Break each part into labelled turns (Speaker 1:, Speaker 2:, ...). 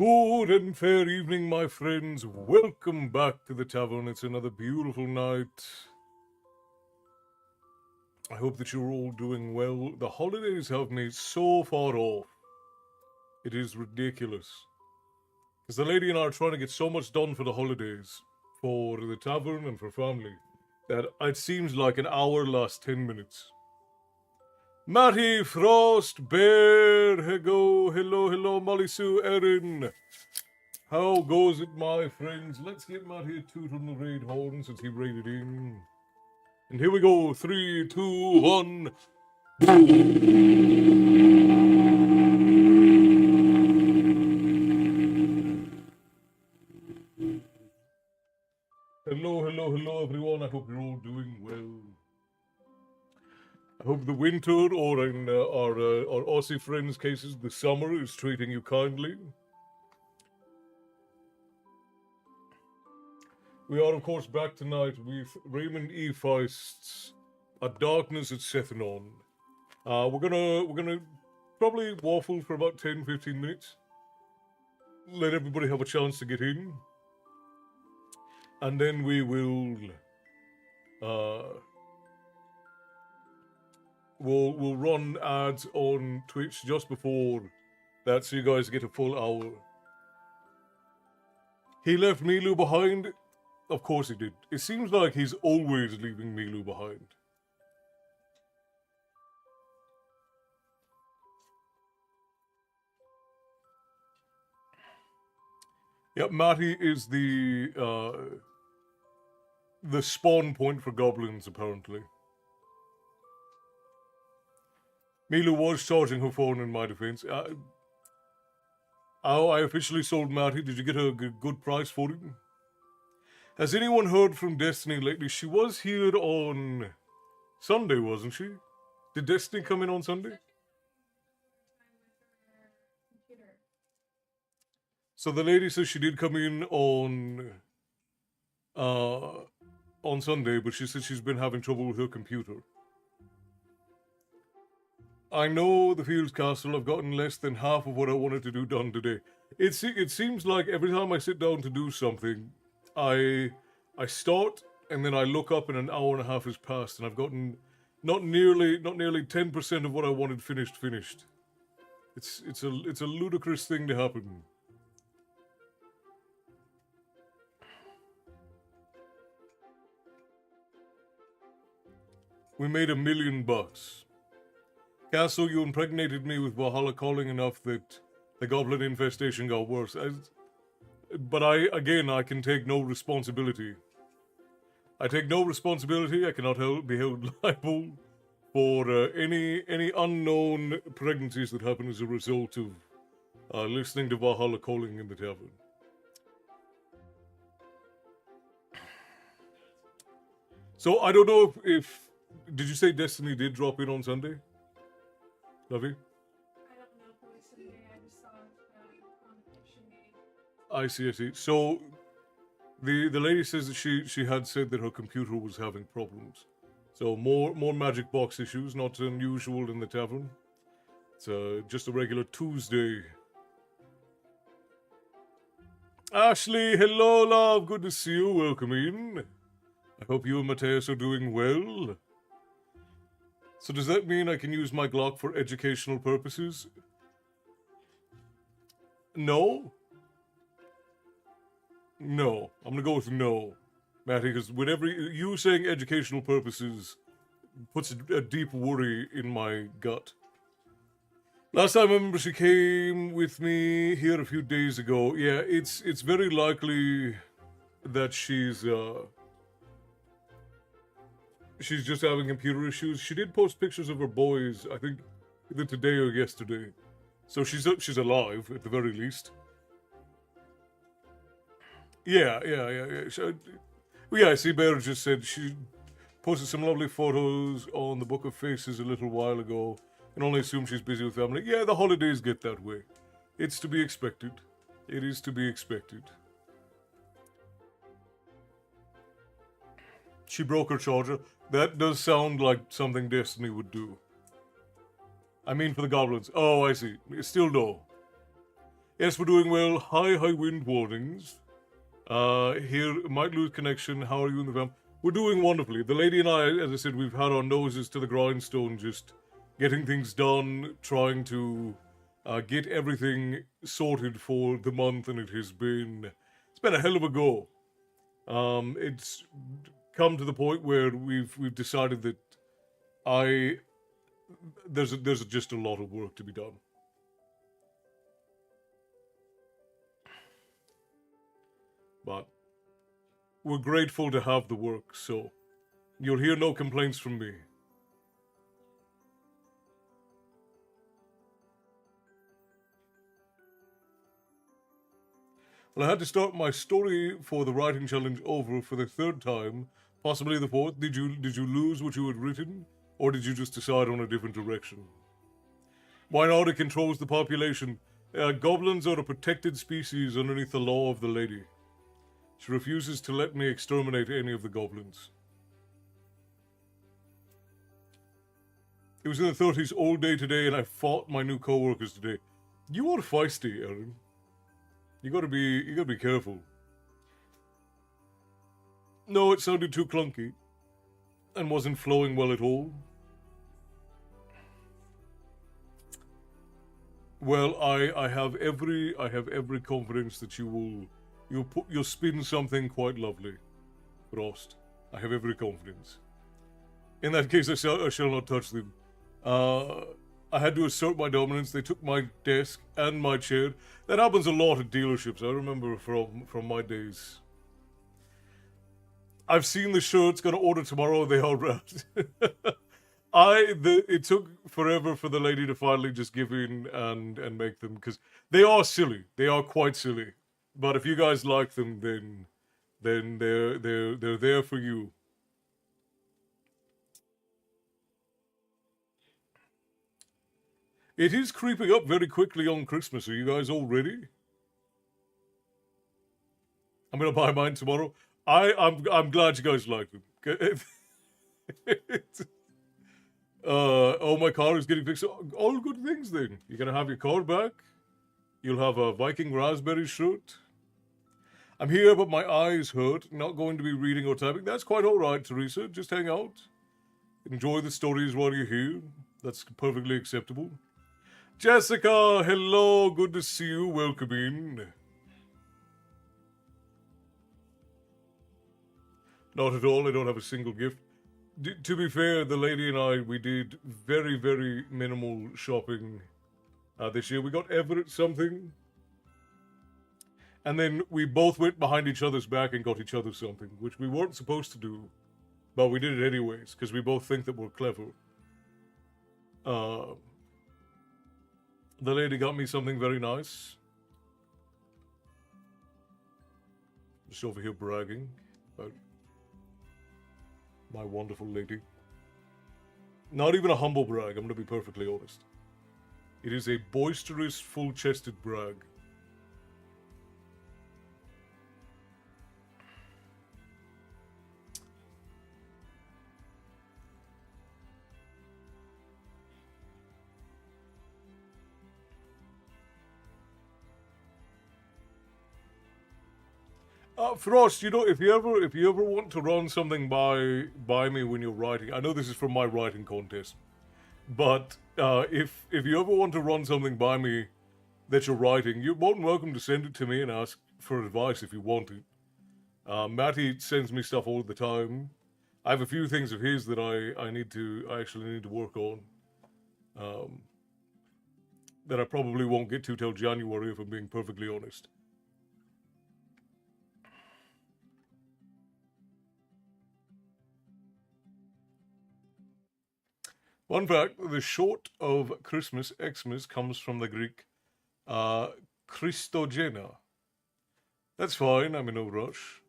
Speaker 1: Good and fair evening, my friends. Welcome back to the tavern. It's another beautiful night. I hope that you're all doing well. The holidays have me so far off. It is ridiculous. Because the lady and I are trying to get so much done for the holidays, for the tavern and for family, that it seems like an hour lasts 10 minutes. Matty, Frost, Bear, hello, Molly Sue, Erin. How goes it, my friends? Let's get Matty a toot on the raid horn since he raided in. And here we go. 3, 2, 1. Hello, everyone. I hope you're all doing well. I hope the winter, or in our Aussie friends' cases, the summer is treating you kindly. We are, of course, back tonight with Raymond E. Feist's A Darkness at Sethanon. We're gonna probably waffle for about 10-15 minutes. Let everybody have a chance to get in. And then we will we'll run ads on Twitch just before that, so you guys get a full hour. He left Milu behind? Of course he did. It seems like he's always leaving Milu behind. Yep, Matty is the spawn point for goblins, apparently. Milu was charging her phone in my defense. I officially sold Matty. Did you get a good price for it? Has anyone heard from Destiny lately? She was here on Sunday, wasn't she? Did Destiny come in on Sunday? So the lady says she did come in on Sunday, but she said she's been having trouble with her computer. I know the Fields Castle. I've gotten less than half of what I wanted to do done today. It seems like every time I sit down to do something, I start and then I look up and an hour and a half has passed and I've gotten not nearly 10% of what I wanted finished. It's a ludicrous thing to happen. We made $1 million. Castle, you impregnated me with Valhalla calling enough that the goblin infestation got worse. But I can take no responsibility. I take no responsibility. I cannot be held liable for any unknown pregnancies that happen as a result of listening to Valhalla calling in the tavern. So I don't know if did you say Destiny did drop in on Sunday? Lovey? I see. So the lady says that she had said that her computer was having problems. So more magic box issues, not unusual in the tavern. It's just a regular Tuesday. Ashley, hello, love. Good to see you. Welcome in. I hope you and Mateus are doing well. So does that mean I can use my Glock for educational purposes? No? No. I'm gonna go with no, Matty, because whenever you saying educational purposes puts a deep worry in my gut. Last time I remember she came with me here a few days ago. Yeah, it's very likely that she's just having computer issues. She did post pictures of her boys, I think, either today or yesterday. So she's alive, at the very least. Yeah. So, I see Bear just said she posted some lovely photos on the Book of Faces a little while ago, and only assume she's busy with family. Yeah, the holidays get that way. It's to be expected. It is to be expected. She broke her charger. That does sound like something Destiny would do. I mean for the goblins. Oh, I see. Still no. Yes, we're doing well. High wind warnings. Here, might lose connection. How are you in the van? We're doing wonderfully. The lady and I, as I said, we've had our noses to the grindstone, just getting things done, trying to get everything sorted for the month, and it's been a hell of a go. It's come to the point where we've decided that I there's just a lot of work to be done. But we're grateful to have the work, so you'll hear no complaints from me. Well, I had to start my story for the writing challenge over for the third time, possibly the fourth. Did you lose what you had written, or did you just decide on a different direction? Why not? It controls the population. Goblins are a protected species underneath the law of the lady. She refuses to let me exterminate any of the goblins. It was in the 30s all day today, and I fought my new co-workers today. You are feisty, Aaron. You gotta be careful. No, it sounded too clunky, and wasn't flowing well at all. Well, I have every confidence that you'll spin something quite lovely, Frost. I have every confidence. In that case, I shall not touch them. I had to assert my dominance. They took my desk and my chair. That happens a lot at dealerships. I remember from my days. I've seen the shirts. Gonna order tomorrow. They are wrapped. It took forever for the lady to finally just give in and make them, because they are silly. They are quite silly. But if you guys like them, then they're there for you. It is creeping up very quickly on Christmas. Are you guys all ready? I'm gonna buy mine tomorrow. I'm glad you guys like them. Oh, my car is getting fixed. All good things then. You're gonna have your car back. You'll have a Viking raspberry shirt. I'm here, but my eyes hurt. Not going to be reading or typing. That's quite all right, Teresa. Just hang out. Enjoy the stories while you're here. That's perfectly acceptable. Jessica, hello. Good to see you. Welcome in. Not at all. I don't have a single gift. To be fair, the lady and I, we did very minimal shopping this year. We got Everett something, and then we both went behind each other's back and got each other something, which we weren't supposed to do, but we did it anyways, because we both think that we're clever. The lady got me something very nice. Just over here bragging about my wonderful lady. Not even a humble brag, I'm gonna be perfectly honest. It is a boisterous, full-chested brag. Frost, if you ever want to run something by me when you're writing, I know this is from my writing contest, but if you ever want to run something by me that you're writing, you're more than welcome to send it to me and ask for advice if you want it. Matty sends me stuff all the time. I have a few things of his that I actually need to work on. That I probably won't get to till January, if I'm being perfectly honest. Fun fact, the short of Christmas, Xmas, comes from the Greek Christogena. That's fine, I'm in no rush.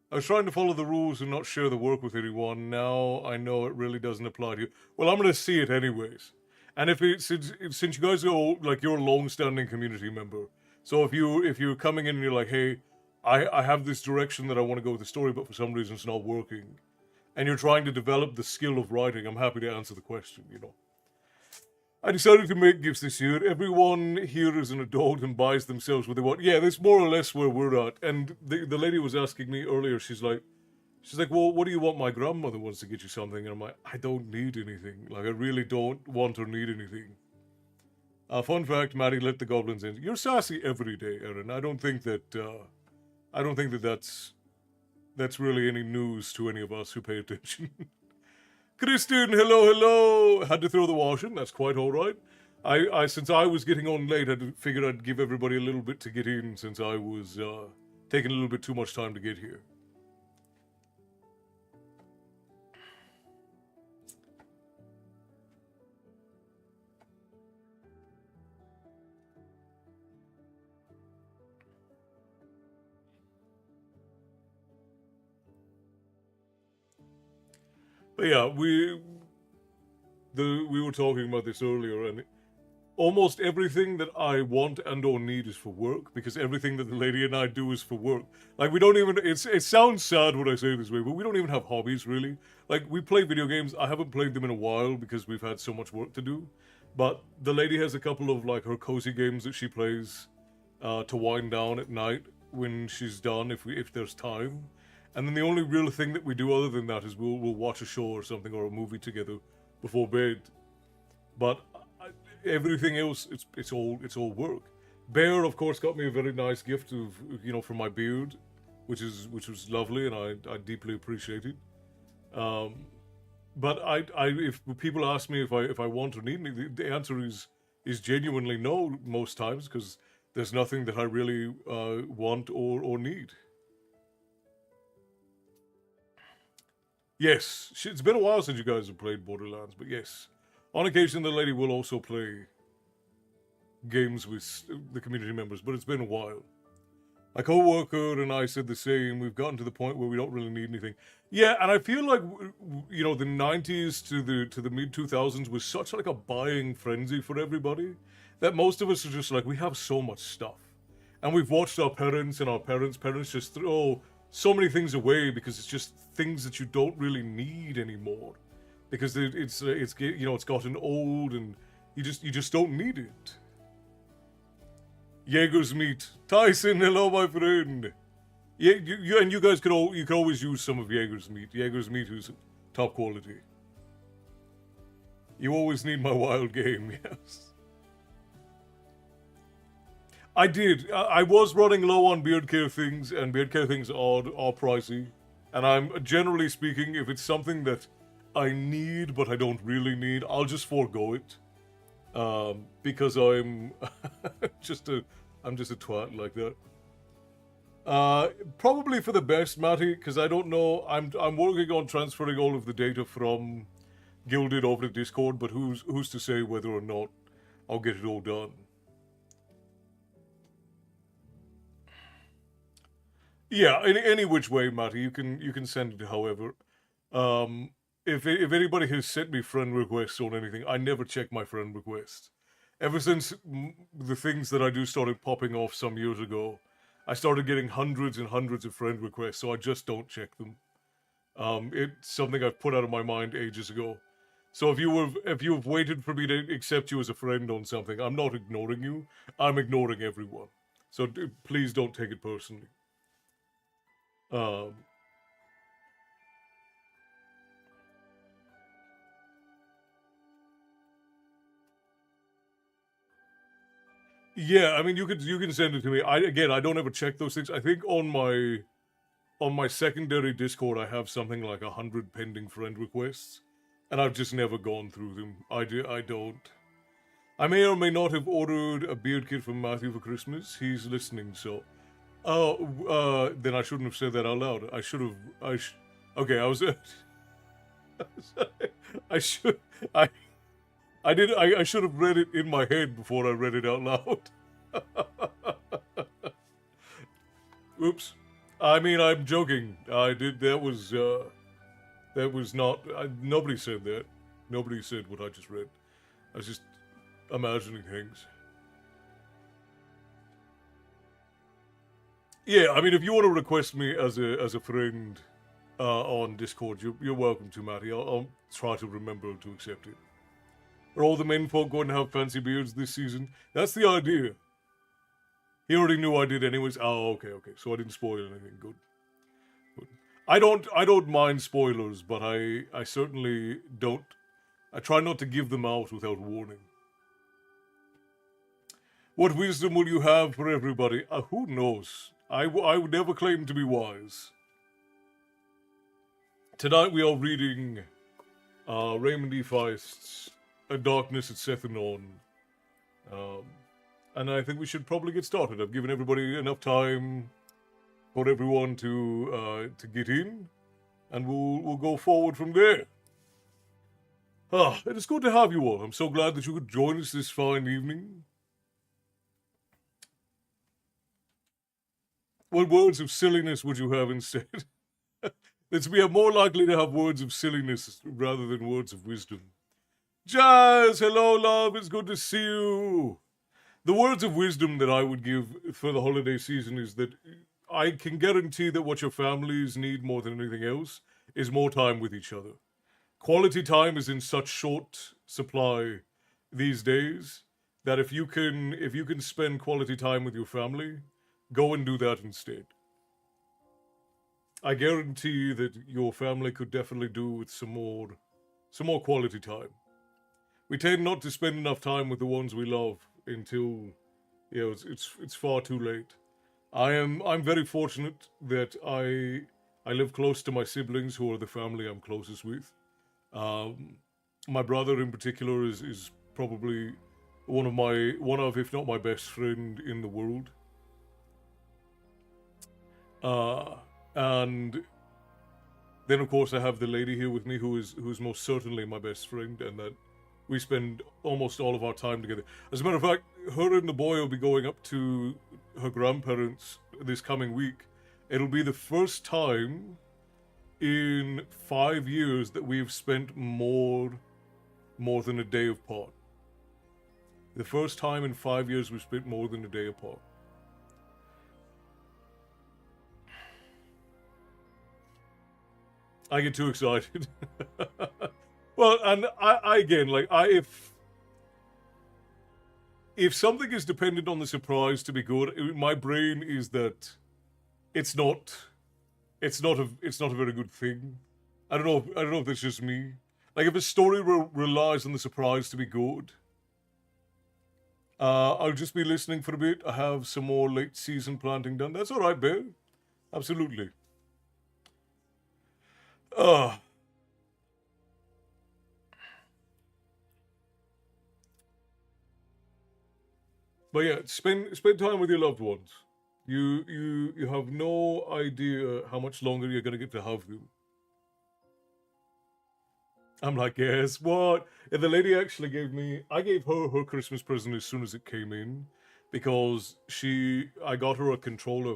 Speaker 1: I was trying to follow the rules and not share the work with anyone. Now I know it really doesn't apply to you. Well, I'm going to see it anyways. And since you guys are all, like, you're a long-standing community member, so if you're coming in and you're like, hey, I have this direction that I want to go with the story, but for some reason it's not working, and you're trying to develop the skill of writing, I'm happy to answer the question, I decided to make gifts this year. Everyone here is an adult and buys themselves what they want. Yeah, that's more or less where we're at. And the lady was asking me earlier, she's like, well, what do you want? My grandmother wants to get you something. And I'm like, I don't need anything. Like, I really don't want or need anything. Fun fact, Maddie let the goblins in. You're sassy every day, Erin. I don't think that's really any news to any of us who pay attention. Kristen, hello. Had to throw the wash in. That's quite all right. I since I was getting on late, I figured I'd give everybody a little bit to get in since I was taking a little bit too much time to get here. But yeah, we were talking about this earlier, and almost everything that I want and or need is for work, because everything that the lady and I do is for work. Like, we don't even, it sounds sad when I say it this way, but we don't even have hobbies, really. Like, we play video games. I haven't played them in a while because we've had so much work to do. But the lady has a couple of, like, her cozy games that she plays to wind down at night when she's done, if there's time. And then the only real thing that we do other than that is we'll watch a show or something or a movie together before bed. But everything else, it's all work. Bear, of course, got me a very nice gift of for my beard, which was lovely, and I deeply appreciated. But if people ask me if I want or need anything, the answer is genuinely no most times, because there's nothing that I really want or need. Yes, it's been a while since you guys have played Borderlands, but yes. On occasion, the lady will also play games with the community members, but it's been a while. My co-worker and I said the same. We've gotten to the point where we don't really need anything. Yeah, and I feel like, the 90s to the mid-2000s was such like a buying frenzy for everybody that most of us are just like, we have so much stuff. And we've watched our parents and our parents' parents just throw so many things away because it's just things that you don't really need anymore, because it's gotten old and you just don't need it. Jaeger's meat, Tyson, hello my friend. Yeah, you guys could always use some of Jaeger's meat. Jaeger's meat is top quality. You always need my wild game, yes. I did. I was running low on beard care things, and beard care things are pricey. And I'm, generally speaking, if it's something that I need but I don't really need, I'll just forego it. Because I'm just a twat like that. Probably for the best, Matty, because I don't know. I'm working on transferring all of the data from Gilded over to Discord, but who's to say whether or not I'll get it all done. Yeah, any which way, Matty, you can send it. However, if anybody has sent me friend requests on anything, I never check my friend requests. Ever since the things that I do started popping off some years ago, I started getting hundreds and hundreds of friend requests, so I just don't check them. It's something I've put out of my mind ages ago. So if you've waited for me to accept you as a friend on something, I'm not ignoring you. I'm ignoring everyone. So please don't take it personally. Yeah, I mean, you can send it to me. I don't ever check those things. I think on my secondary Discord, I have something like 100 pending friend requests, and I've just never gone through them. I don't. I may or may not have ordered a beard kit from Matthew for Christmas. He's listening, so. Then I shouldn't have said that out loud. I should have. Okay, I was. I should. I did. I should have read it in my head before I read it out loud. Oops. I mean, I'm joking. I did. That was not. Nobody said that. Nobody said what I just read. I was just imagining things. Yeah, I mean, if you want to request me as a friend on Discord, you're welcome to, Matty. I'll try to remember to accept it. Are all the men folk going to have fancy beards this season? That's the idea. He already knew I did anyways. Oh, okay. So I didn't spoil anything. Good. I don't mind spoilers, but I certainly don't. I try not to give them out without warning. What wisdom will you have for everybody? Who knows? I would never claim to be wise. Tonight we are reading Raymond E. Feist's A Darkness at Sethanon. And I think we should probably get started. I've given everybody enough time for everyone to get in, and we'll go forward from there. It is good to have you all. I'm so glad that you could join us this fine evening. What words of silliness would you have instead? We are more likely to have words of silliness rather than words of wisdom. Jazz, hello, love. It's good to see you. The words of wisdom that I would give for the holiday season is that I can guarantee that what your families need more than anything else is more time with each other. Quality time is in such short supply these days that if you can spend quality time with your family, go and do that instead. I guarantee that your family could definitely do with some more quality time. We tend not to spend enough time with the ones we love until it's far too late. I'm very fortunate that I live close to my siblings, who are the family I'm closest with. My brother in particular is probably one of if not my best friend in the world. And then of course I have the lady here with me who is most certainly my best friend, and that we spend almost all of our time together. As a matter of fact, her and the boy will be going up to her grandparents this coming week. It'll be the first time in 5 years that we've spent more than a day apart. The first time in 5 years we've spent more than a day apart. I get too excited. Well, and I again, like, if something is dependent on the surprise to be good, my brain is that it's not a very good thing. I don't know if that's just me. Like, if a story relies on the surprise to be good, I'll just be listening for a bit. I have some more late season planting done. That's all right, Bear. Absolutely. But yeah, spend time with your loved ones. You have no idea how much longer you're gonna get to have them. I'm like, guess what? And the lady actually I gave her Christmas present as soon as it came in, because I got her a controller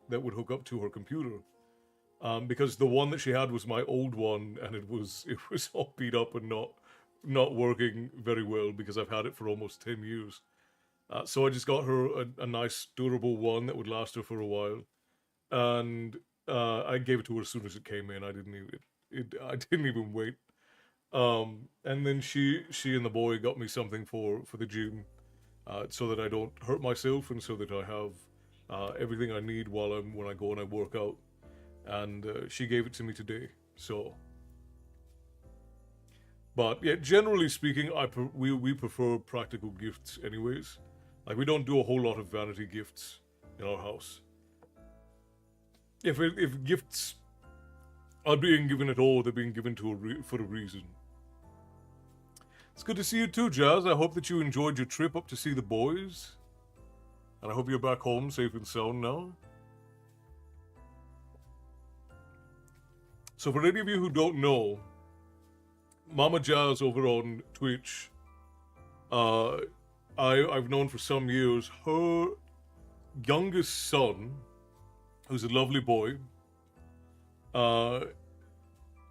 Speaker 1: that would hook up to her computer. Because the one that she had was my old one, and it was all beat up and not working very well because I've had it for almost 10 years. So I just got her a nice durable one that would last her for a while, and I gave it to her as soon as it came in. I didn't even wait. And then she and the boy got me something for the gym, so that I don't hurt myself, and so that I have everything I need when I go and I work out. And she gave it to me today. So, but yeah, generally speaking, we prefer practical gifts, anyways. Like, we don't do a whole lot of vanity gifts in our house. If gifts are being given at all, they're being given for a reason. It's good to see you too, Jazz. I hope that you enjoyed your trip up to see the boys, and I hope you're back home safe and sound now. So for any of you who don't know, Mama Jazz over on Twitch, I've known for some years. Her youngest son, who's a lovely boy,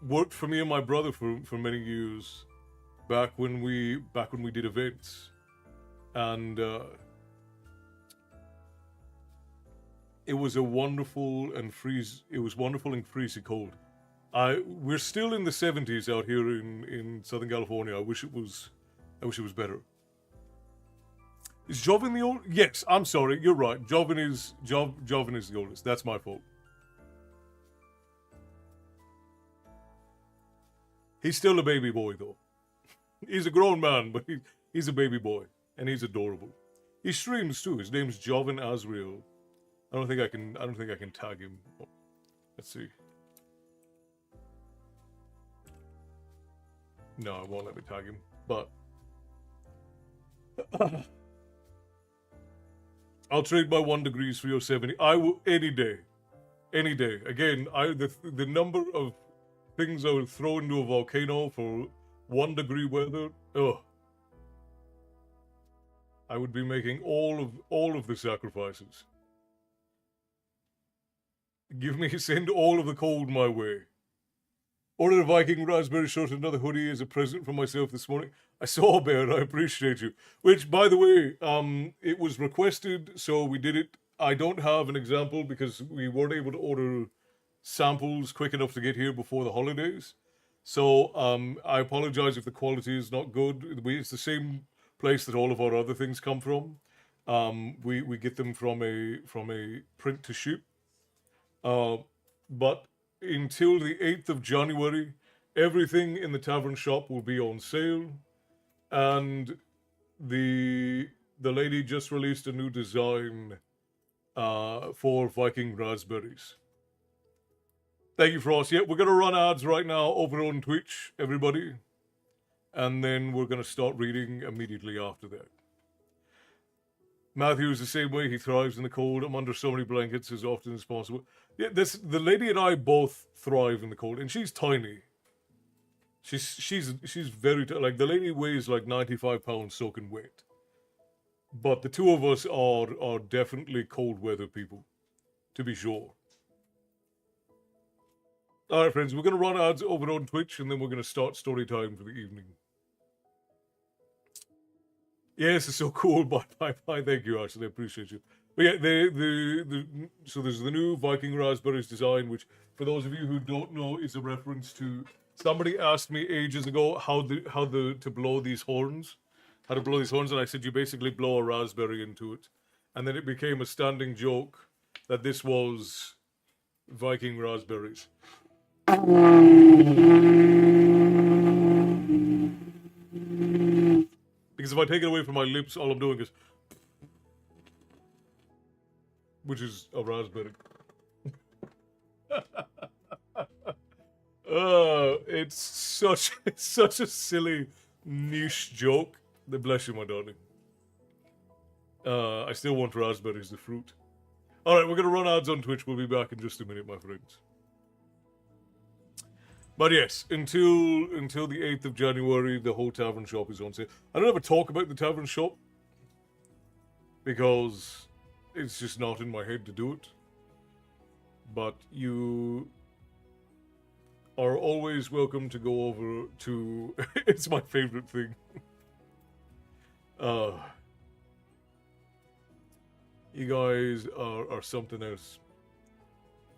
Speaker 1: worked for me and my brother for many years, back when we did events, and it was wonderful and freezing cold. We're still in the 70s out here in Southern California. I wish it was I wish it was better. Is Joven the old? Yes, I'm sorry. You're right. Joven is the oldest. That's my fault. He's still a baby boy, though. He's a grown man, but he's a baby boy, and he's adorable. He streams too. His name's Joven Asriel. I don't think I can tag him. Oh, let's see. No, it won't let me tag him. But I'll trade my 1 degrees for your 70. I will any day. Any day. Again, the number of things I would throw into a volcano for 1 degree weather. Ugh. I would be making all of the sacrifices. Send all of the cold my way. Ordered a Viking raspberry short and another hoodie as a present for myself this morning. I saw, Bear, I appreciate you. Which, by the way, it was requested, so we did it. I don't have an example because we weren't able to order samples quick enough to get here before the holidays. So I apologize if the quality is not good. It's the same place that all of our other things come from. We get them from a print to ship. But until the 8th of January, everything in the tavern shop will be on sale. And the lady just released a new design for Viking raspberries. Thank you, Frost. Yeah, we're going to run ads right now over on Twitch, everybody. And then we're going to start reading immediately after that. Matthew is the same way. He thrives in the cold. I'm under so many blankets as often as possible. Yeah, the lady and I both thrive in the cold, and she's tiny. She's very like the lady weighs like 95 pounds soaking wet. But the two of us are definitely cold weather people, to be sure. All right, friends, we're going to run ads over on Twitch, and then we're going to start story time for the evening. Yes, it's so cool. Bye. Thank you, Ashley. I appreciate you. But yeah, so there's the new Viking raspberries design, which for those of you who don't know, is a reference to somebody asked me ages ago how to blow these horns, and I said you basically blow a raspberry into it, and then it became a standing joke that this was Viking raspberries. Because if I take it away from my lips, all I'm doing is... Which is a raspberry. It's such a silly niche joke. Bless you, my darling. I still want raspberries, the fruit. Alright, we're going to run ads on Twitch. We'll be back in just a minute, my friends. But yes, until the 8th of January, the whole tavern shop is on sale. I don't ever talk about the tavern shop because it's just not in my head to do it. But you are always welcome to go over to... It's my favorite thing. You guys are something else.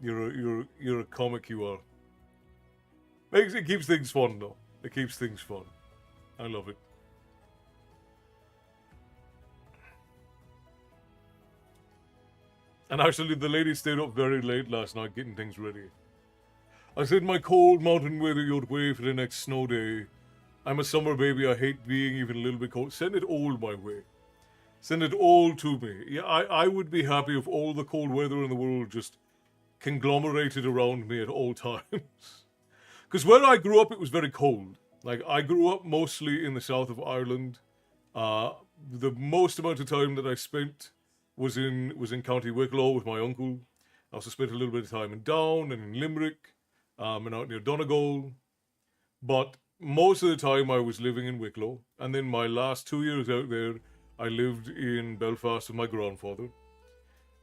Speaker 1: You're a comic, you are. It keeps things fun, though. It keeps things fun. I love it. And actually, the lady stayed up very late last night getting things ready. I said my cold mountain weather you'd wait for the next snow day. I'm a summer baby. I hate being even a little bit cold. Send it all my way. Send it all to me. Yeah, I would be happy if all the cold weather in the world just conglomerated around me at all times. Because where I grew up, it was very cold. Like, I grew up mostly in the south of Ireland. The most amount of time that I spent was in County Wicklow with my uncle. I also spent a little bit of time in Down and in Limerick, and out near Donegal. But most of the time I was living in Wicklow. And then my last 2 years out there, I lived in Belfast with my grandfather.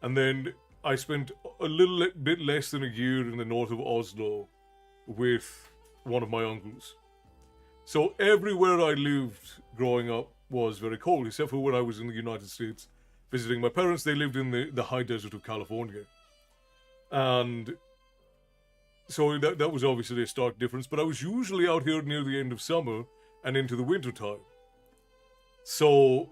Speaker 1: And then I spent a little bit less than a year in the north of Oslo with one of my uncles. So everywhere I lived growing up was very cold, except for when I was in the United States visiting my parents. They lived in the high desert of California. And so that was obviously a stark difference, but I was usually out here near the end of summer and into the winter time. So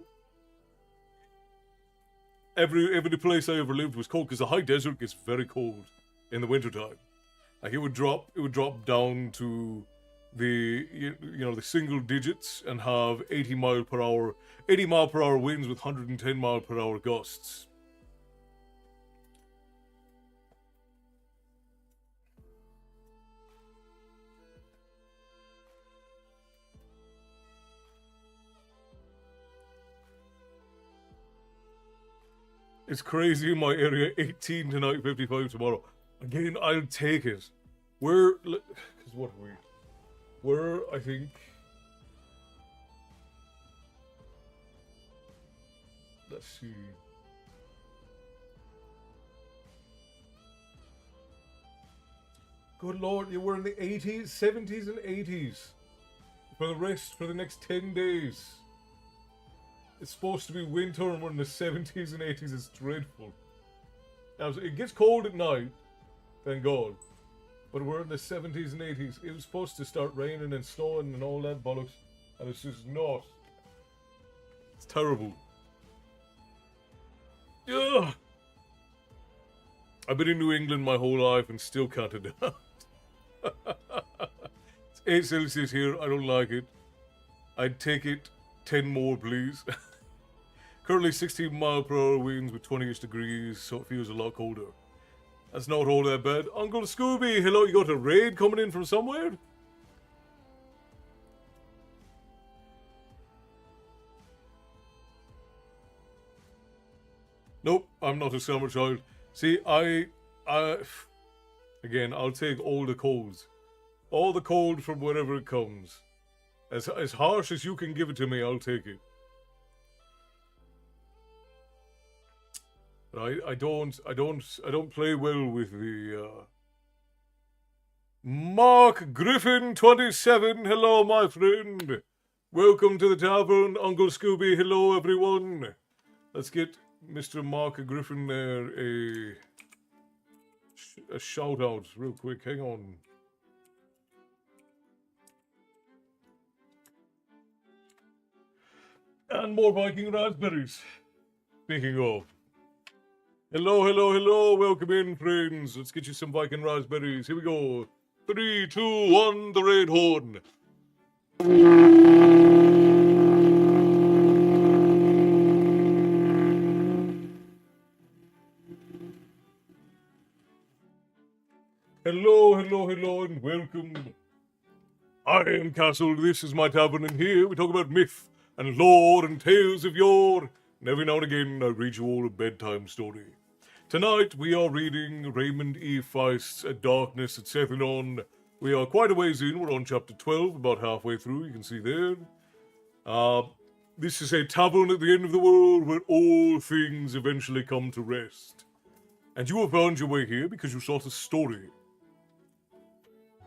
Speaker 1: every place I ever lived was cold because the high desert gets very cold in the wintertime. Like it would drop down to the single digits and have 80 mile per hour winds with 110 mile per hour gusts. It's crazy in my area. 18 tonight, 55 tomorrow. Again, I'll take it. Because what are we? We're, I think. Let's see. Good lord, you were in the 80s, 70s, and 80s. For the next 10 days. It's supposed to be winter and we're in the 70s and 80s. It's dreadful. Now, it gets cold at night, thank God. But we're in the 70s and 80s. It was supposed to start raining and snowing and all that bollocks. And it's just not. It's terrible. Ugh. I've been in New England my whole life and still can't adapt. It's 8 Celsius here. I don't like it. I'd take it 10 more, please. Currently 16 mile per hour winds with 20-ish degrees, so it feels a lot colder. That's not all that bad. Uncle Scooby, hello, you got a raid coming in from somewhere? Nope, I'm not a summer child. See, again, I'll take all the colds. All the cold from wherever it comes. As harsh as you can give it to me, I'll take it. I don't play well with the Mark Griffin 27. Hello, my friend. Welcome to the tavern, Uncle Scooby. Hello, everyone. Let's get Mr. Mark Griffin there a shout out real quick. Hang on. And more Viking raspberries. Speaking of. Hello, hello, hello. Welcome in, friends. Let's get you some Viking raspberries. Here we go. 3, 2, 1, the red horn. Hello, hello, hello, and welcome. I am Castle. This is my tavern, and here we talk about myth and lore and tales of yore. And every now and again, I read you all a bedtime story. Tonight, we are reading Raymond E. Feist's A Darkness at Sethanon. We are quite a ways in. We're on chapter 12, about halfway through. You can see there. This is a tavern at the end of the world where all things eventually come to rest. And you have found your way here because you sought a story.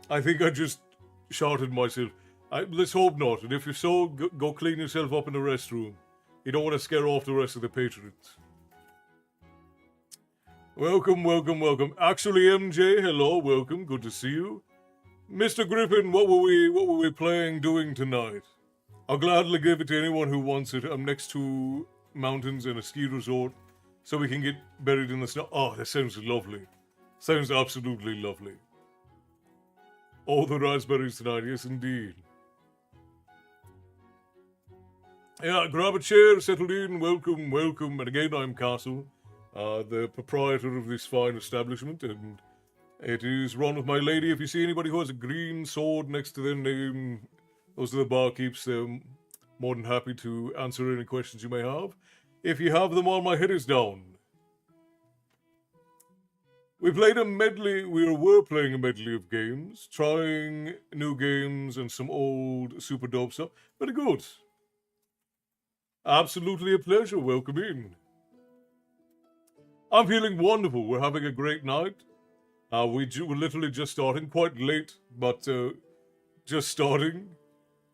Speaker 1: I think I just shouted myself. Let's hope not. And if you're so, go clean yourself up in the restroom. You don't want to scare off the rest of the patrons. Welcome, welcome, welcome. Actually, MJ, hello, welcome. Good to see you. Mr. Griffin, what were we doing tonight? I'll gladly give it to anyone who wants it. I'm next to mountains and a ski resort, so we can get buried in the snow. Oh, that sounds lovely. Sounds absolutely lovely. All the raspberries tonight, yes indeed. Yeah, grab a chair, settle in, welcome, welcome. And again, I'm Castle, the proprietor of this fine establishment, and it is run with my lady. If you see anybody who has a green sword next to their name, those are the barkeeps. They're more than happy to answer any questions you may have. If you have them while my head is down. We were playing a medley of games, trying new games and some old super dope stuff. Very good. Absolutely a pleasure. Welcome in. I'm feeling wonderful. We're having a great night. We're literally just starting, quite late, but just starting.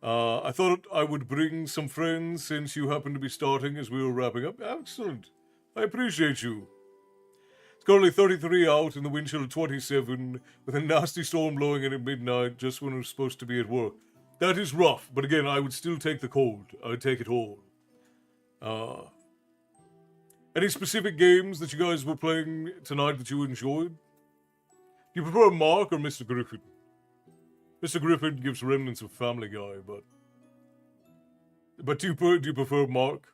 Speaker 1: I thought I would bring some friends since you happen to be starting as we were wrapping up. Excellent. I appreciate you. It's currently 33 out and the wind chill of 27 with a nasty storm blowing in at midnight just when we're supposed to be at work. That is rough, but again, I would still take the cold. I would take it all. Uh, any specific games that you guys were playing tonight that you enjoyed? Do you prefer Mark or Mr. Griffin? Mr. Griffin gives remnants of Family Guy, but do you prefer Mark?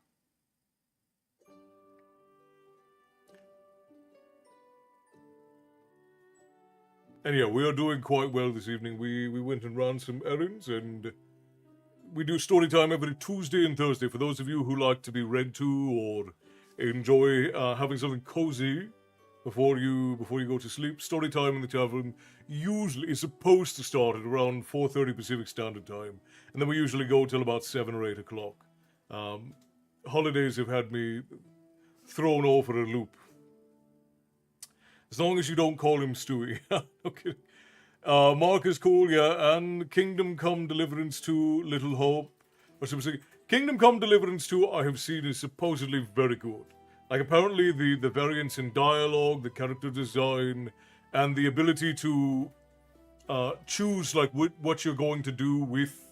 Speaker 1: And yeah, we are doing quite well this evening. We went and ran some errands, and we do story time every Tuesday and Thursday. For those of you who like to be read to or enjoy having something cozy before you go to sleep, story time in the tavern usually is supposed to start at around 4:30 Pacific Standard Time, and then we usually go till about 7 or 8 o'clock. Holidays have had me thrown off for a loop. As long as you don't call him Stewie. Okay. Mark is cool, yeah, and Kingdom Come Deliverance 2, Little Hope. Or something. Kingdom Come Deliverance 2, I have seen, is supposedly very good. Like, apparently, the variance in dialogue, the character design, and the ability to choose, like, what you're going to do with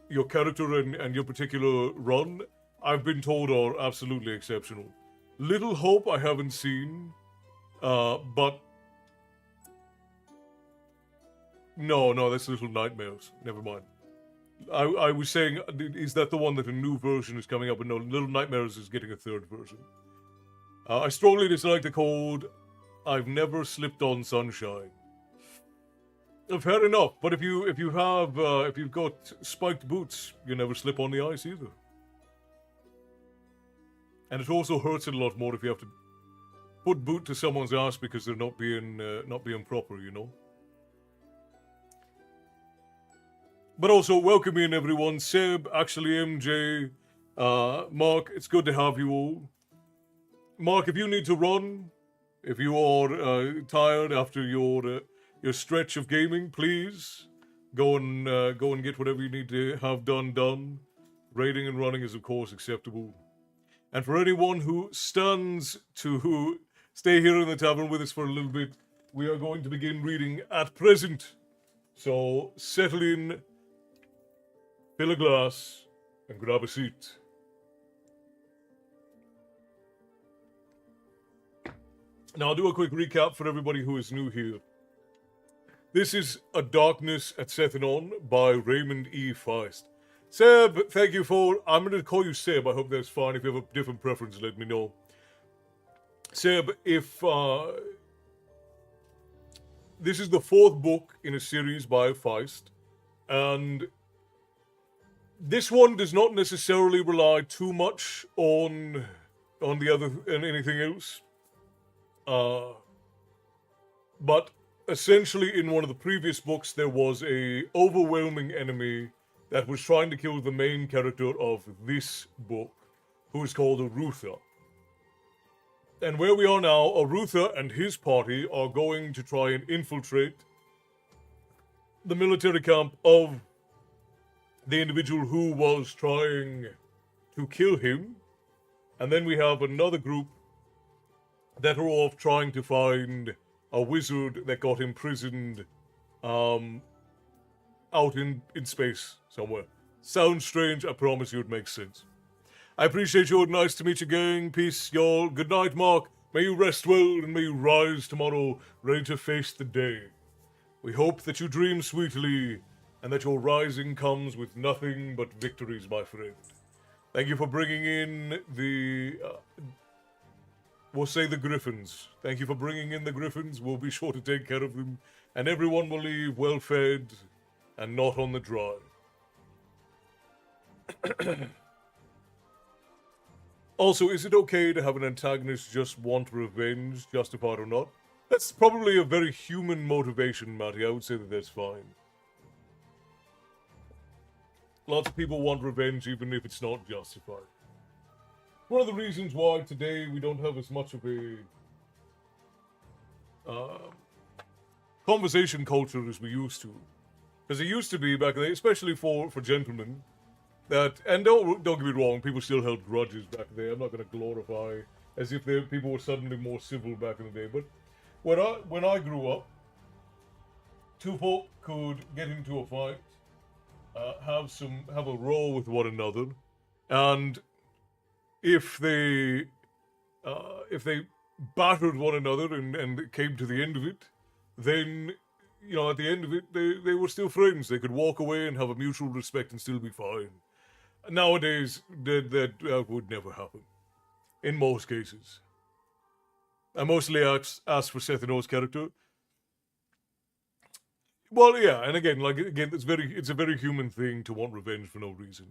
Speaker 1: your character and your particular run, I've been told are absolutely exceptional. Little Hope, I haven't seen. But no, that's Little Nightmares. Never mind. I was saying, is that the one that a new version is coming up? But no, Little Nightmares is getting a third version. I strongly dislike the code. I've never slipped on Sunshine. Fair enough, but if you've got spiked boots, you never slip on the ice either. And it also hurts a lot more if you have to put boot to someone's ass because they're not being proper, you know. But also, welcome in everyone. Seb, actually MJ, Mark, it's good to have you all. Mark, if you need to run, if you are tired after your stretch of gaming, please go and get whatever you need to have done. Raiding and running is of course acceptable. And for anyone who stands to stay here in the tavern with us for a little bit, we are going to begin reading at present. So settle in, fill a glass, and grab a seat. Now I'll do a quick recap for everybody who is new here. This is A Darkness at Sethanon by Raymond E. Feist. Seb, thank you for... I'm going to call you Seb, I hope that's fine. If you have a different preference, let me know. Seb, if this is the fourth book in a series by Feist, and this one does not necessarily rely too much on anything else. But essentially, in one of the previous books, there was a overwhelming enemy that was trying to kill the main character of this book, who is called Arutha. And where we are now, Arutha and his party are going to try and infiltrate the military camp of the individual who was trying to kill him. And then we have another group that are off trying to find a wizard that got imprisoned out in space somewhere. Sounds strange, I promise you it makes sense. I appreciate you. Nice to meet you, gang. Peace, y'all. Good night, Mark. May you rest well and may you rise tomorrow ready to face the day. We hope that you dream sweetly and that your rising comes with nothing but victories, my friend. Thank you for bringing in the... we'll say the Griffins. Thank you for bringing in the Griffins. We'll be sure to take care of them. And everyone will leave well-fed and not on the dry. Also, is it okay to have an antagonist just want revenge, justified or not? That's probably a very human motivation, Matty. I would say that that's fine. Lots of people want revenge even if it's not justified. One of the reasons why today we don't have as much of a conversation culture as we used to. Because it used to be back then, especially for gentlemen, that, and don't get me wrong, people still held grudges back then. I'm not going to glorify as if people were suddenly more civil back in the day. But when I grew up, two folk could get into a fight, have a row with one another, and if they battered one another and it came to the end of it, then at the end of it, they were still friends. They could walk away and have a mutual respect and still be fine. Nowadays, that would never happen. In most cases. I mostly ask for Sethanon's character. Well, yeah, and again, it's a very human thing to want revenge for no reason.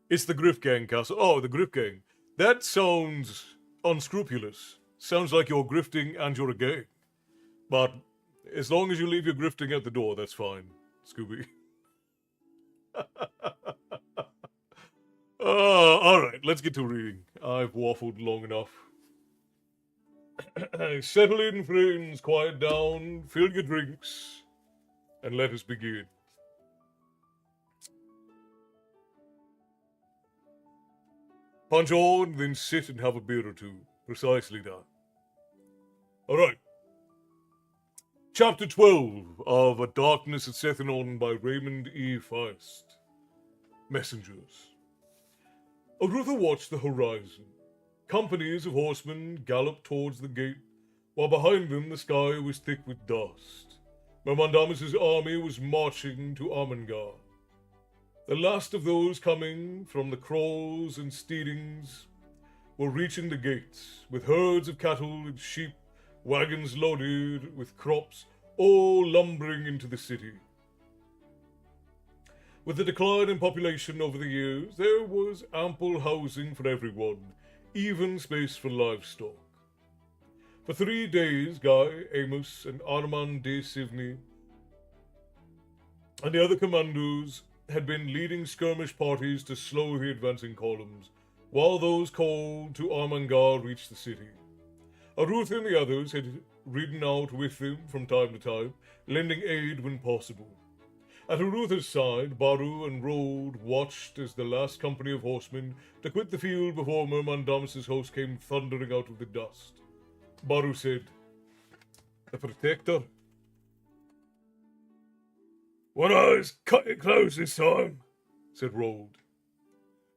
Speaker 1: It's the Griff Gang castle. Oh, the Griff Gang. That sounds unscrupulous. Sounds like you're grifting and you're a gang. But as long as you leave your grifting at the door, that's fine, Scooby. Alright, let's get to reading. I've waffled long enough. Settle in, friends, quiet down, fill your drinks, and let us begin. Punch on, then sit and have a beer or two. Precisely that. Alright. Chapter 12 of A Darkness at Sethanon by Raymond E. Feist. Messengers. Arutha watched the horizon. Companies of horsemen galloped towards the gate, while behind them the sky was thick with dust. Mermandamus's army was marching to Armengar. The last of those coming from the kraals and steedings were reaching the gates, with herds of cattle and sheep, wagons loaded with crops, all lumbering into the city. With the decline in population over the years, there was ample housing for everyone, even space for livestock. For 3 days, Guy, Amos, and Armand de Sivny and the other commandos had been leading skirmish parties to slow the advancing columns, while those called to Armengar reached the city. Arutha and the others had ridden out with them from time to time, lending aid when possible. At Arutha's side, Baru and Rode watched as the last company of horsemen to quit the field before Mermandamus's host came thundering out of the dust. Baru said, "The Protector." "One eye's cut it close this time," said Rode.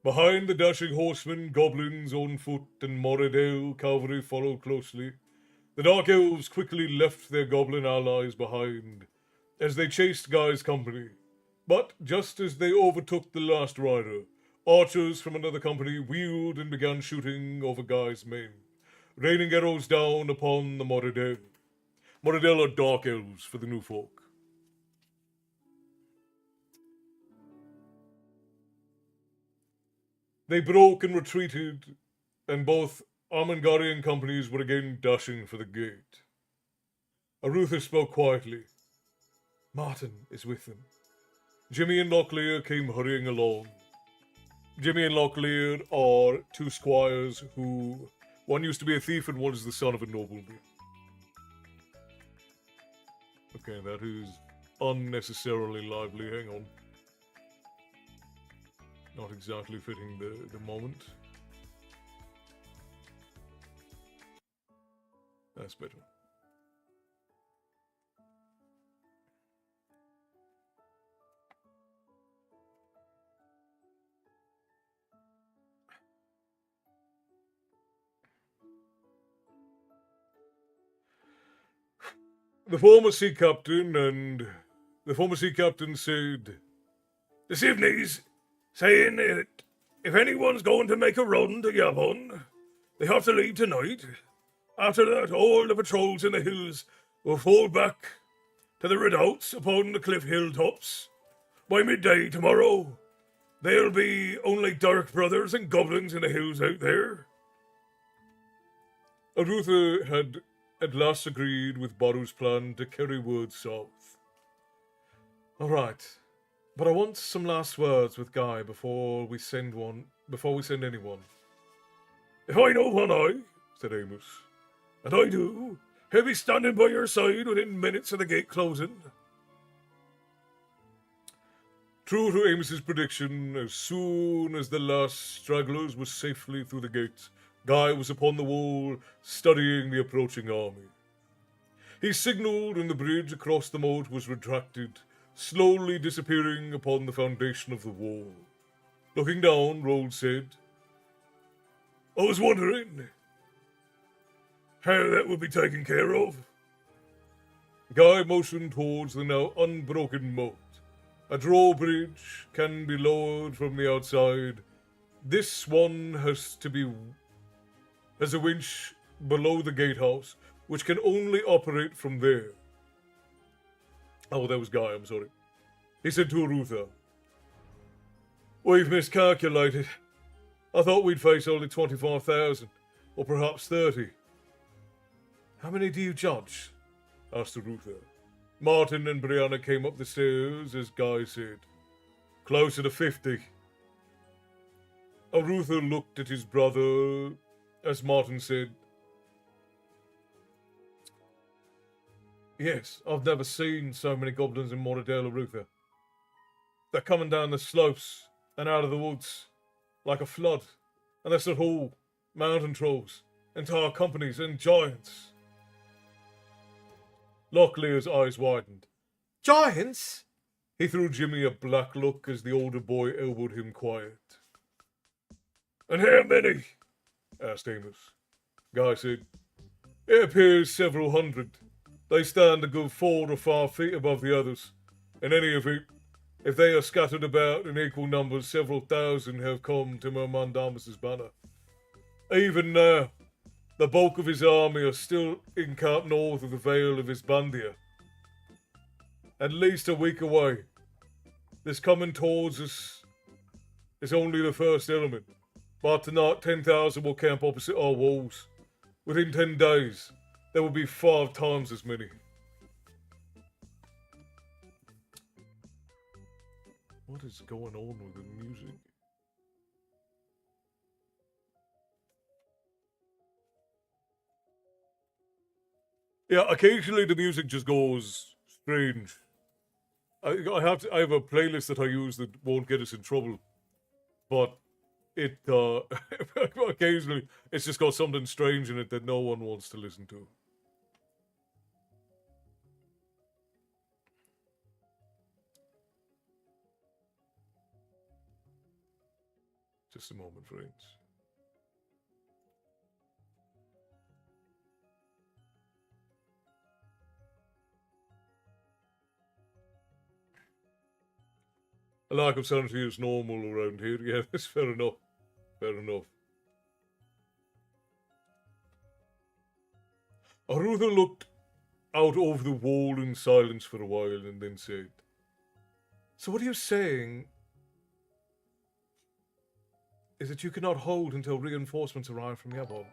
Speaker 1: Behind the dashing horsemen, goblins on foot and Moradale cavalry followed closely. The Dark Elves quickly left their goblin allies behind as they chased Guy's company. But just as they overtook the last rider, archers from another company wheeled and began shooting over Guy's men, raining arrows down upon the Moradale. Moradale are Dark Elves for the new folk. They broke and retreated, and both Armengarian companies were again dashing for the gate. Arutha spoke quietly. "Martin is with them." Jimmy and Locklear came hurrying along. Jimmy and Locklear are 2 squires who, one used to be a thief and one is the son of a nobleman. Okay, that is unnecessarily lively. Hang on. Not exactly fitting the moment. That's better. The former sea captain said, "This evening's saying that if anyone's going to make a run to Yavon, they have to leave tonight. After that, all the patrols in the hills will fall back to the redoubts upon the cliff hilltops. By midday tomorrow, there'll be only dark brothers and goblins in the hills out there." Arutha had at last agreed with Baru's plan to carry word south. "All right, but I want some last words with Guy before we send anyone." "If I know one eye," said Amos, "and I do, he'll be standing by your side within minutes of the gate closing." True to Amos's prediction, as soon as the last stragglers were safely through the gates, Guy was upon the wall, studying the approaching army. He signalled, and the bridge across the moat was retracted, slowly disappearing upon the foundation of the wall. Looking down, Rold said, I was wondering how that would be taken care of. Guy motioned towards the now unbroken moat. A drawbridge can be lowered from the outside. This one has a winch below the gatehouse, which can only operate from there. Oh, that was Guy, I'm sorry. He said to Arutha, "We've miscalculated. I thought we'd face only 25,000, or perhaps 30. How many do you judge?" asked Arutha. Martin and Brianna came up the stairs, as Guy said. "Closer to 50. Arutha looked at his brother, as Martin said, "Yes, I've never seen so many goblins in Mortadale, Arutha. They're coming down the slopes and out of the woods like a flood, and that's not all. Mountain trolls, entire companies, and giants." Locklear's eyes widened. "Giants?" He threw Jimmy a black look as the older boy elbowed him quiet. "And how many?" asked Amos. Guy said, "It appears several hundred. They stand a good 4 or 5 feet above the others. In any event, if they are scattered about in equal numbers, several thousand have come to Mermandamus's banner. Even now, the bulk of his army are still encamped north of the Vale of Isbandia. At least a week away. This coming towards us is only the first element. But tonight, 10,000 will camp opposite our walls. Within 10 days, there will be 5 times as many." What is going on with the music? Yeah, occasionally the music just goes strange. I have a playlist that I use that won't get us in trouble, but it occasionally it's just got something strange in it that no one wants to listen to. Just a moment, friends. A lack of sanity is normal around here. Yeah, that's fair enough. Fair enough. Arutha looked out over the wall in silence for a while and then said, "So what are you saying is that you cannot hold until reinforcements arrive from Yabon?"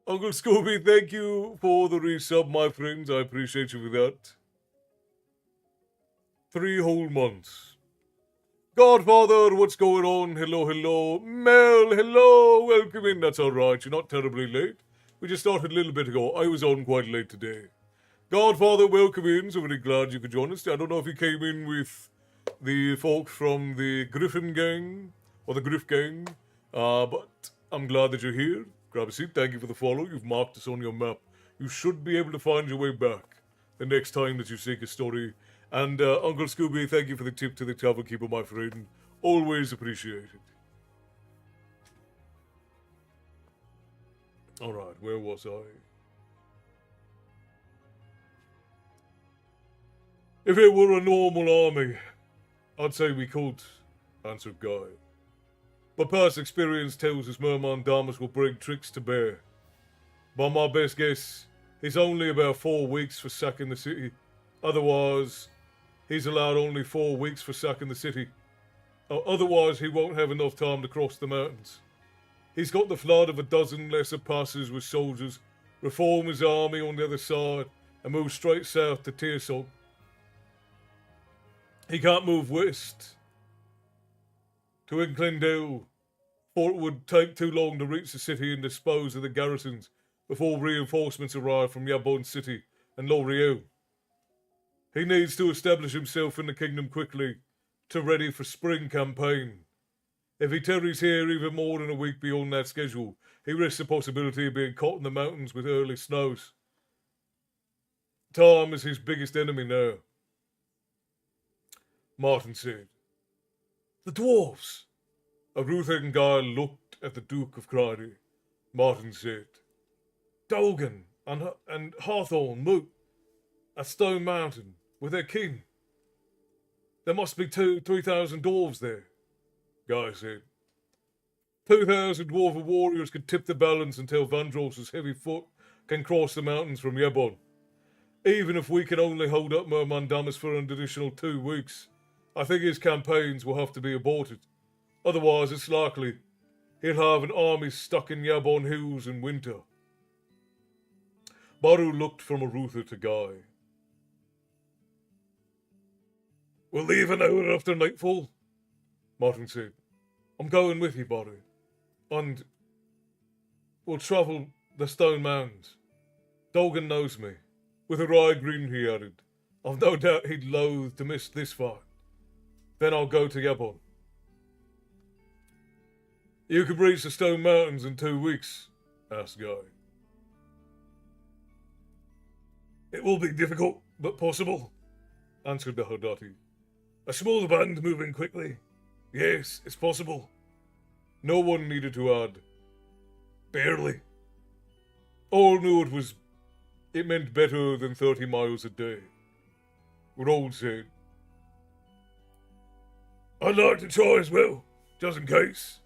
Speaker 1: Uncle Scooby, thank you for the resub, my friends. I appreciate you for that. 3 whole months. Godfather, what's going on? Hello, hello. Mel, hello. Welcome in. That's all right. You're not terribly late. We just started a little bit ago. I was on quite late today. Godfather, welcome in. So very glad you could join us. I don't know if you came in with the folk from the Griffin gang or the Griff gang, but I'm glad that you're here. Grab a seat. Thank you for the follow. You've marked us on your map. You should be able to find your way back the next time that you seek a story. And Uncle Scooby, thank you for the tip to the tavern keeper, my friend. Always appreciated. All right, where was I? If it were a normal army, I'd say we could, answered Guy. But past experience tells us Mermandamus will bring tricks to bear. By my best guess, he's only about 4 weeks for sacking the city. Otherwise, he's allowed only 4 weeks for sacking the city. Otherwise, he won't have enough time to cross the mountains. He's got the flood of a dozen lesser passes with soldiers, reform his army on the other side, and move straight south to Tearsog. He can't move west to Inclindale, for it would take too long to reach the city and dispose of the garrisons before reinforcements arrive from Yabon City and L'Oreal. He needs to establish himself in the kingdom quickly to ready for spring campaign. If he tarries here even more than a week beyond that schedule, he risks the possibility of being caught in the mountains with early snows. Time is his biggest enemy now. Martin said, The dwarves! Arutha and Guy looked at the Duke of Crydy. Martin said, Dolgan and Hawthorne moot at Stone Mountain with their king. There must be 3,000 dwarves there, Guy said. 2,000 dwarven warriors can tip the balance until Vandross's heavy foot can cross the mountains from Yebon. Even if we can only hold up Mermandamus for an additional 2 weeks, I think his campaigns will have to be aborted. Otherwise, it's likely he'll have an army stuck in Yabon Hills in winter. Baru looked from Arutha to Guy. We'll leave an hour after nightfall, Martin said. I'm going with you, Baru. And we'll travel the Stone Mountains. Dolgan knows me. With a wry grin, he added. I've no doubt he'd loathe to miss this fight. Then I'll go to Yabon. You can reach the Stone Mountains in 2 weeks, asked Guy. It will be difficult, but possible, answered the Hordati. A small band moving quickly. Yes, it's possible. No one needed to add. Barely. All knew it meant better than 30 miles a day. Rold said, I'd like to try as well, just in case.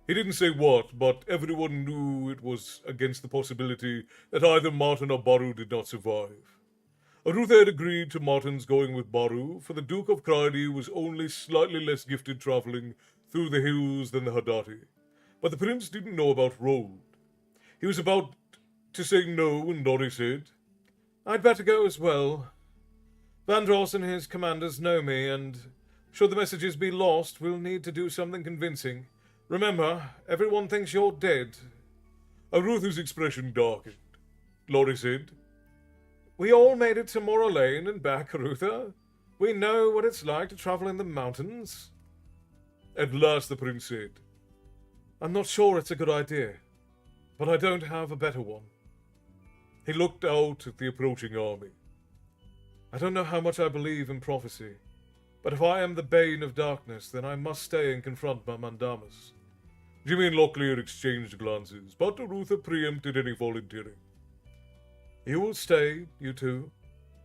Speaker 1: He didn't say what, but everyone knew it was against the possibility that either Martin or Baru did not survive. Arutha had agreed to Martin's going with Baru, for the Duke of Crydy was only slightly less gifted travelling through the hills than the Hordati. But the prince didn't know about Rold. He was about to say no, and Nori said, I'd better go as well. Vandross and his commanders know me, and should the messages be lost, we'll need to do something convincing. Remember, everyone thinks you're dead. Arutha's expression darkened. Lori said, We all made it to Mora Lane and back, Arutha. We know what it's like to travel in the mountains. At last the prince said, I'm not sure it's a good idea, but I don't have a better one. He looked out at the approaching army. I don't know how much I believe in prophecy, but if I am the bane of darkness, then I must stay and confront my Mandamus. Jimmy and Locklear exchanged glances, but Arutha preempted any volunteering. You will stay, you two.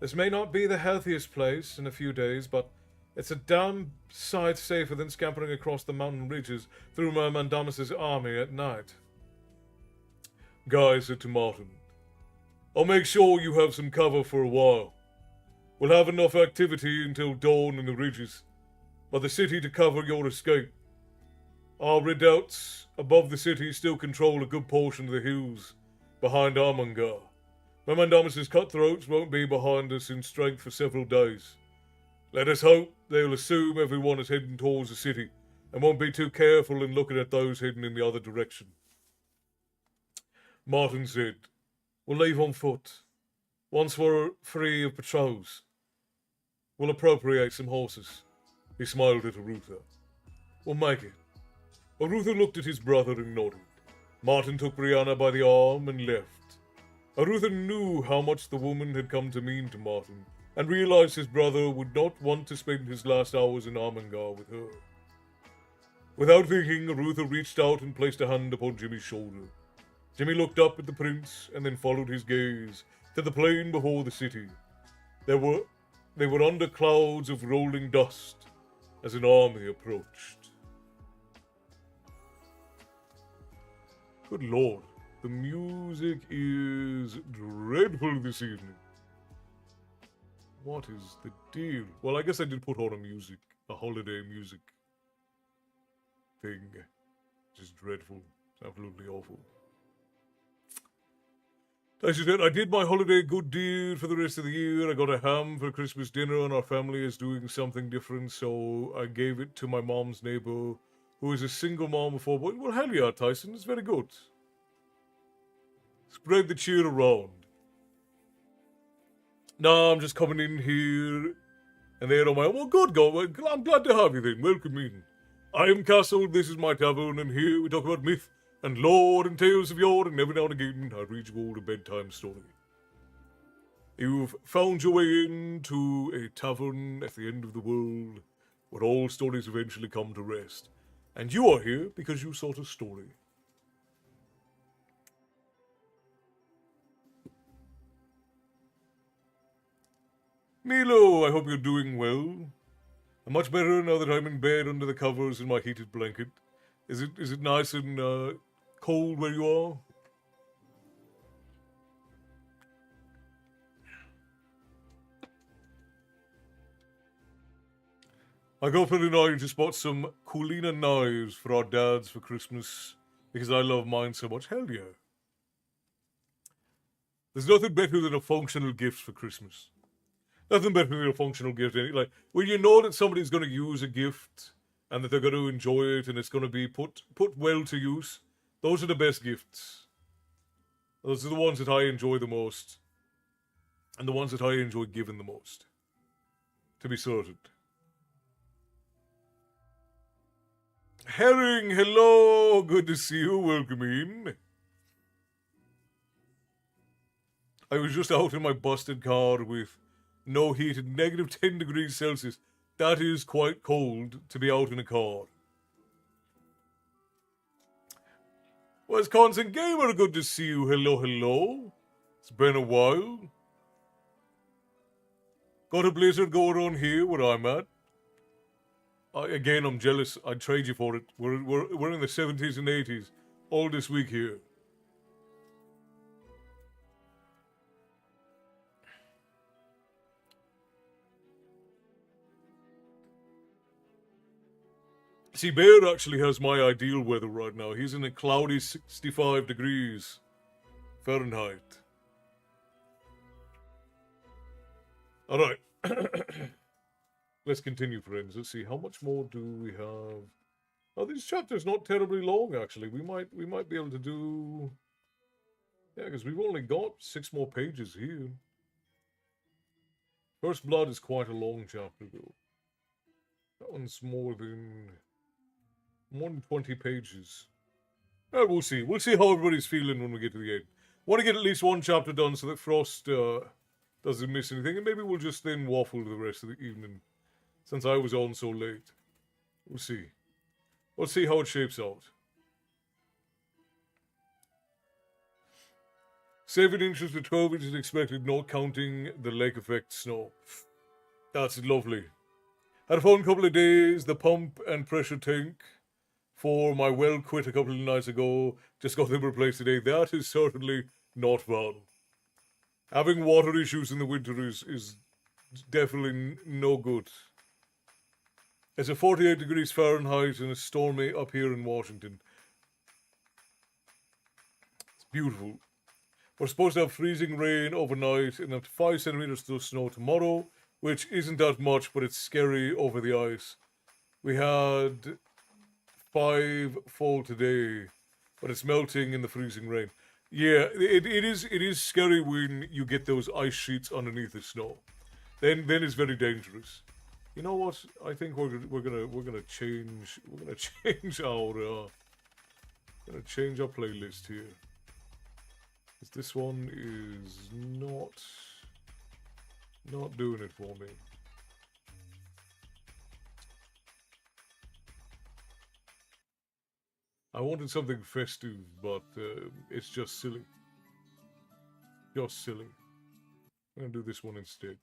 Speaker 1: This may not be the healthiest place in a few days, but it's a damn sight safer than scampering across the mountain ridges through Mermandamus's army at night. Guy said to Martin, I'll make sure you have some cover for a while. We'll have enough activity until dawn in the ridges, but the city to cover your escape. Our redoubts above the city still control a good portion of the hills behind Armungar. Mermandamus's cutthroats won't be behind us in strength for several days. Let us hope they'll assume everyone is heading towards the city and won't be too careful in looking at those heading in the other direction. Martin said, We'll leave on foot. Once we're free of patrols, we'll appropriate some horses. He smiled at Arutha. We'll make it. Arutha looked at his brother and nodded. Martin took Brianna by the arm and left. Arutha knew how much the woman had come to mean to Martin, and realized his brother would not want to spend his last hours in Armungar with her. Without thinking, Arutha reached out and placed a hand upon Jimmy's shoulder. Jimmy looked up at the prince and then followed his gaze to the plain before the city. They were under clouds of rolling dust as an army approached. Good Lord, the music is dreadful this evening. What is the deal? Well, I guess I did put on a holiday music thing, which is dreadful. It's absolutely awful. I did my holiday good deed for the rest of the year. I got a ham for Christmas dinner, and our family is doing something different, so I gave it to my mom's neighbor, who is a single mom before. Well, hell yeah, Tyson, it's very good. Spread the cheer around. No, I'm just coming in here, and they're on my own. Well, good, I'm glad to have you then. Welcome in. I am Castle, this is my tavern, and here we talk about myth and lore and tales of yore, and every now and again I read you all a bedtime story. You've found your way into a tavern at the end of the world, where all stories eventually come to rest. And you are here because you sought a story. Milo, I hope you're doing well. I'm much better now that I'm in bed under the covers in my heated blanket. Is it nice and cold where you are? My girlfriend and I just bought some Kulina knives for our dads for Christmas because I love mine so much. Hell yeah. There's nothing better than a functional gift for Christmas. Nothing better than a functional gift. Like, when you know that somebody's going to use a gift and that they're going to enjoy it and it's going to be put well to use, those are the best gifts. Those are the ones that I enjoy the most. And the ones that I enjoy giving the most. To be certain. Herring, hello! Good to see you. Welcome in. I was just out in my busted car with no heat at negative 10 degrees Celsius. That is quite cold to be out in a car. Wisconsin Gamer, good to see you. Hello, hello. It's been a while. Got a blizzard going on here where I'm at. Again, I'm jealous. I'd trade you for it. We're in the 70s and 80s all this week here. See, Bear actually has my ideal weather right now. He's in a cloudy 65 degrees Fahrenheit. Alright. Let's continue, friends. Let's see, how much more do we have? Oh, this chapter's not terribly long, actually. We might be able to do... Yeah, because we've only got 6 more pages here. First Blood is quite a long chapter, though. That one's more than 20 pages. We'll see. We'll see how everybody's feeling when we get to the end. Want to get at least one chapter done so that Frost doesn't miss anything, and maybe we'll just then waffle the rest of the evening, since I was on so late. We'll see. We'll see how it shapes out. 7 inches to 12 inches expected, not counting the lake effect snow. That's lovely. Had a fun couple of days. The pump and pressure tank for my well quit a couple of nights ago just got them replaced today. That is certainly not fun. Having water issues in the winter is definitely no good. It's a 48 degrees Fahrenheit and it's stormy up here in Washington. It's beautiful. We're supposed to have freezing rain overnight and up to 5 centimeters of snow tomorrow, which isn't that much, but it's scary over the ice. We had 5 fall today, but it's melting in the freezing rain. Yeah, it is scary when you get those ice sheets underneath the snow. Then it's very dangerous. You know what? I think we're gonna change our playlist here. This one is not doing it for me. I wanted something festive, but it's just silly. Just silly. I'm gonna do this one instead.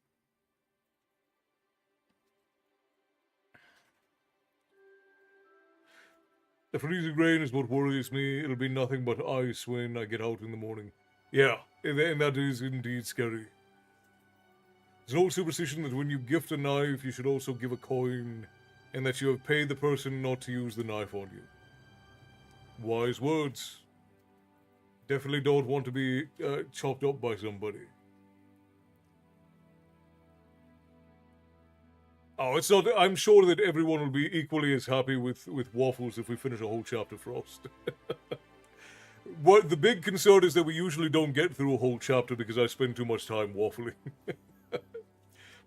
Speaker 1: The freezing rain is what worries me. It'll be nothing but ice when I get out in the morning. Yeah, and that is indeed scary. There's an old superstition that when you gift a knife, you should also give a coin, and that you have paid the person not to use the knife on you. Wise words. Definitely don't want to be chopped up by somebody. Oh, it's not. I'm sure that everyone will be equally as happy with waffles if we finish a whole chapter, Frost. What the big concern is that we usually don't get through a whole chapter because I spend too much time waffling.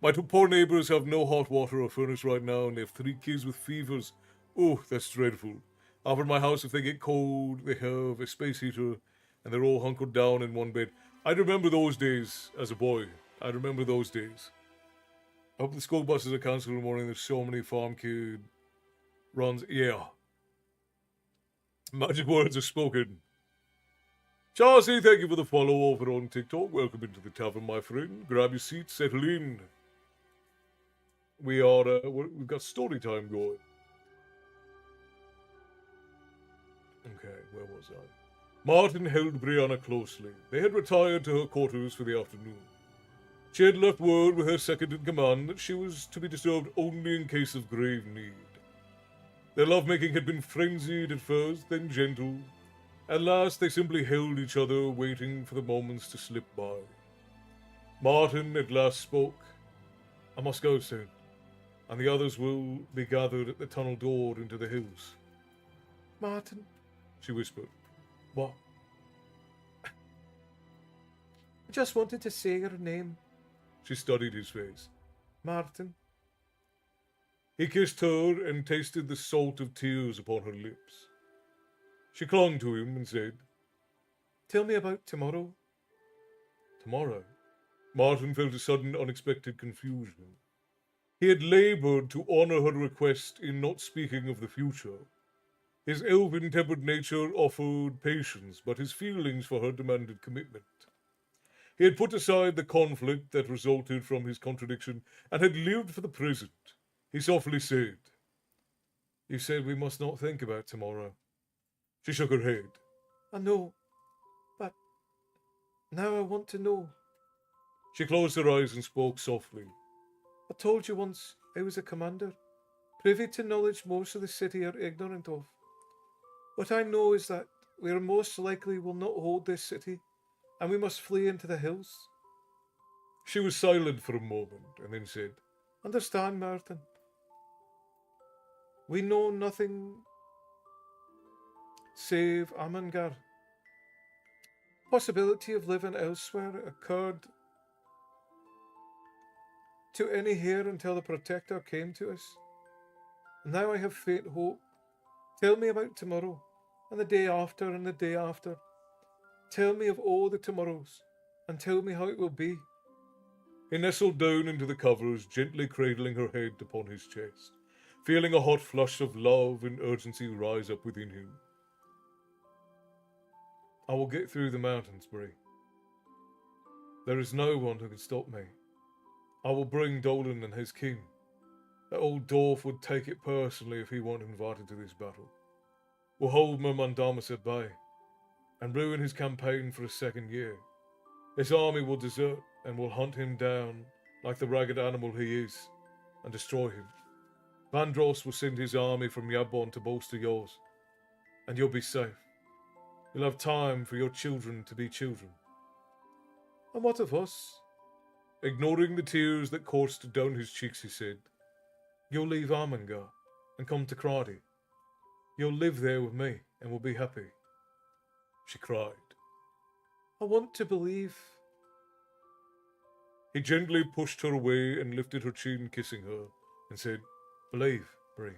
Speaker 1: My 2 poor neighbors have no hot water or furnace right now, and they have 3 kids with fevers. Oh, that's dreadful. Over at my house, if they get cold, they have a space heater, and they're all hunkered down in one bed. I remember those days as a boy. I remember those days. I hope the school buses are cancelled in the morning. There's so many farm kid runs. Yeah. Magic words are spoken. Chelsea, thank you for the follow over on TikTok. Welcome into the tavern, my friend. Grab your seat, settle in. We've got story time going. Okay, where was I? Martin held Brianna closely. They had retired to her quarters for the afternoon. She had left word with her second in command that she was to be disturbed only in case of grave need. Their lovemaking had been frenzied at first, then gentle. At last, they simply held each other, waiting for the moments to slip by. Martin at last spoke. I must go soon, and the others will be gathered at the tunnel door into the hills. Martin, she whispered. What? I just wanted to say your name. She studied his face. Martin. He kissed her and tasted the salt of tears upon her lips. She clung to him and said, Tell me about tomorrow. Tomorrow? Martin felt a sudden unexpected confusion. He had laboured to honour her request in not speaking of the future. His elven-tempered nature offered patience, but his feelings for her demanded commitment. He had put aside the conflict that resulted from his contradiction and had lived for the present. He softly said, You said we must not think about tomorrow. She shook her head. I know, but now I want to know. She closed her eyes and spoke softly. I told you once I was a commander, privy to knowledge most of the city are ignorant of. What I know is that we are most likely will not hold this city, and we must flee into the hills. She was silent for a moment, and then said, Understand, Martin. We know nothing save Amangar. Possibility of living elsewhere occurred to any here until the Protector came to us. Now I have faint hope. Tell me about tomorrow, and the day after, and the day after. Tell me of all the tomorrows, and tell me how it will be. He nestled down into the covers, gently cradling her head upon his chest, feeling a hot flush of love and urgency rise up within him. I will get through the mountains, Bree. There is no one who can stop me. I will bring Dolan and his king. That old dwarf would take it personally if he weren't invited to this battle. We'll hold Myrmandamus at bay, and ruin his campaign for a second year. His army will desert, and will hunt him down like the ragged animal he is, and destroy him. Vandross will send his army from Yabon to bolster yours, and you'll be safe. You'll have time for your children to be children. And what of us? Ignoring the tears that coursed down his cheeks, he said, You'll leave Armengar and come to Crady. You'll live there with me and we'll be happy. She cried. I want to believe. He gently pushed her away and lifted her chin, kissing her, and said, Believe, Bree.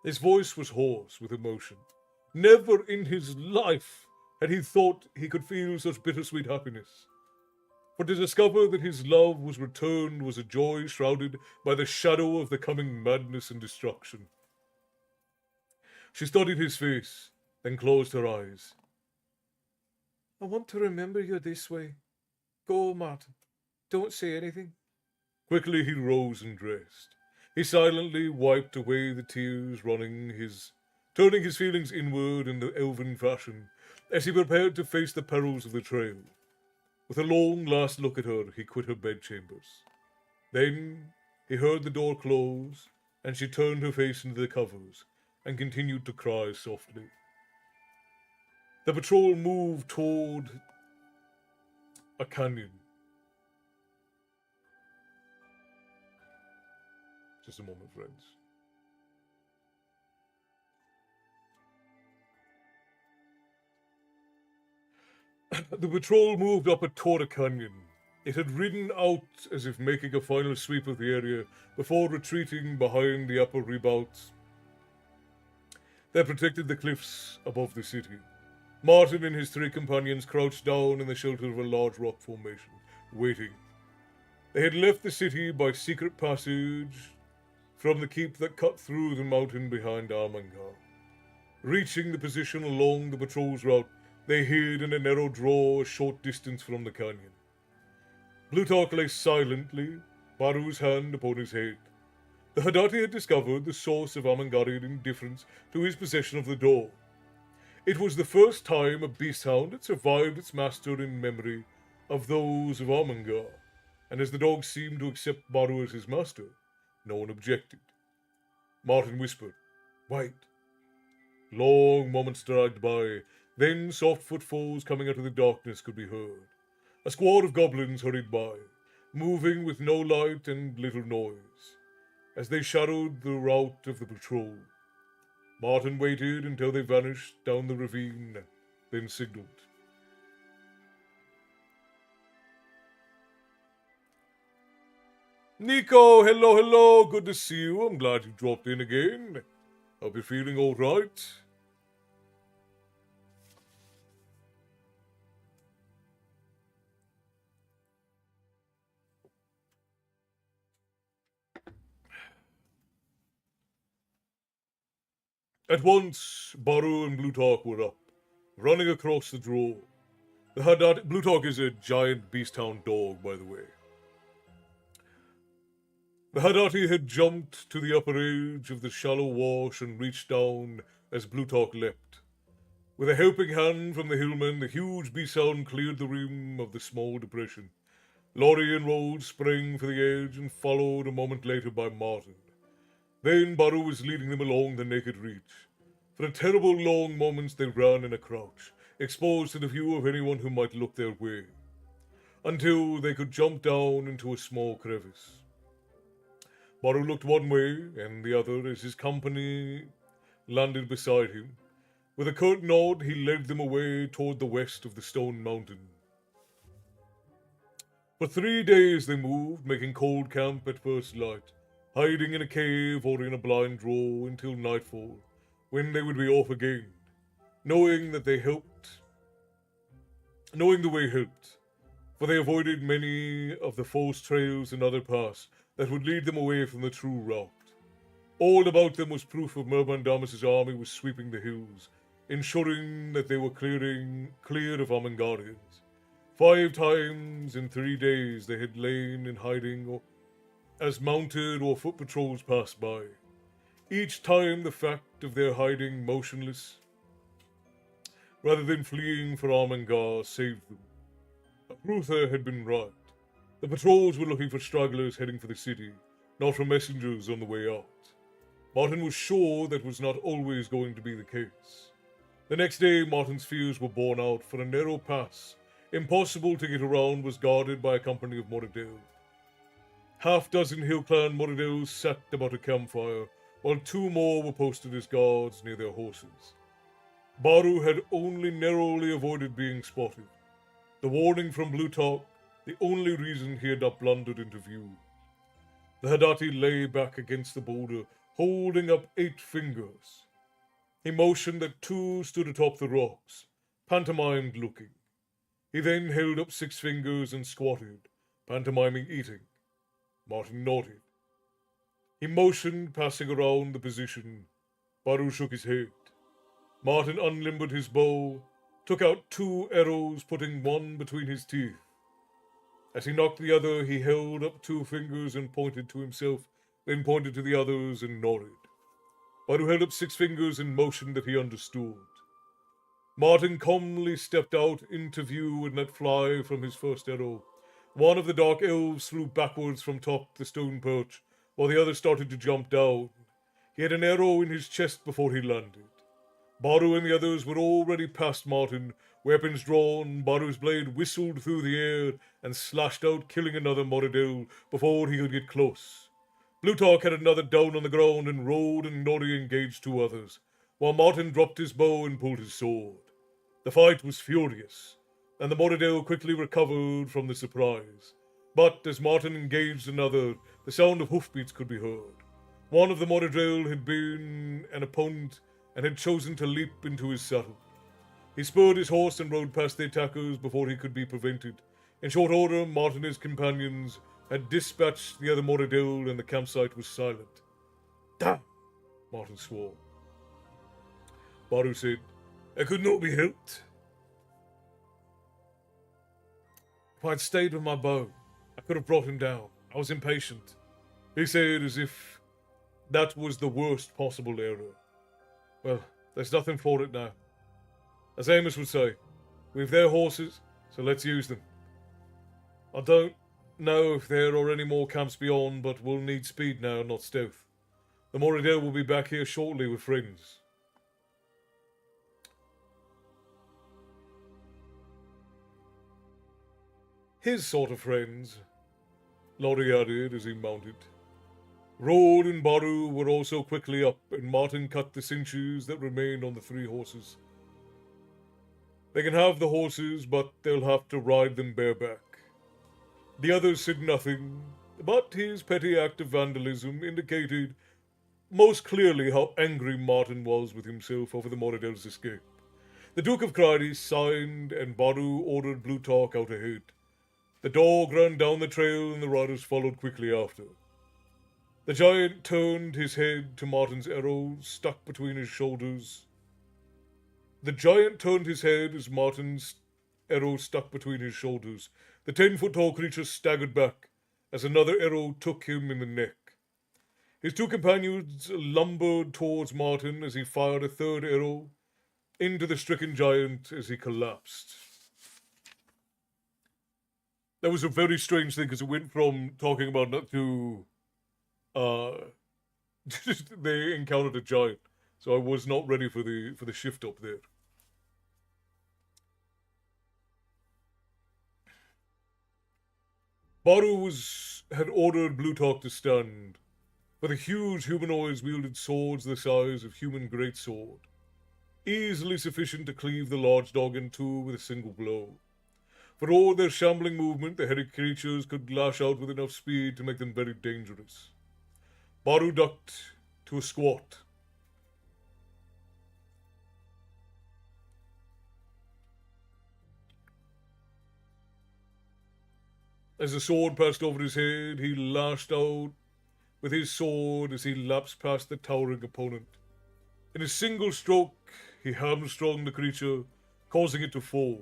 Speaker 1: His voice was hoarse with emotion. Never in his life had he thought he could feel such bittersweet happiness. For to discover that his love was returned was a joy shrouded by the shadow of the coming madness and destruction. She studied his face, then closed her eyes. I want to remember you this way. Go, Martin. Don't say anything. Quickly he rose and dressed. He silently wiped away the tears turning his feelings inward in the elven fashion, as he prepared to face the perils of the trail. With a long last look at her, he quit her bedchambers. Then he heard the door close, and she turned her face into the covers, and continued to cry softly. The patrol moved toward a canyon. Just a moment, friends. The patrol moved up toward a canyon. It had ridden out as if making a final sweep of the area before retreating behind the upper redoubts that protected the cliffs above the city. Martin and his three companions crouched down in the shelter of a large rock formation, waiting. They had left the city by secret passage from the keep that cut through the mountain behind Armangar. Reaching the position along the patrol's route, they hid in a narrow draw a short distance from the canyon. Plutarch lay silently, Baru's hand upon his head. The Hadati had discovered the source of Armangarian indifference to his possession of the door. It was the first time a beast hound had survived its master in memory of those of Armangar, and as the dog seemed to accept Baru as his master, no one objected. Martin whispered, "Wait." Long moments dragged by, then soft footfalls coming out of the darkness could be heard. A squad of goblins hurried by, moving with no light and little noise, as they shadowed the route of the patrol. Martin waited until they vanished down the ravine, then signaled. Nico, hello, good to see you. I'm glad you dropped in again. Hope you're feeling all right. At once, Baru and Bluetalk were up, running across the draw. The Haddad Bluetalk is a giant beast-hound dog, by the way. The Haddati had jumped to the upper edge of the shallow wash and reached down as Bluetalk leapt. With a helping hand from the hillmen, the huge beast-hound cleared the rim of the small depression. Laurie and Rhodes sprang for the edge and followed a moment later by Martin. Then Baru was leading them along the naked reach. For a terrible long moments they ran in a crouch, exposed to the view of anyone who might look their way, until they could jump down into a small crevice. Baru looked one way and the other as his company landed beside him. With a curt nod, he led them away toward the west of the stone mountain. For 3 days they moved, making cold camp at first light, hiding in a cave or in a blind draw until nightfall, when they would be off again, knowing the way helped, for they avoided many of the false trails and other paths that would lead them away from the true route. All about them was proof of Merbandamus's army was sweeping the hills, ensuring that they were clear of Armangarians. 5 times in 3 days they had lain in hiding as mounted or foot patrols passed by. Each time the fact of their hiding motionless, rather than fleeing for Armangar, saved them. Ruther had been right. The patrols were looking for stragglers heading for the city, not for messengers on the way out. Martin was sure that was not always going to be the case. The next day, Martin's fears were borne out, for a narrow pass, impossible to get around, was guarded by a company of Moradel. 6 hill clan Moradels sat about a campfire, while 2 more were posted as guards near their horses. Baru had only narrowly avoided being spotted. The warning from Bluetalk, the only reason he had not blundered into view. The Haddati lay back against the boulder, holding up 8 fingers. He motioned that 2 stood atop the rocks, pantomimed looking. He then held up 6 fingers and squatted, pantomiming eating. Martin nodded. He motioned, passing around the position. Baru shook his head. Martin unlimbered his bow, took out 2 arrows, putting one between his teeth. As he knocked the other, he held up 2 fingers and pointed to himself, then pointed to the others and nodded. Baru held up 6 fingers and motioned that he understood. Martin calmly stepped out into view and let fly from his first arrow. One of the dark elves flew backwards from top the stone perch, while the other started to jump down. He had an arrow in his chest before he landed. Baru and the others were already past Martin. Weapons drawn, Baru's blade whistled through the air and slashed out, killing another Moradel before he could get close. Bluetalk had another down on the ground, and Rode and Nori engaged 2 others, while Martin dropped his bow and pulled his sword. The fight was furious, and the Moradel quickly recovered from the surprise. But as Martin engaged another, the sound of hoofbeats could be heard. One of the Moradel had been an opponent and had chosen to leap into his saddle. He spurred his horse and rode past the attackers before he could be prevented. In short order, Martin and his companions had dispatched the other Moradil and the campsite was silent. Damn! Martin swore. Baru said, "It could not be helped. If I'd stayed with my bow, I could have brought him down. I was impatient." He said as if that was the worst possible error. "Well, there's nothing for it now. As Amos would say, we've their horses, so let's use them. I don't know if there are any more camps beyond, but we'll need speed now, not stealth. The Moradel will be back here shortly with friends." "His sort of friends," Laurie added as he mounted. Rod and Baru were also quickly up, and Martin cut the cinches that remained on the 3 horses. "They can have the horses, but they'll have to ride them bareback." The others said nothing, but his petty act of vandalism indicated most clearly how angry Martin was with himself over the Moradel's escape. The Duke of Crydes signed, and Baru ordered Blutarch out ahead. The dog ran down the trail, and the riders followed quickly after. The giant turned his head to Martin's arrow stuck between his shoulders. The giant turned his head as Martin's arrow stuck between his shoulders. The 10-foot-tall creature staggered back as another arrow took him in the neck. His 2 companions lumbered towards Martin as he fired a 3rd arrow into the stricken giant as he collapsed. That was a very strange thing because it went from talking about not to they encountered a giant, so I was not ready for the shift up there. Baru had ordered Blutarch to stand, for the huge humanoids wielded swords the size of human greatsword, easily sufficient to cleave the large dog in 2 with a single blow. For all their shambling movement, the hairy creatures could lash out with enough speed to make them very dangerous. Baru ducked to a squat. As the sword passed over his head, he lashed out with his sword as he lapsed past the towering opponent. In a single stroke, he hamstrung the creature, causing it to fall.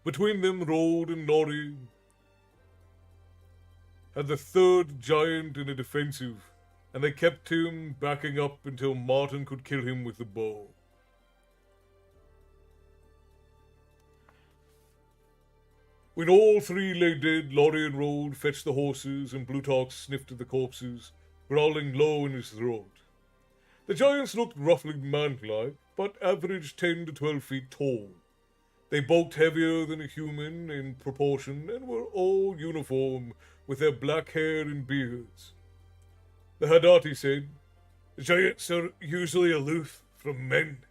Speaker 1: Between them, Rod and Nori had the 3rd giant in a defensive, and they kept him backing up until Martin could kill him with the bow. When all 3 lay dead, Laurie and Rod fetched the horses, and Blutarch sniffed at the corpses, growling low in his throat. The giants looked roughly man-like, but averaged 10 to 12 feet tall. They bulked heavier than a human in proportion, and were all uniform with their black hair and beards. The Hadati said, "The giants are usually aloof from men.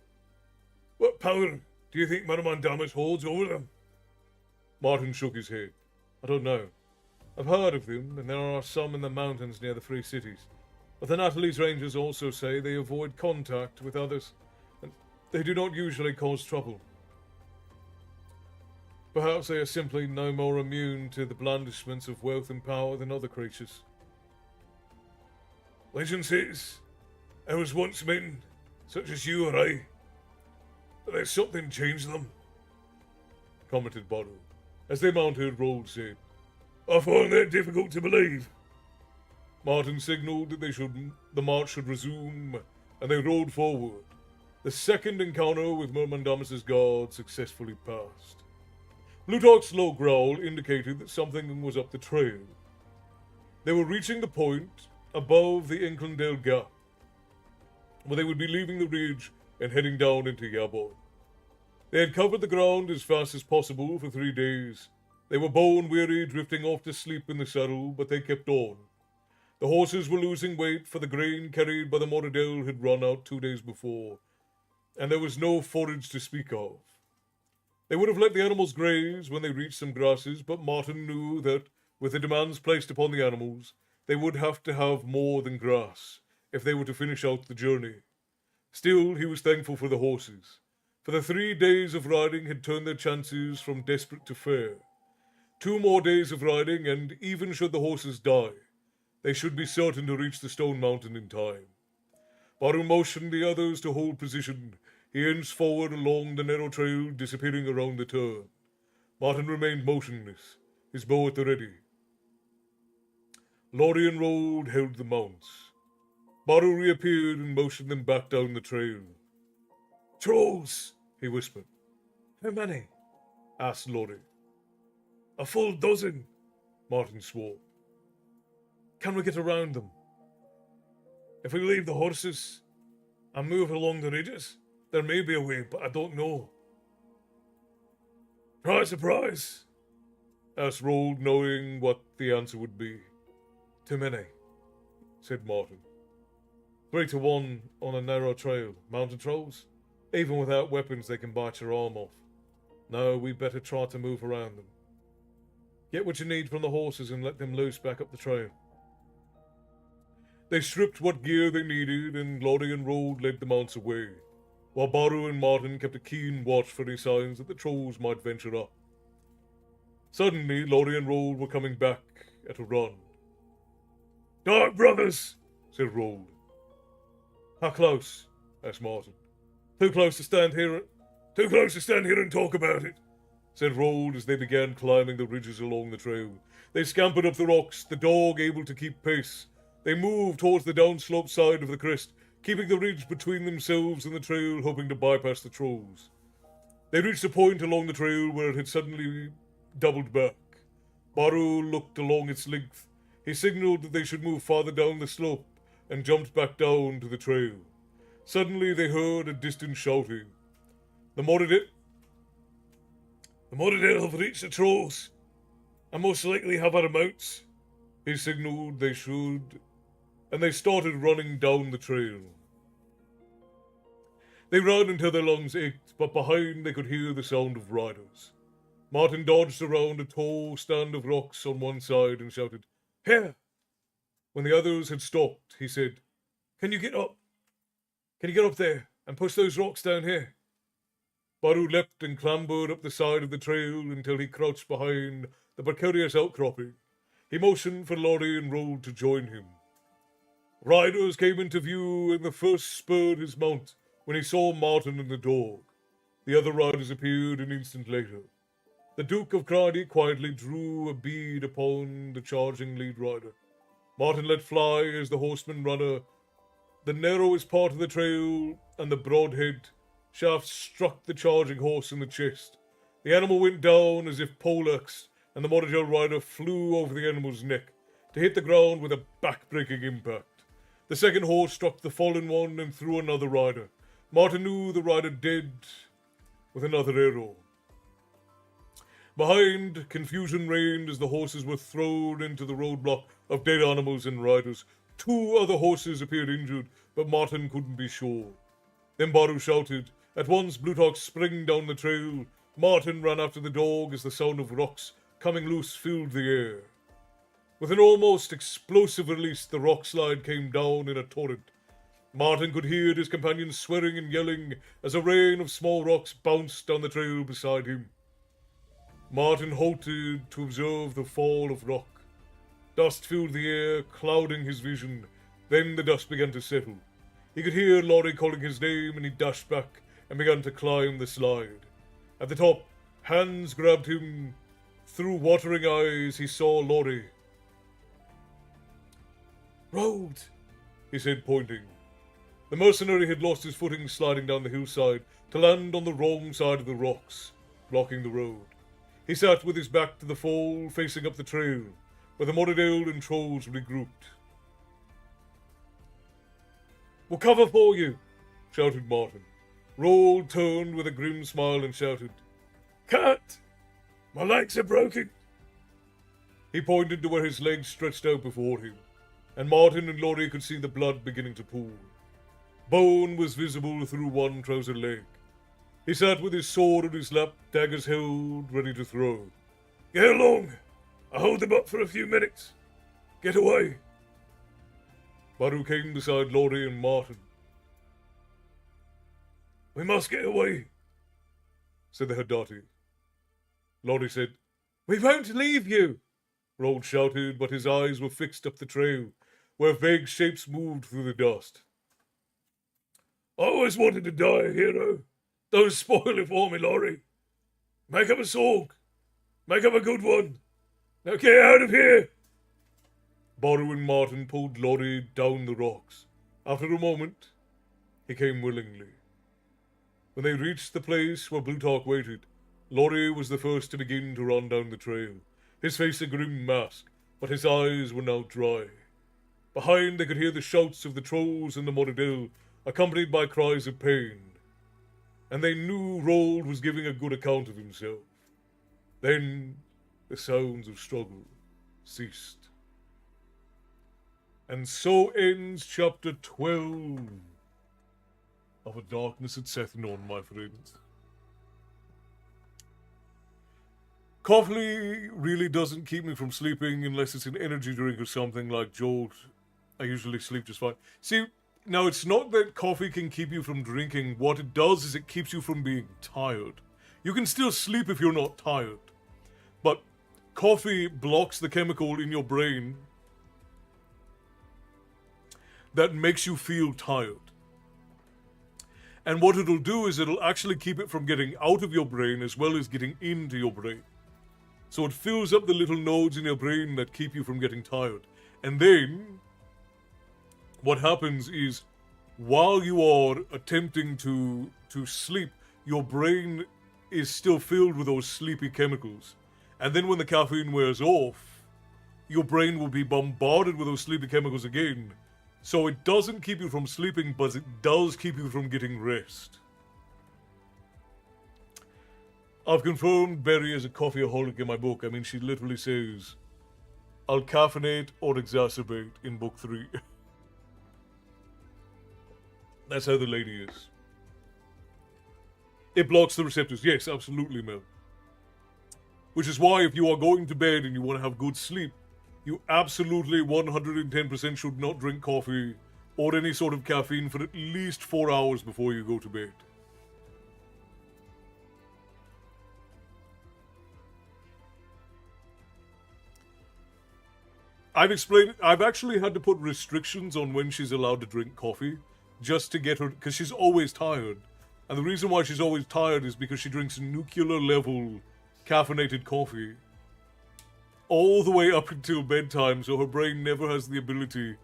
Speaker 1: What power do you think Manamandamus holds over them?" Martin shook his head. "I don't know. I've heard of them, and there are some in the mountains near the Free Cities. But the Natalie's Rangers also say they avoid contact with others, and they do not usually cause trouble. Perhaps they are simply no more immune to the blandishments of wealth and power than other creatures." "Legend says there was once men such as you or I, but there's something changed them," commented Baru. As they mounted, Rod said, "I find that difficult to believe." Martin signaled that the march should resume, and they rode forward. The second encounter with Murmandamus's guard successfully passed. Blutarch's low growl indicated that something was up the trail. They were reaching the point above the Inclandale Gap, where they would be leaving the ridge and heading down into Yabon. They had covered the ground as fast as possible for 3 days. They were bone-weary, drifting off to sleep in the saddle, but they kept on. The horses were losing weight, for the grain carried by the Moradel had run out 2 days before, and there was no forage to speak of. They would have let the animals graze when they reached some grasses, but Martin knew that, with the demands placed upon the animals, they would have to have more than grass if they were to finish out the journey. Still, he was thankful for the horses, for the 3 days of riding had turned their chances from desperate to fair. 2 more days of riding, and even should the horses die, they should be certain to reach the stone mountain in time. Baru motioned the others to hold position. He inched forward along the narrow trail, disappearing around the turn. Martin remained motionless, his bow at the ready. Lorry and Rold held the mounts. Baru reappeared and motioned them back down the trail. "Trolls," he whispered. "How many?" asked Lorry. "A full dozen," Martin swore. "Can we get around them?" "If we leave the horses and move along the ridges, there may be a way, but I don't know." "Try surprise," asked Rold, knowing what the answer would be. "Too many," said Martin. 3-1 on a narrow trail. Mountain trolls? Even without weapons, they can bite your arm off. No, we'd better try to move around them. Get what you need from the horses and let them loose back up the trail. They stripped what gear they needed, and Lorry and Rold led the mounts away, while Baru and Martin kept a keen watch for any signs that the trolls might venture up. Suddenly, Lorry and Rold were coming back at a run. "Dark brothers," said Rold. "How close?" asked Martin. Too close to stand here and talk about it," said Rold as they began climbing the ridges along the trail. They scampered up the rocks, the dog able to keep pace. They moved towards the downslope side of the crest, keeping the ridge between themselves and the trail, hoping to bypass the trolls. They reached a point along the trail where it had suddenly doubled back. Baru looked along its length. He signaled that they should move farther down the slope and jumped back down to the trail. Suddenly they heard a distant shouting. The Moradale have reached the trolls, and most likely have our mounts," he signaled they should, and they started running down the trail. They ran until their lungs ached, but behind they could hear the sound of riders. Martin dodged around a tall stand of rocks on one side and shouted, "Here!" When the others had stopped, he said, Can you get up there and push those rocks down here?" Baru leapt and clambered up the side of the trail until he crouched behind the precarious outcropping. He motioned for Lorry and Rold to join him. Riders came into view, and the first spurred his mount when he saw Martin and the dog. The other riders appeared an instant later. The Duke of Crady quietly drew a bead upon the charging lead rider. Martin let fly as the horseman runner. The narrowest part of the trail and the broad-head shaft struck the charging horse in the chest. The animal went down as if poleaxed, and the Moradale rider flew over the animal's neck to hit the ground with a back-breaking impact. The second horse struck the fallen one and threw another rider. Martin knew the rider dead with another arrow. Behind, confusion reigned as the horses were thrown into the roadblock of dead animals and riders. 2 other horses appeared injured, but Martin couldn't be sure. Then Baru shouted. At once, Bluetalk sprang down the trail. Martin ran after the dog as the sound of rocks coming loose filled the air. With an almost explosive release, the rock slide came down in a torrent. Martin could hear his companions swearing and yelling as a rain of small rocks bounced down the trail beside him. Martin halted to observe the fall of rock. Dust filled the air, clouding his vision. Then the dust began to settle. He could hear Lorry calling his name, and he dashed back and began to climb the slide. At the top, hands grabbed him. Through watering eyes, he saw Lorry. "Road," he said, pointing. The mercenary had lost his footing sliding down the hillside to land on the wrong side of the rocks, blocking the road. He sat with his back to the fall, facing up the trail, where the Moradale and trolls regrouped. "We'll cover for you," shouted Martin. Rold turned with a grim smile and shouted, "Cut! My legs are broken." He pointed to where his legs stretched out before him, and Martin and Lorry could see the blood beginning to pool. Bone was visible through one trouser leg. He sat with his sword on his lap, daggers held, ready to throw. "Get along! I'll hold them up for a few minutes. Get away!" Baru came beside Lorry and Martin. "We must get away," said the Haddati. Lorry said, "We won't leave you!" Rold shouted, but his eyes were fixed up the trail, where vague shapes moved through the dust. "I always wanted to die a hero. Don't spoil it for me, Laurie. Make up a song. Make up a good one. Now get out of here!" Baru and Martin pulled Laurie down the rocks. After a moment, he came willingly. When they reached the place where Bluetalk waited, Laurie was the first to begin to run down the trail, his face a grim mask, but his eyes were now dry. Behind they could hear the shouts of the trolls and the Moradil, accompanied by cries of pain. And they knew Rold was giving a good account of himself. Then the sounds of struggle ceased. And so ends chapter 12 of A Darkness at Sethanon, my friends. Coffee really doesn't keep me from sleeping unless it's an energy drink or something like Jolt. I usually sleep just fine. See, now it's not that coffee can keep you from drinking. What it does is it keeps you from being tired. You can still sleep if you're not tired. But coffee blocks the chemical in your brain that makes you feel tired. And what it'll do is it'll actually keep it from getting out of your brain as well as getting into your brain. So it fills up the little nodes in your brain that keep you from getting tired. And then what happens is while you are attempting to sleep, your brain is still filled with those sleepy chemicals. And then when the caffeine wears off, your brain will be bombarded with those sleepy chemicals again. So it doesn't keep you from sleeping, but it does keep you from getting rest. I've confirmed Berry is a coffeeaholic in my book. I mean, she literally says, "I'll caffeinate or exacerbate" in book 3. That's how the lady is. It blocks the receptors. Yes, absolutely, Mel. Which is why if you are going to bed and you want to have good sleep, you absolutely 110% should not drink coffee or any sort of caffeine for at least 4 hours before you go to bed. I've actually had to put restrictions on when she's allowed to drink coffee just to get her, because she's always tired. And the reason why she's always tired is because she drinks nuclear level caffeinated coffee all the way up until bedtime, so her brain never has the ability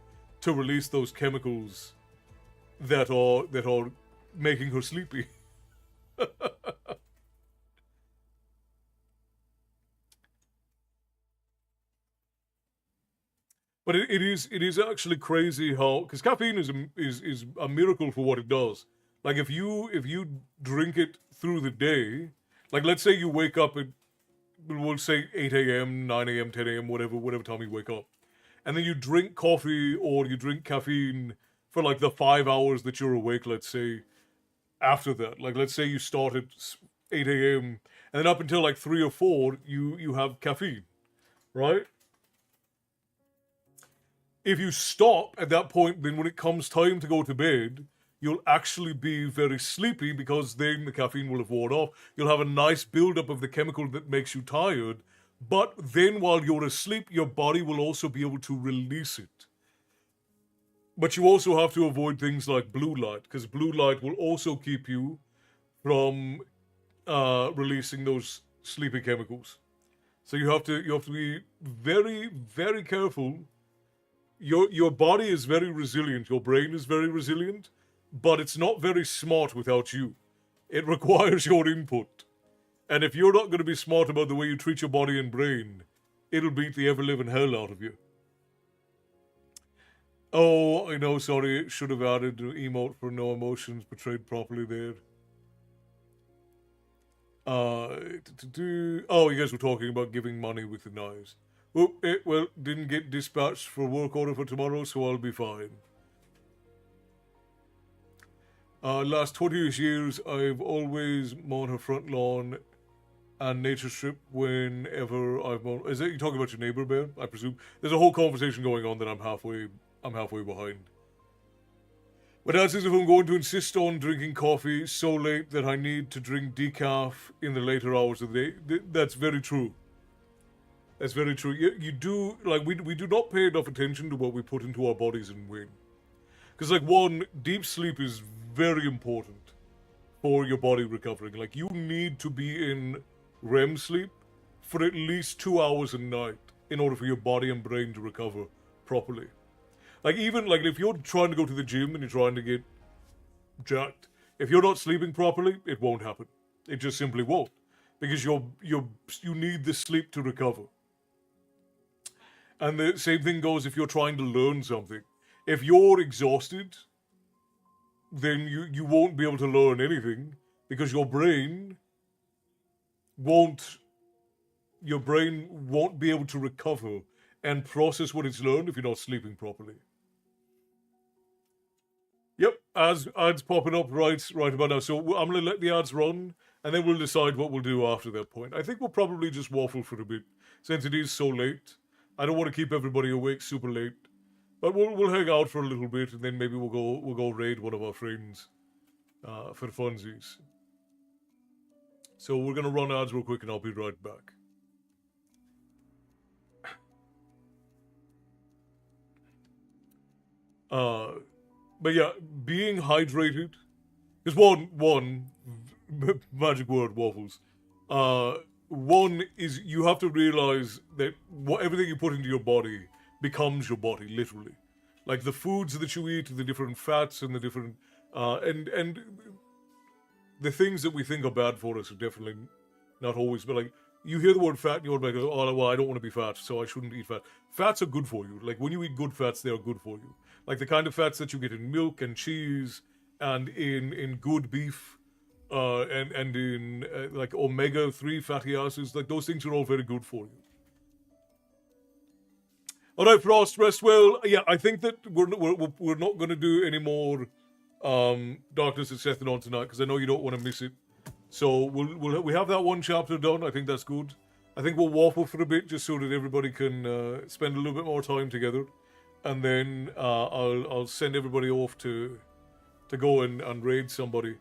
Speaker 1: to release those chemicals that are making her sleepy. But it is actually crazy how, because caffeine is a miracle for what it does. Like if you drink it through the day, like let's say you wake up at, we'll say 8 a.m., 9 a.m., 10 a.m., whatever time you wake up, and then you drink coffee or you drink caffeine for like the 5 hours that you're awake, let's say, after that. Like let's say you start at 8 a.m. and then up until like 3 or 4, you have caffeine, right? If you stop at that point, then when it comes time to go to bed, you'll actually be very sleepy because then the caffeine will have worn off. You'll have a nice buildup of the chemical that makes you tired, but then while you're asleep, your body will also be able to release it. But you also have to avoid things like blue light, because blue light will also keep you from releasing those sleepy chemicals. So you have to be very, very careful. Your body is very resilient, your brain is very resilient, but it's not very smart without you. It requires your input. And if you're not going to be smart about the way you treat your body and brain, it'll beat the ever-living hell out of you. Oh, I know, sorry, should have added an emote for no emotions portrayed properly there. Oh, you guys were talking about giving money with the knives. Well, didn't get dispatched for work order for tomorrow, so I'll be fine. Last 20 years, I've always mown her front lawn and nature strip whenever I've mown. Is that you talking about your neighbor, Bear? I presume there's a whole conversation going on that I'm halfway behind. But as if I'm going to insist on drinking coffee so late that I need to drink decaf in the later hours of the day. That's very true. That's very true. You do, like, we do not pay enough attention to what we put into our bodies and when. Because, like, one, deep sleep is very important for your body recovering. Like, you need to be in REM sleep for at least 2 hours a night in order for your body and brain to recover properly. Like, even, like, if you're trying to go to the gym and you're trying to get jacked, if you're not sleeping properly, it won't happen. It just simply won't. Because you need the sleep to recover. And the same thing goes if you're trying to learn something. If you're exhausted, then you won't be able to learn anything because your brain won't be able to recover and process what it's learned if you're not sleeping properly. Yep, ads popping up right about now. So I'm gonna let the ads run, and then we'll decide what we'll do after that point. I think we'll probably just waffle for a bit since it is so late. I don't want to keep everybody awake super late, but we'll hang out for a little bit, and then maybe we'll go raid one of our friends for funsies. So we're gonna run ads real quick, and I'll be right back. But yeah, being hydrated is one magic word, waffles. One is you have to realize that everything you put into your body becomes your body, literally. Like the foods that you eat, the different fats and the different and the things that we think are bad for us are definitely not always. But like you hear the word fat, and you're like, oh well, I don't want to be fat, so I shouldn't eat fat. Fats are good for you. Like when you eat good fats, they are good for you. Like the kind of fats that you get in milk and cheese and in good beef. And in like omega-3 fatty acids, like those things are all very good for you. All right, Frost, rest well. Yeah, I think that we're not going to do any more Darkness at Sethanon tonight because I know you don't want to miss it. So we have that one chapter done. I think that's good. I think we'll waffle for a bit just so that everybody can spend a little bit more time together, and then I'll send everybody off to go and raid somebody.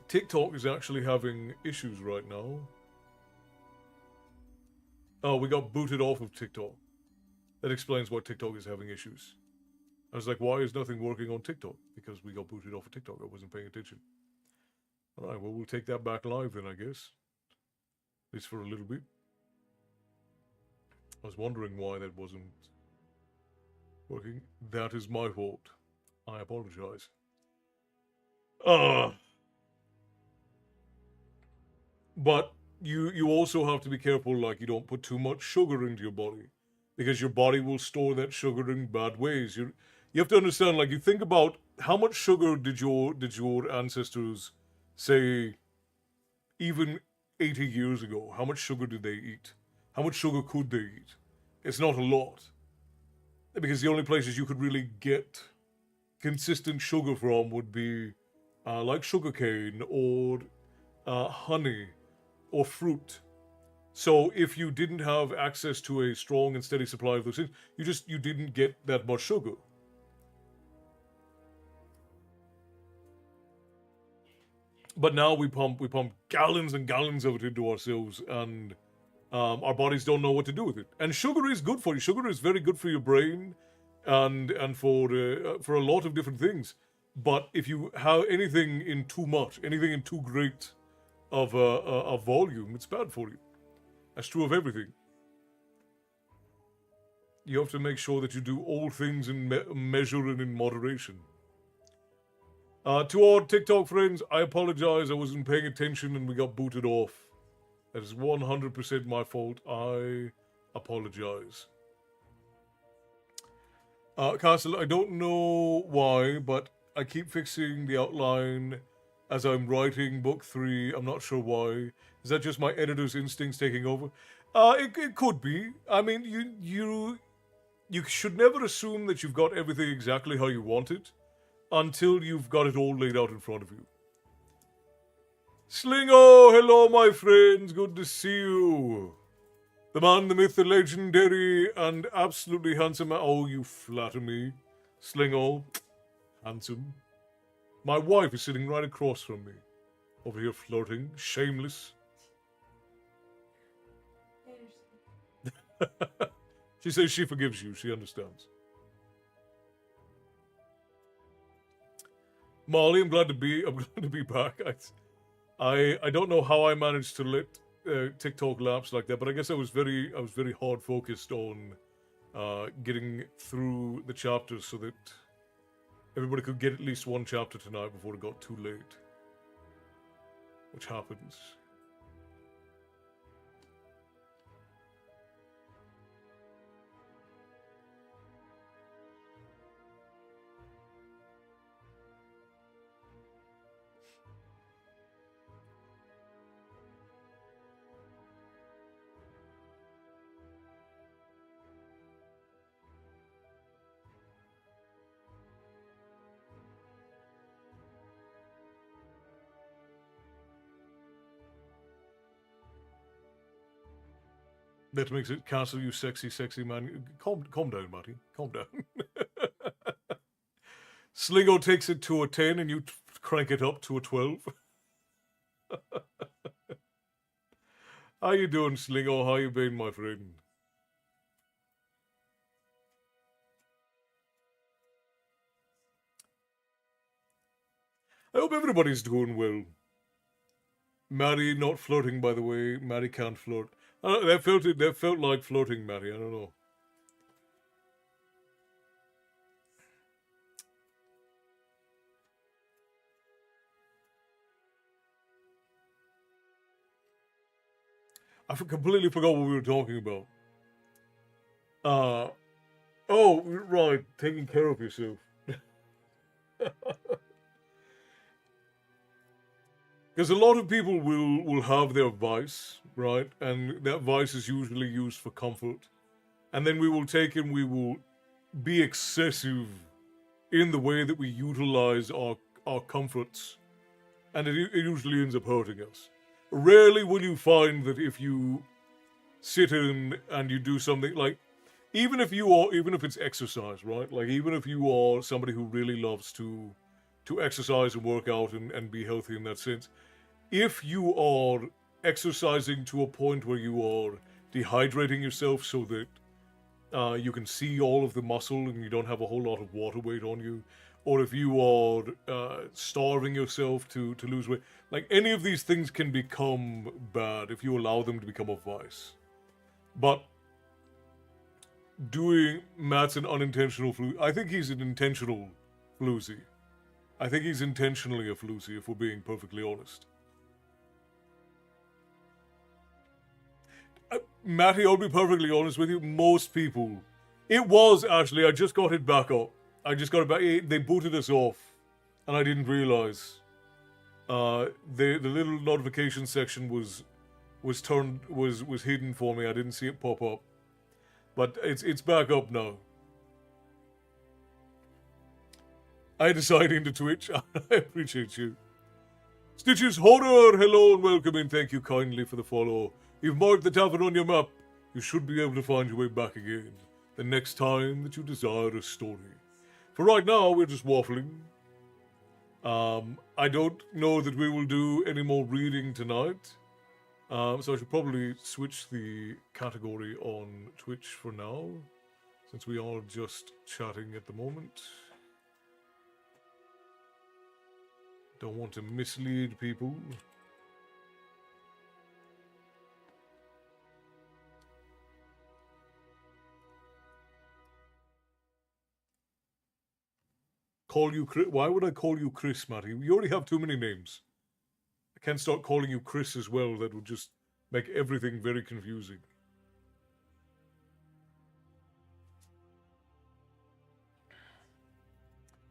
Speaker 1: TikTok is actually having issues right now. Oh, we got booted off of TikTok. That explains why TikTok is having issues. I was like, why is nothing working on TikTok? Because we got booted off of TikTok. I wasn't paying attention. All right, well, we'll take that back live then, I guess. At least for a little bit. I was wondering why that wasn't working. That is my fault. I apologize. But you also have to be careful, like you don't put too much sugar into your body, because your body will store that sugar in bad ways. You have to understand, like you think about how much sugar did your ancestors say even 80 years ago? How much sugar did they eat? How much sugar could they eat? It's not a lot, because the only places you could really get consistent sugar from would be like sugarcane or honey or fruit. So if you didn't have access to a strong and steady supply of those things, you didn't get that much sugar. But now we pump gallons and gallons of it into ourselves, and our bodies don't know what to do with it. And sugar is good for you. Sugar is very good for your brain, and for a lot of different things. But if you have anything in too much, anything in too great of volume, it's bad for you. That's true of everything. You have to make sure that you do all things in measure and in moderation. To our TikTok friends, I apologize. I wasn't paying attention and we got booted off. That is 100% my fault. I apologize. Castle, I don't know why, but I keep fixing the outline as I'm writing book 3. I'm not sure why. Is that just my editor's instincts taking over? It could be. I mean, you should never assume that you've got everything exactly how you want it until you've got it all laid out in front of you. Slingo, hello my friends, good to see you. The man, the myth, the legendary, and absolutely handsome. Oh, you flatter me. Slingo, handsome. My wife is sitting right across from me. Over here flirting, shameless. She says she forgives you. She understands. Molly, I'm glad to be back. I don't know how I managed to let TikTok lapse like that, but I guess I was very hard focused on getting through the chapters so that everybody could get at least one chapter tonight before it got too late, which happens. That makes it cancel you, sexy man. Calm down, Matty. Calm down. Slingo takes it to a 10 and you crank it up to a 12. How you doing, Slingo? How you been, my friend? I hope everybody's doing well. Maddie not flirting, by the way. Maddie can't flirt. That felt like flirting, Maddie. I don't know. I completely forgot what we were talking about. Oh, right, taking care of yourself. Because a lot of people will have their vice, right? And that vice is usually used for comfort. And then we will take and we will be excessive in the way that we utilize our comforts. And it usually ends up hurting us. Rarely will you find that if you sit in and you do something like, even if it's exercise, right? Like even if you are somebody who really loves to exercise and work out and be healthy in that sense, if you are exercising to a point where you are dehydrating yourself so that you can see all of the muscle and you don't have a whole lot of water weight on you, or if you are starving yourself to lose weight, like any of these things can become bad if you allow them to become a vice. But Matt's an unintentional floozy. I think he's an intentional floozy. I think he's intentionally a floozy, if we're being perfectly honest. Matty, I'll be perfectly honest with you. Most people, it was actually. I just got it back up. I just got it back. They booted us off, and I didn't realize. The little notification section was hidden for me. I didn't see it pop up, but it's back up now. I decided into Twitch. I appreciate you. Stitches Horror, hello and welcome in. Thank you kindly for the follow. You've marked the tavern on your map. You should be able to find your way back again the next time that you desire a story. For right now, we're just waffling. I don't know that we will do any more reading tonight. So I should probably switch the category on Twitch for now, since we are just chatting at the moment. Don't want to mislead people. Call you Chris? Why would I call you Chris, Matty? You already have too many names. I can't start calling you Chris as well. That would just make everything very confusing.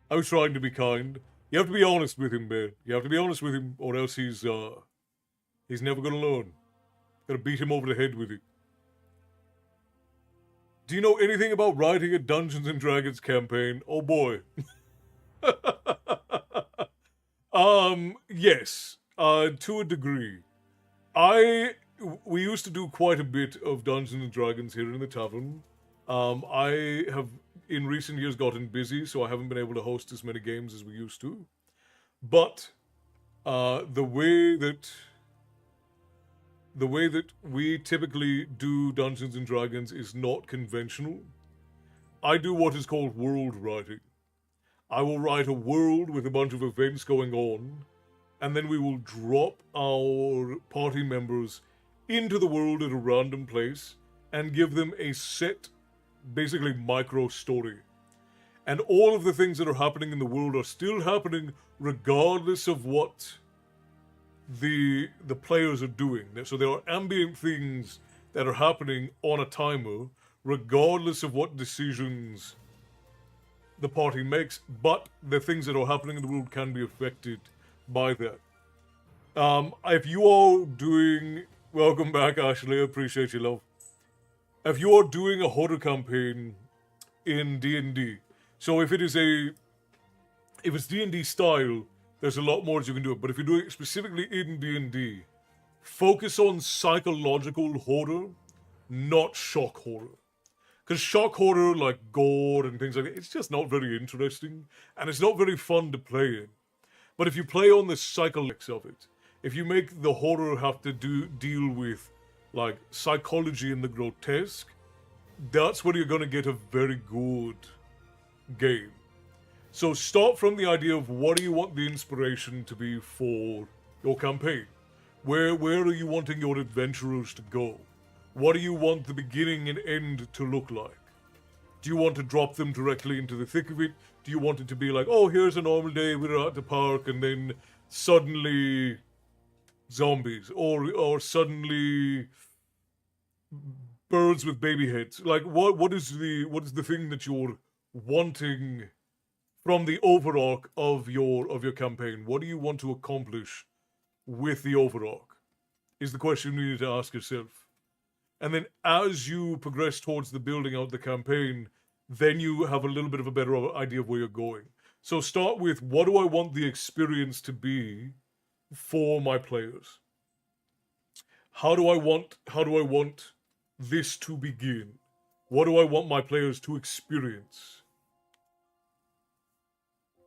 Speaker 1: I was trying to be kind. You have to be honest with him, man. You have to be honest with him, or else he's never gonna learn. Gotta beat him over the head with it. Do you know anything about writing a Dungeons and Dragons campaign? Oh boy. Yes. To a degree. We used to do quite a bit of Dungeons and Dragons here in the tavern. I have in recent years gotten busy, so I haven't been able to host as many games as we used to. But the way that the way that we typically do Dungeons and Dragons is not conventional. I do what is called world writing. I will write a world with a bunch of events going on, and then we will drop our party members into the world at a random place and give them a set, basically micro story. And all of the things that are happening in the world are still happening regardless of what the players are doing. So there are ambient things that are happening on a timer, regardless of what decisions the party makes, but the things that are happening in the world can be affected by that. If you are doing, welcome back, Ashley. I appreciate you, love. If you are doing a horror campaign in D&D, so if it's D&D style, there's a lot more that you can do. But if you're doing it specifically in D&D, focus on psychological horror, not shock horror. Because shock horror, like gore and things like that, it's just not very interesting, and it's not very fun to play in. But if you play on the psychologics of it, if you make the horror have to deal with like psychology and the grotesque, that's where you're going to get a very good game. So start from the idea of what do you want the inspiration to be for your campaign? Where are you wanting your adventurers to go? What do you want the beginning and end to look like? Do you want to drop them directly into the thick of it? Do you want it to be like, oh, here's a normal day, we're at the park, and then suddenly zombies, or suddenly birds with baby heads? Like, what is the thing that you're wanting from the overarch of your campaign? What do you want to accomplish with the overarch? Is the question you need to ask yourself. And then as you progress towards the building out the campaign, then you have a little bit of a better idea of where you're going. So start with, what do I want the experience to be for my players? How do I want this to begin? What do I want my players to experience?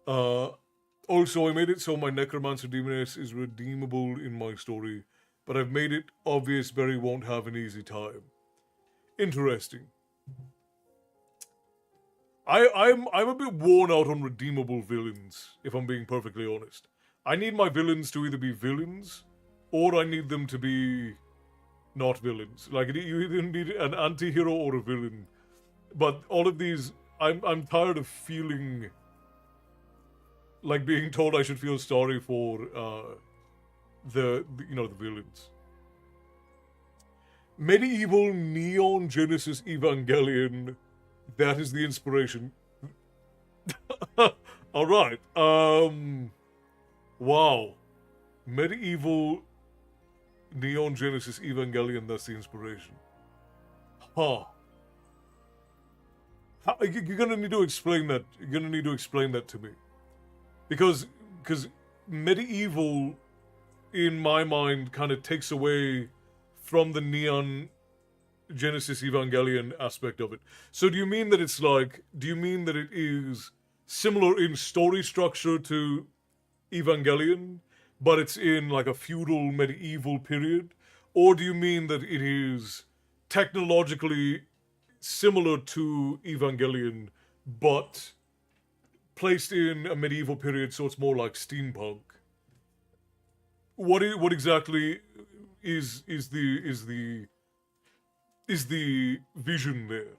Speaker 1: Also, I made it so my Necromancer Demoness is redeemable in my story, but I've made it obvious Berry won't have an easy time. Interesting. I'm a bit worn out on redeemable villains, if I'm being perfectly honest. I need my villains to either be villains, or I need them to be not villains. Like, you either need an anti-hero or a villain. But all of these, I'm tired of feeling like being told I should feel sorry for the villains. Medieval Neon Genesis Evangelion. That is the inspiration. All right. Wow. Medieval Neon Genesis Evangelion. That's the inspiration. Huh. You're gonna need to explain that. You're gonna need to explain that to me. Because medieval, in my mind, kind of takes away from the Neon Genesis Evangelion aspect of it. So do you mean that it's like, do you mean that it is similar in story structure to Evangelion, but it's in like a feudal medieval period? Or do you mean that it is technologically similar to Evangelion, but placed in a medieval period, so it's more like steampunk? What exactly is the vision there?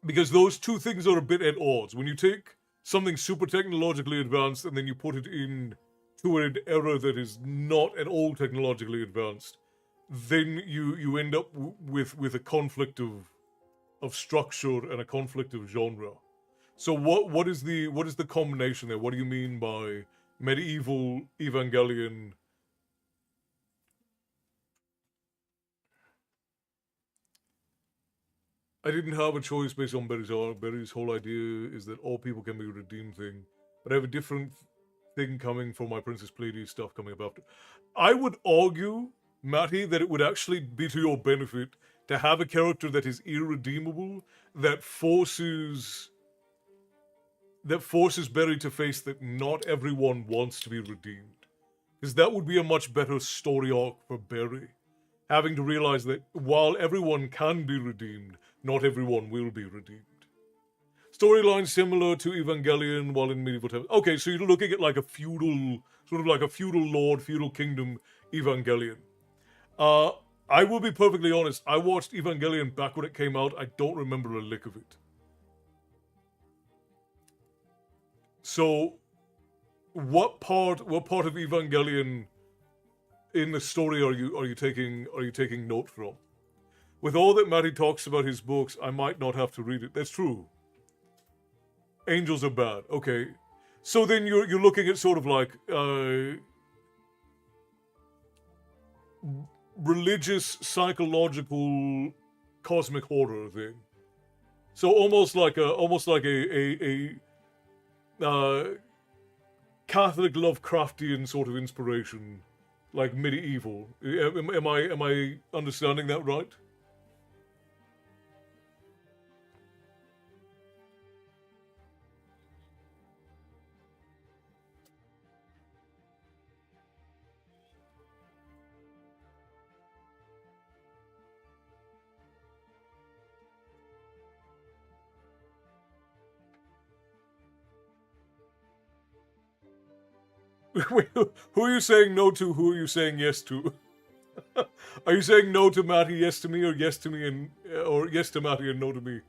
Speaker 1: Because those two things are a bit at odds. When you take something super technologically advanced and then you put it in to an era that is not at all technologically advanced, then you end up with a conflict of structure and a conflict of genre. So what is the combination there? What do you mean by medieval Evangelion? I didn't have a choice based on Berry's art. Berry's whole idea is that all people can be a redeemed thing. But I have a different thing coming for my Princess Pleiades stuff coming up after. I would argue, Matty, that it would actually be to your benefit to have a character that is irredeemable, that forces that forces Barry to face that not everyone wants to be redeemed. Because that would be a much better story arc for Barry. Having to realize that while everyone can be redeemed, not everyone will be redeemed. Storyline similar to Evangelion while in medieval times. Okay, so you're looking at like a feudal, sort of like a feudal lord, feudal kingdom Evangelion. Uh, I will be perfectly honest, I watched Evangelion back when it came out. I don't remember a lick of it. So, what part of Evangelion in the story are you taking note from? With all that Matty talks about his books, I might not have to read it. That's true. Angels are bad. Okay, so then you're looking at sort of like religious, psychological, cosmic horror thing. So almost like a Catholic Lovecraftian sort of inspiration, like medieval. Am I understanding that right? Wait, who are you saying no to? Who are you saying yes to? Are you saying no to Matty, yes to me, or yes to me and or yes to Matty and no to me?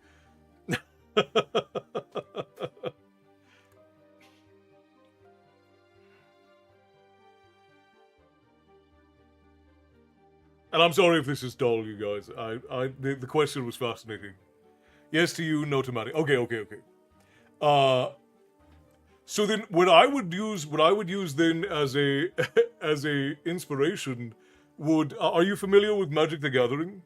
Speaker 1: And I'm sorry if this is dull, you guys. The question was fascinating. Yes to you, no to Matty. Okay. Uh, so then, what I would use then as a as a inspiration would. Are you familiar with Magic the Gathering?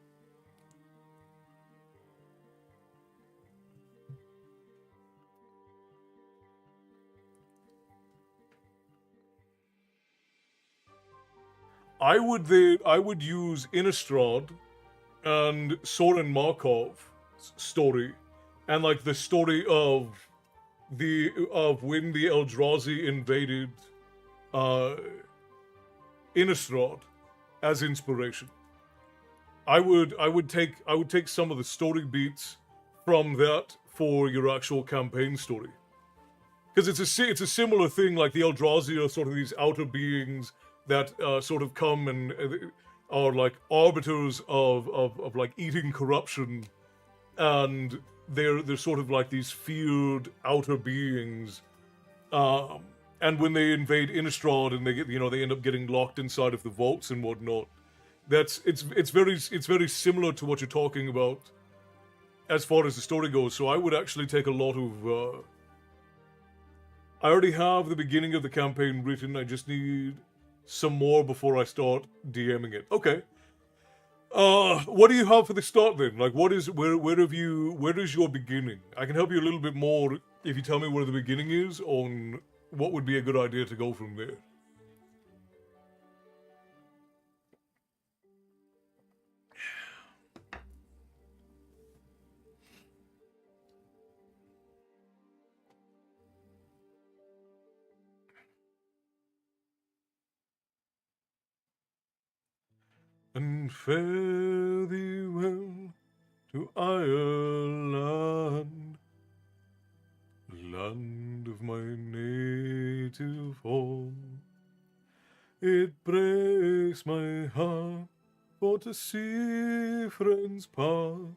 Speaker 1: I would use Innistrad and Soren Markov's story, and like the story of when the Eldrazi invaded uh, Innistrad as inspiration. I would take some of the story beats from that for your actual campaign story, because it's a similar thing. Like the Eldrazi are sort of these outer beings that sort of come and are like arbiters of like eating corruption, and they're sort of like these feared outer beings. Um, and when they invade Innistrad and they get they end up getting locked inside of the vaults and whatnot. It's very similar to what you're talking about as far as the story goes. So I would actually take a lot of. I already have the beginning of the campaign written. I just need some more before I start DMing it. Okay. What do you have for the start then? Like, where is your beginning? I can help you a little bit more if you tell me where the beginning is on what would be a good idea to go from there. And fare thee well to Ireland, land of my native home. It breaks my heart for to see friends part,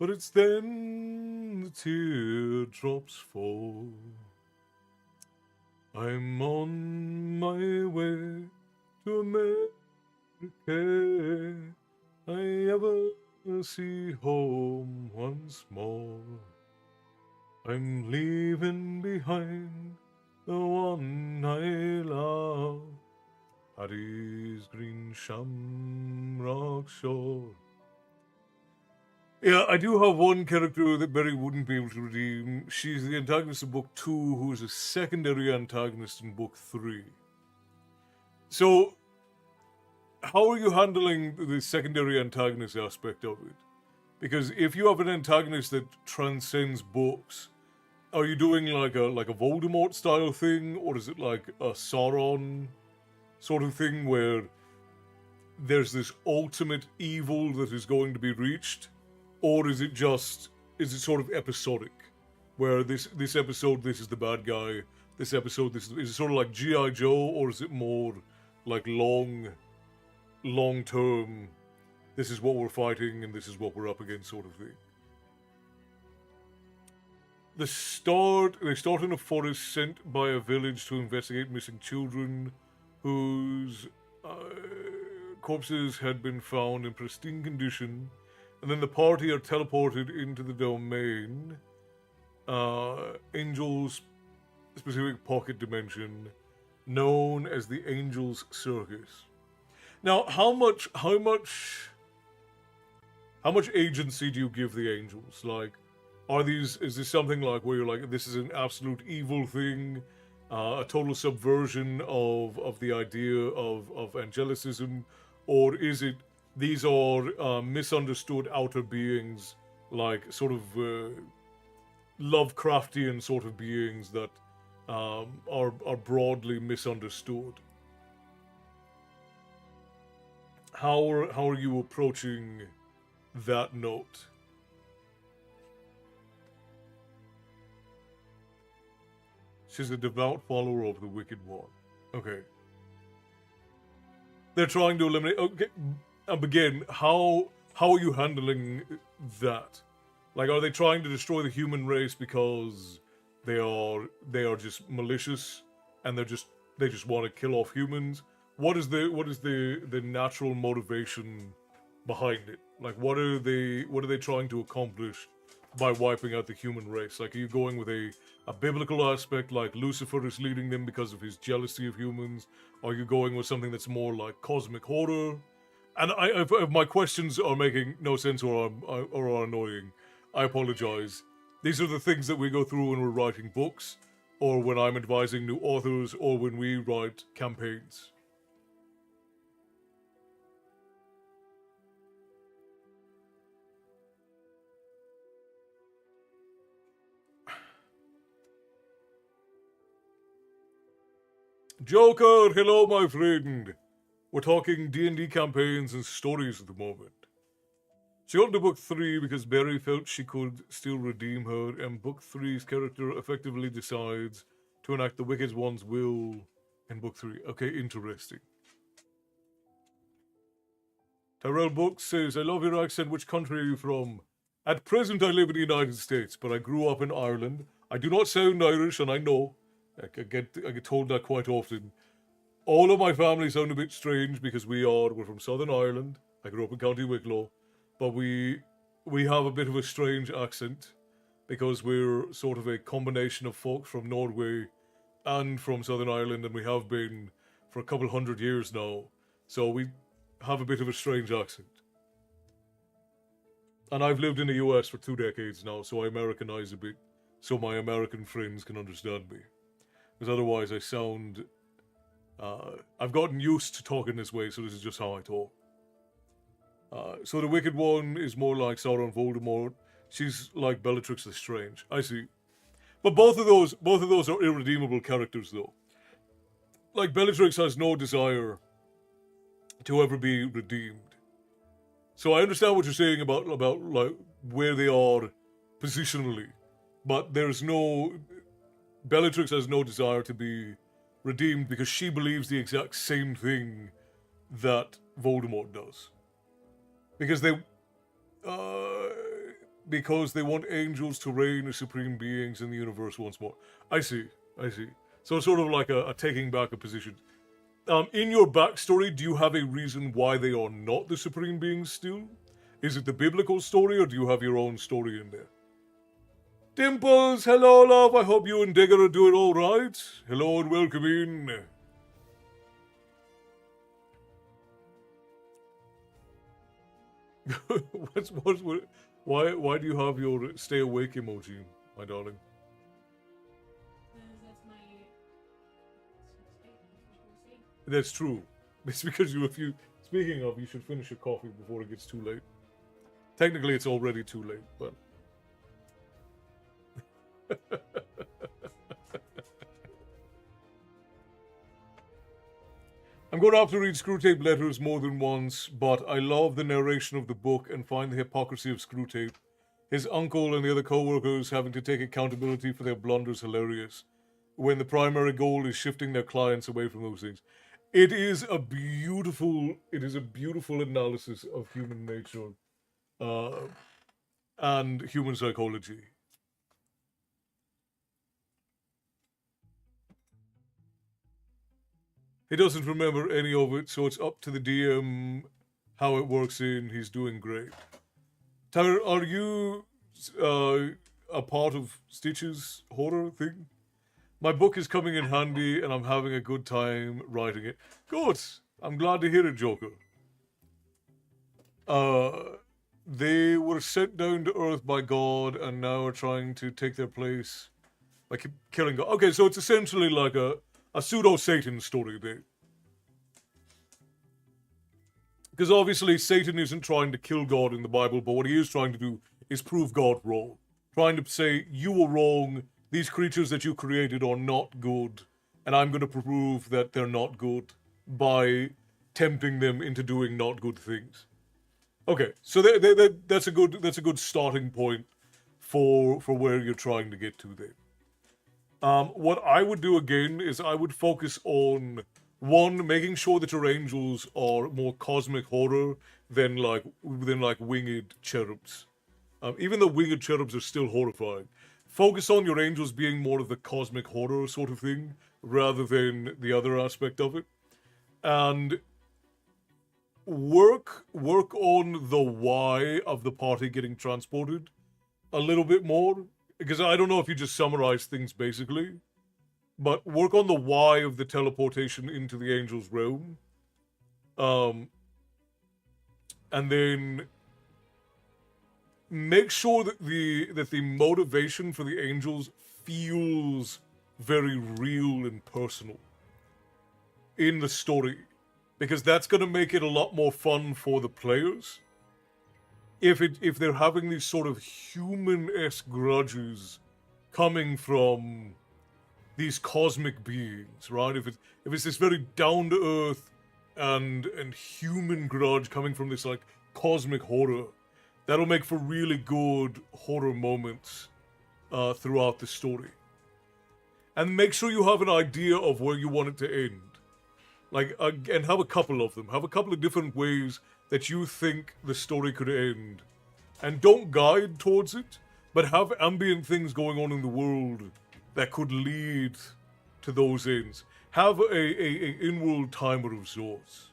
Speaker 1: but it's then the teardrops fall. I'm on my way to America. I ever see home once more. I'm leaving behind the one I love, Paddy's green shamrock shore. Yeah, I do have one character that Barry wouldn't be able to redeem. She's the antagonist of book 2, who is a secondary antagonist in book 3. So, how are you handling the secondary antagonist aspect of it? Because if you have an antagonist that transcends books, Are you doing like a Voldemort style thing, or is it like a Sauron sort of thing where there's this ultimate evil that is going to be reached, or is it sort of episodic, where this episode this is the bad guy, this episode this is it sort of like G.I. Joe, or is it more like long term? This is what we're fighting, and this is what we're up against, sort of thing. They start in a forest sent by a village to investigate missing children whose corpses had been found in pristine condition, and then the party are teleported into the domain, Angel's specific pocket dimension, known as the Angel's Circus. Now, how much agency do you give the angels? Like, is this something like where you're like, this is an absolute evil thing, a total subversion of the idea of angelicism, or is it these are misunderstood outer beings, like sort of Lovecraftian sort of beings that are broadly misunderstood? How are you approaching that note? She's a devout follower of the Wicked One. Okay. They're trying to eliminate. Okay, again, how are you handling that? Like, are they trying to destroy the human race because they are just malicious and they just want to kill off humans? What is the natural motivation behind it? Like, what are they trying to accomplish by wiping out the human race? Like, are you going with a biblical aspect, like Lucifer is leading them because of his jealousy of humans? Are you going with something that's more like cosmic horror? And if my questions are making no sense or are annoying, I apologize. These are the things that we go through when we're writing books, or when I'm advising new authors, or when we write campaigns. Joker, hello, my friend. We're talking D&D campaigns and stories at the moment. She got into book 3 because Barry felt she could still redeem her, and book 3's character effectively decides to enact the Wicked One's will in book 3. Okay, interesting. Tyrell Books says, I love your accent. Which country are you from? At present, I live in the United States, but I grew up in Ireland. I do not sound Irish, and I know. I get told that quite often. All of my family sound a bit strange because we're from Southern Ireland. I grew up in County Wicklow, but we have a bit of a strange accent because we're sort of a combination of folk from Norway and from Southern Ireland, and we have been for a couple hundred years now. So we have a bit of a strange accent. And I've lived in the US for 2 decades now, so I Americanize a bit so my American friends can understand me. Because otherwise I sound... I've gotten used to talking this way, so this is just how I talk. So the Wicked One is more like Sauron Voldemort. She's like Bellatrix Lestrange. I see. But both of those are irredeemable characters, though. Like, Bellatrix has no desire to ever be redeemed. So I understand what you're saying about like where they are positionally, but there's no... Bellatrix has no desire to be redeemed because she believes the exact same thing that Voldemort does. Because they want angels to reign as supreme beings in the universe once more. I see. So it's sort of like a taking back a position. In your backstory, do you have a reason why they are not the supreme beings still? Is it the biblical story, or do you have your own story in there? Dimples, hello, love. I hope you and Digger are doing all right. Hello and welcome in. Why do you have your stay awake emoji, my darling? That's true. It's because speaking of, you should finish your coffee before it gets too late. Technically, it's already too late, but... I'm going to have to read Screwtape Letters more than once, but I love the narration of the book and find the hypocrisy of Screwtape, his uncle and the other co-workers having to take accountability for their blunders hilarious, when the primary goal is shifting their clients away from those things. It is a beautiful analysis of human nature and human psychology. He doesn't remember any of it, so it's up to the DM how it works in. He's doing great. Tyler, are you a part of Stitch's horror thing? My book is coming in handy, and I'm having a good time writing it. Good. I'm glad to hear it, Joker. They were sent down to Earth by God, and now are trying to take their place by killing God. Okay, so it's essentially like a pseudo-Satan story there. Because obviously Satan isn't trying to kill God in the Bible, but what he is trying to do is prove God wrong. Trying to say, you were wrong, these creatures that you created are not good, and I'm going to prove that they're not good by tempting them into doing not good things. Okay, so that's a good starting point for where you're trying to get to there. What I would do again is I would focus on, one, making sure that your angels are more cosmic horror than like winged cherubs. Even though winged cherubs are still horrifying, focus on your angels being more of the cosmic horror sort of thing rather than the other aspect of it, and work on the why of the party getting transported a little bit more. Because I don't know if you just summarize things basically, but work on the why of the teleportation into the angel's realm. And then make sure that the motivation for the angels feels very real and personal in the story. Because that's going to make it a lot more fun for the players. If they're having these sort of human-esque grudges coming from these cosmic beings, right? If it's this very down-to-earth and human grudge coming from this like cosmic horror, that'll make for really good horror moments throughout the story. And make sure you have an idea of where you want it to end. Like, and have a couple of them. Have a couple of different ways that you think the story could end. And don't guide towards it, but have ambient things going on in the world that could lead to those ends. Have a in-world timer of sorts.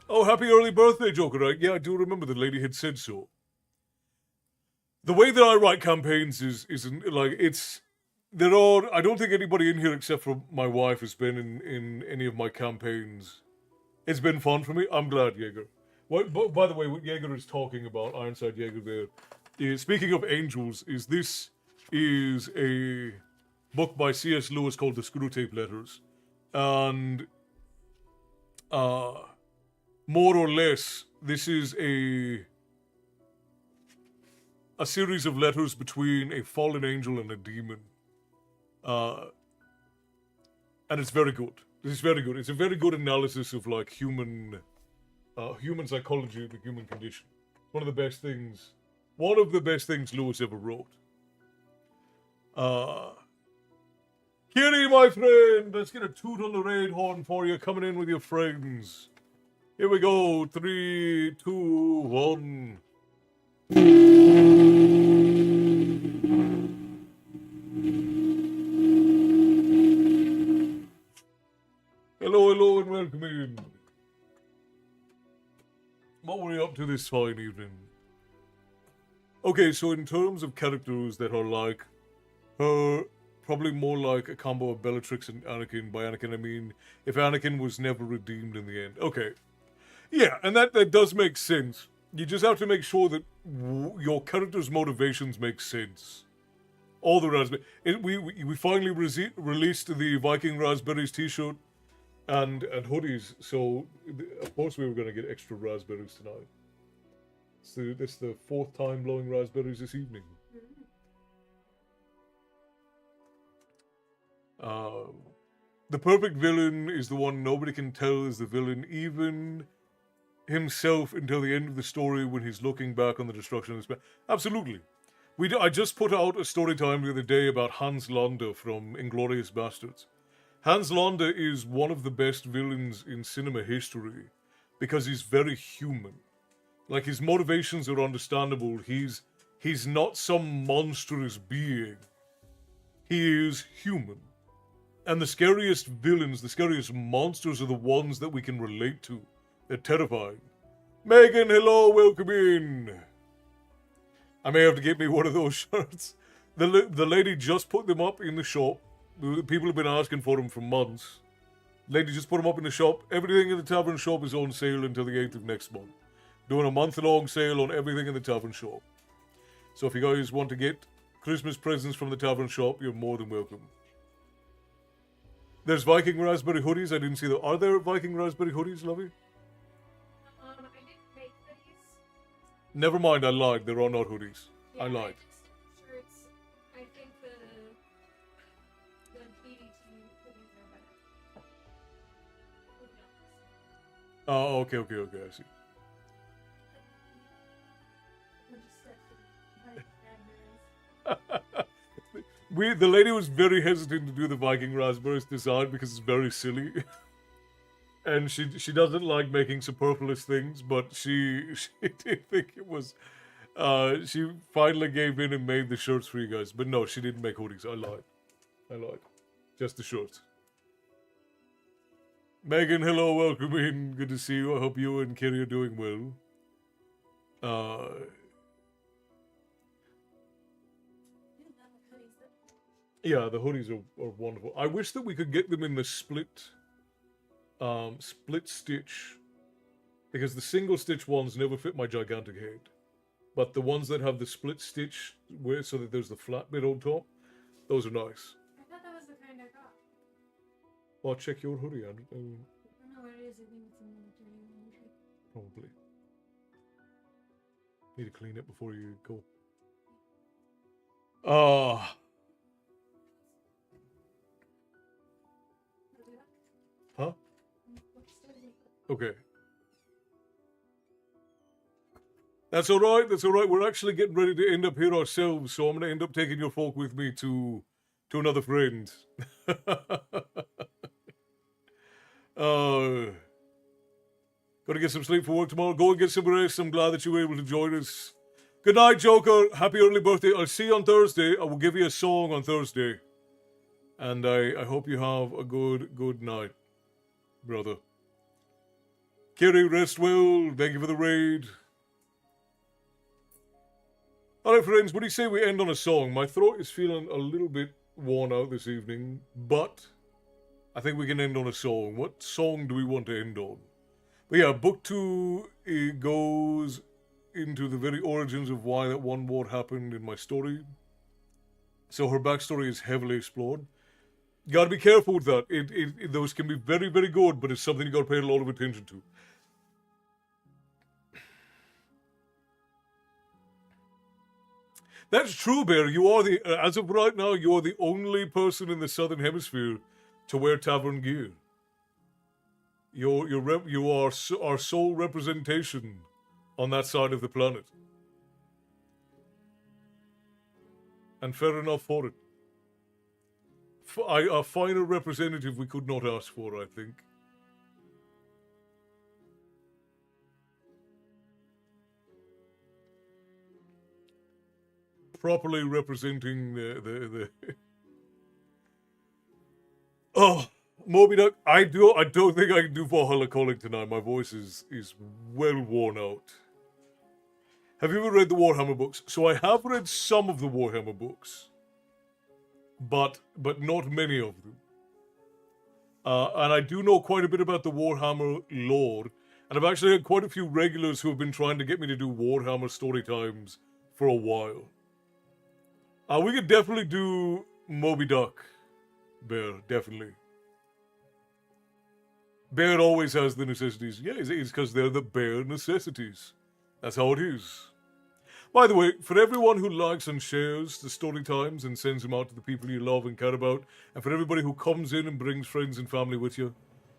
Speaker 1: Oh, happy early birthday, Joker. Yeah, I do remember the lady had said so. The way that I write campaigns isn't like, it's... I don't think anybody in here except for my wife has been in any of my campaigns. It's been fun for me. I'm glad, Jaeger. By the way, what Jaeger is talking about, Ironside Jaeger there, is, speaking of angels, this is a book by C.S. Lewis called The Screwtape Letters. And, more or less, this is a series of letters between a fallen angel and a demon. And it's very good. It's very good. It's a very good analysis of like human psychology, the human condition. One of the best things Lewis ever wrote. Kitty, my friend, let's get a toot on the raid horn for you, coming in with your friends. Here we go. 3, 2, 1. Hello, and welcome in. What were you up to this fine evening? Okay, so in terms of characters that are like her, probably more like a combo of Bellatrix and Anakin. By Anakin, I mean if Anakin was never redeemed in the end. Okay. Yeah, and that does make sense. You just have to make sure that your character's motivations make sense. All the raspberries. We finally released the Viking Raspberries t-shirt and hoodies, so of course we were going to get extra raspberries tonight. So that's the 4th time blowing raspberries this evening. The perfect villain is the one nobody can tell is the villain, even himself, until the end of the story when he's looking back on the destruction of his planet. Absolutely. I just put out a story time the other day about Hans Landa from Inglourious Bastards. Hans Landa is one of the best villains in cinema history because he's very human. Like, his motivations are understandable. He's not some monstrous being. He is human. And the scariest villains, the scariest monsters are the ones that we can relate to. They're terrifying. Megan, hello, welcome in. I may have to get me one of those shirts. The lady just put them up in the shop. People have been asking for them for months. Lady just put them up in the shop. Everything in the tavern shop is on sale until the 8th of next month. Doing a month-long sale on everything in the tavern shop. So if you guys want to get Christmas presents from the tavern shop, you're more than welcome. There's Viking raspberry hoodies. I didn't see that. Are there Viking raspberry hoodies, Lovey?
Speaker 2: I didn't make hoodies.
Speaker 1: Never mind, I lied. There are not hoodies.
Speaker 2: Yeah,
Speaker 1: I lied.
Speaker 2: Shirts. I think the BDT hoodies are better.
Speaker 1: Oh, okay, I see. The lady was very hesitant to do the Viking raspberries design because it's very silly. And she doesn't like making superfluous things, but she did think it was... she finally gave in and made the shirts for you guys. But no, she didn't make hoodies. I lied. Just the shirts. Megan, hello, welcome in. Good to see you. I hope you and Kerry are doing well. Yeah, the hoodies are wonderful. I wish that we could get them in the split stitch, because the single stitch ones never fit my gigantic head. But the ones that have the split stitch, so that there's the flat bit on top, those are nice.
Speaker 2: I thought that was the kind I got.
Speaker 1: Well, check your hoodie,
Speaker 2: I don't know where it is. I think it's in the dirty laundry.
Speaker 1: Probably. Need to clean it before you go. Huh? Okay. That's alright, We're actually getting ready to end up here ourselves, so I'm going to end up taking your folk with me to another friend. Gotta get some sleep for work tomorrow. Go and get some rest. I'm glad that you were able to join us. Good night, Joker. Happy early birthday. I'll see you on Thursday. I will give you a song on Thursday. And I hope you have a good night, brother. Kerry, rest well. Thank you for the raid. Alright, friends, what do you say we end on a song? My throat is feeling a little bit worn out this evening, but I think we can end on a song. What song do we want to end on? But yeah, book 2 it goes into the very origins of why that one war happened in my story. So her backstory is heavily explored. You gotta be careful with that. Those can be very, very good, but it's something you gotta pay a lot of attention to. That's true, Bear. You are as of right now, you are the only person in the Southern Hemisphere to wear tavern gear. You are our sole representation on that side of the planet. And fair enough for it. A finer representative we could not ask for, I think. Properly representing the Oh, Moby Duck, I don't think I can do Valhalla Calling tonight. My voice is well worn out. Have you ever read the Warhammer books? So I have read some of the Warhammer books, but not many of them. And I do know quite a bit about the Warhammer lore, and I've actually had quite a few regulars who have been trying to get me to do Warhammer story times for a while. We could definitely do Moby Duck, Bear, definitely. Bear always has the necessities. Yeah, it's because they're the bare necessities. That's how it is. By the way, for everyone who likes and shares the story times and sends them out to the people you love and care about, and for everybody who comes in and brings friends and family with you,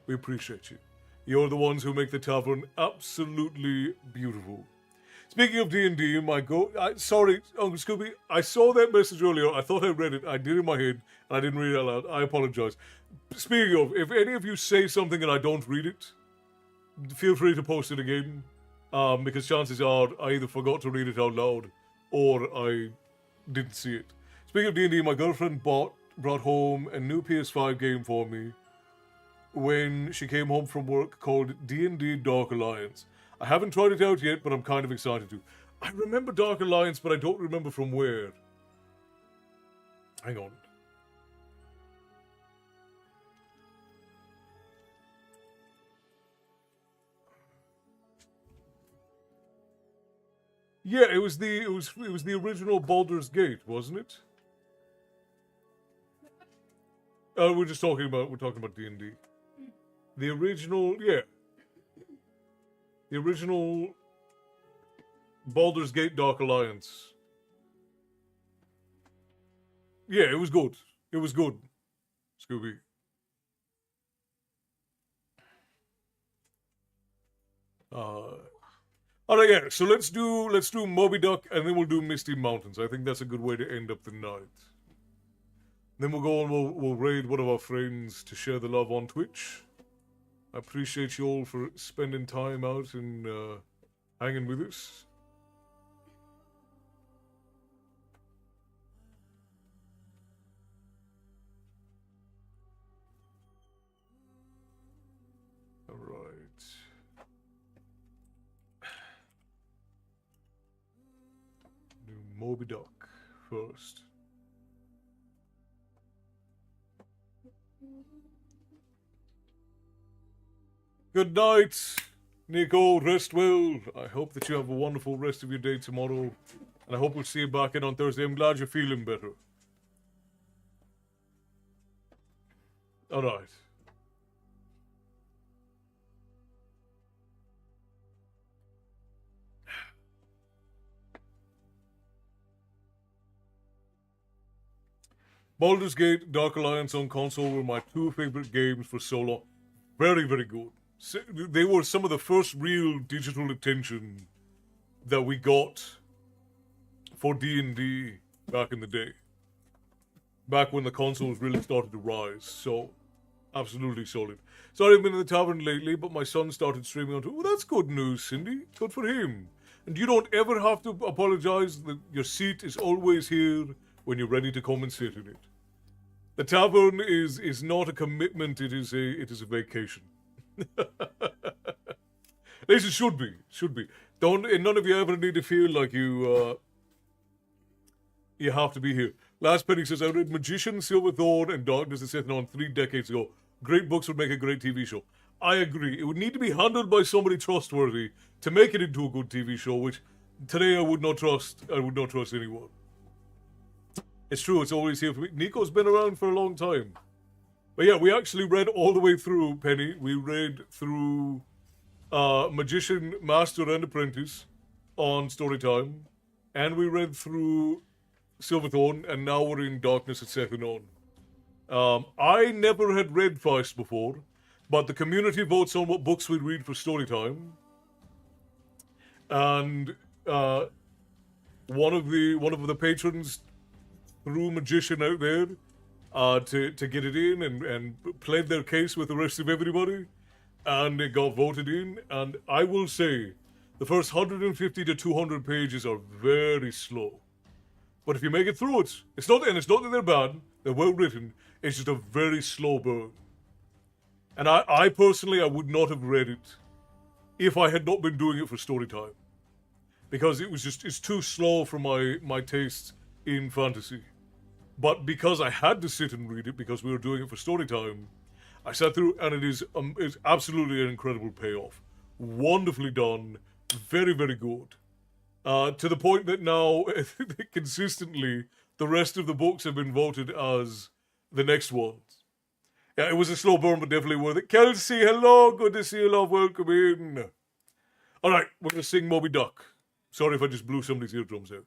Speaker 1: we appreciate you. You're the ones who make the tavern absolutely beautiful. Speaking of D&D, sorry, Uncle Scooby, I saw that message earlier. I thought I read it. I did in my head, and I didn't read it out loud. I apologize. Speaking of, if any of you say something and I don't read it, feel free to post it again, because chances are I either forgot to read it out loud or I didn't see it. Speaking of D&D, my girlfriend brought home a new PS5 game for me when she came home from work called D&D Dark Alliance. I haven't tried it out yet, but I'm kind of excited to. I remember Dark Alliance, but I don't remember from where. Hang on. Yeah, it was the original Baldur's Gate, wasn't it? We're talking about D&D. The original, yeah. The original Baldur's Gate Dark Alliance. Yeah, it was good. It was good, Scooby. Alright, yeah, so let's do Moby Duck and then we'll do Misty Mountains. I think that's a good way to end up the night. Then we'll go and we'll raid one of our friends to share the love on Twitch. I appreciate you all for spending time out and hanging with us. Alright. Do Moby Duck first. Good night, Nico. Rest well. I hope that you have a wonderful rest of your day tomorrow. And I hope we'll see you back in on Thursday. I'm glad you're feeling better. Alright. Baldur's Gate, Dark Alliance on console were my two favorite games for so long. Very, very good. They were some of the first real digital attention that we got for D&D back in the day. Back when the consoles really started to rise. So, absolutely solid. Sorry I've been in the tavern lately, but my son started streaming on Twitch. Oh, that's good news, Cindy. Good for him. And you don't ever have to apologize. Your seat is always here when you're ready to come and sit in it. The tavern is not a commitment, it is a vacation. At least it should be. None of you ever need to feel like you have to be here. Last Penny says, I read Magician, Silverthorn, and Darkness and Sethanon 3 decades ago. Great books would make a great TV show. I agree. It would need to be handled by somebody trustworthy to make it into a good TV show, which today I would not trust anyone. It's true, it's always here for me. Nico's been around for a long time. But yeah, we actually read all the way through, Penny. We read through Magician, Master and Apprentice on Storytime. And we read through Silverthorn, and now we're in Darkness at Sethanon. I never had read Feist before, but the community votes on what books we read for Storytime. And one of the patrons threw Magician out there to get it in and played their case with the rest of everybody, and it got voted in. And I will say, the first 150 to 200 pages are very slow, but if you make it through it, it's not that they're bad. They're well written. It's just a very slow burn. And I personally, I would not have read it if I had not been doing it for Storytime, because it's too slow for my tastes in fantasy. But because I had to sit and read it, because we were doing it for Storytime, I sat through, and it's absolutely an incredible payoff. Wonderfully done, very, very good. To the point that now, consistently, the rest of the books have been voted as the next ones. Yeah, it was a slow burn, but definitely worth it. Kelsey, hello, good to see you, love, welcome in. Alright, we're going to sing Moby Duck. Sorry if I just blew somebody's eardrums out.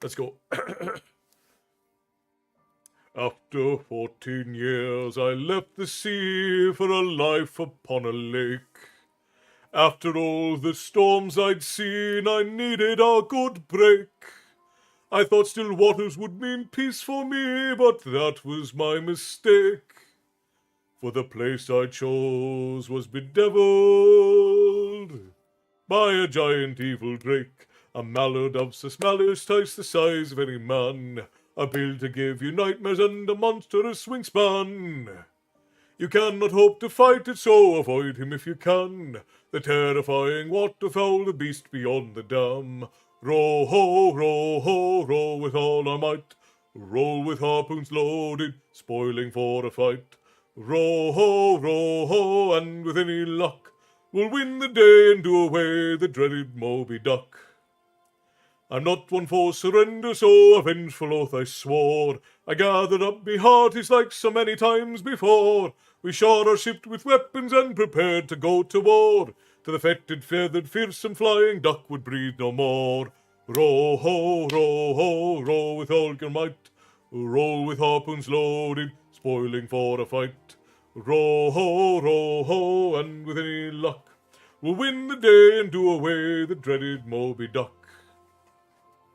Speaker 1: Let's go. After 14 years, I left the sea for a life upon a lake. After all the storms I'd seen, I needed a good break. I thought still waters would mean peace for me, but that was my mistake. For the place I chose was bedeviled by a giant evil drake, a mallard of so smallish twice the size of any man, a bill to give you nightmares and a monstrous wingspan. You cannot hope to fight it, so avoid him if you can. The terrifying waterfowl, the beast beyond the dam. Row ho, with all our might. Roll with harpoons loaded, spoiling for a fight. Row ho, and with any luck, we'll win the day and do away the dreaded Moby Duck. I'm not one for surrender, so a vengeful oath I swore. I gathered up me hearties like so many times before. We shod our ship with weapons and prepared to go to war. To the fetid, feathered, fearsome flying duck would breathe no more. Row ho, with all your might. Roll with harpoons loaded, spoiling for a fight. Row ho, and with any luck, we'll win the day and do away the dreaded Moby Duck.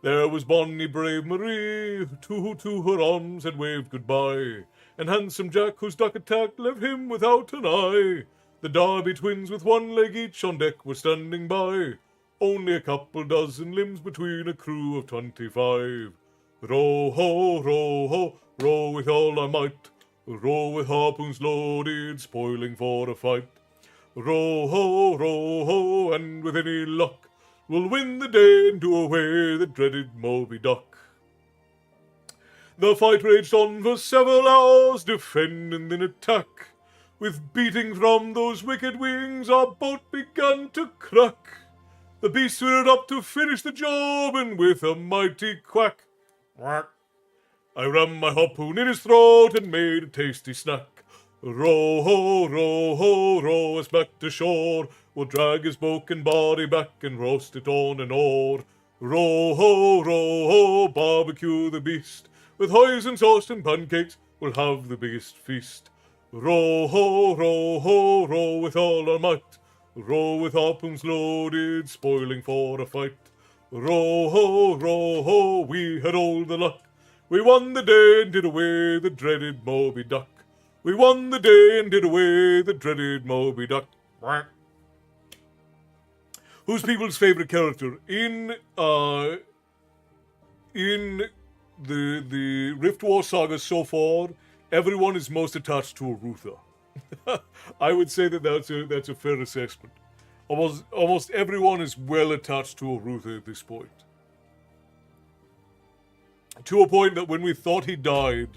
Speaker 1: There was bonny brave Marie, who to her arms had waved goodbye, and handsome Jack, whose duck attack left him without an eye. The Darby twins with one leg each on deck were standing by, only a couple dozen limbs between a crew of 25. Row ho, row with all our might, row with harpoons loaded, spoiling for a fight. Row ho, and with any luck, we'll win the day and do away the dreaded Moby Duck. The fight raged on for several hours, defend and then attack. With beating from those wicked wings, our boat began to crack. The beast sweared up to finish the job, and with a mighty quack, I rammed my harpoon in his throat and made a tasty snack. Row ho, row us back to shore. We'll drag his broken body back and roast it on an oar. Row ho, barbecue the beast. With hoys and sauce and pancakes, we'll have the biggest feast. Row ho, with all our might. Row with harpoons loaded, spoiling for a fight. Row ho, we had all the luck. We won the day and did away the dreaded Moby Duck. We won the day and did away the dreaded Moby Duck. Who's people's favourite character? In the Rift War saga so far, everyone is most attached to Arutha. I would say that that's a fair assessment. Almost everyone is well attached to Arutha at this point. To a point that when we thought he died,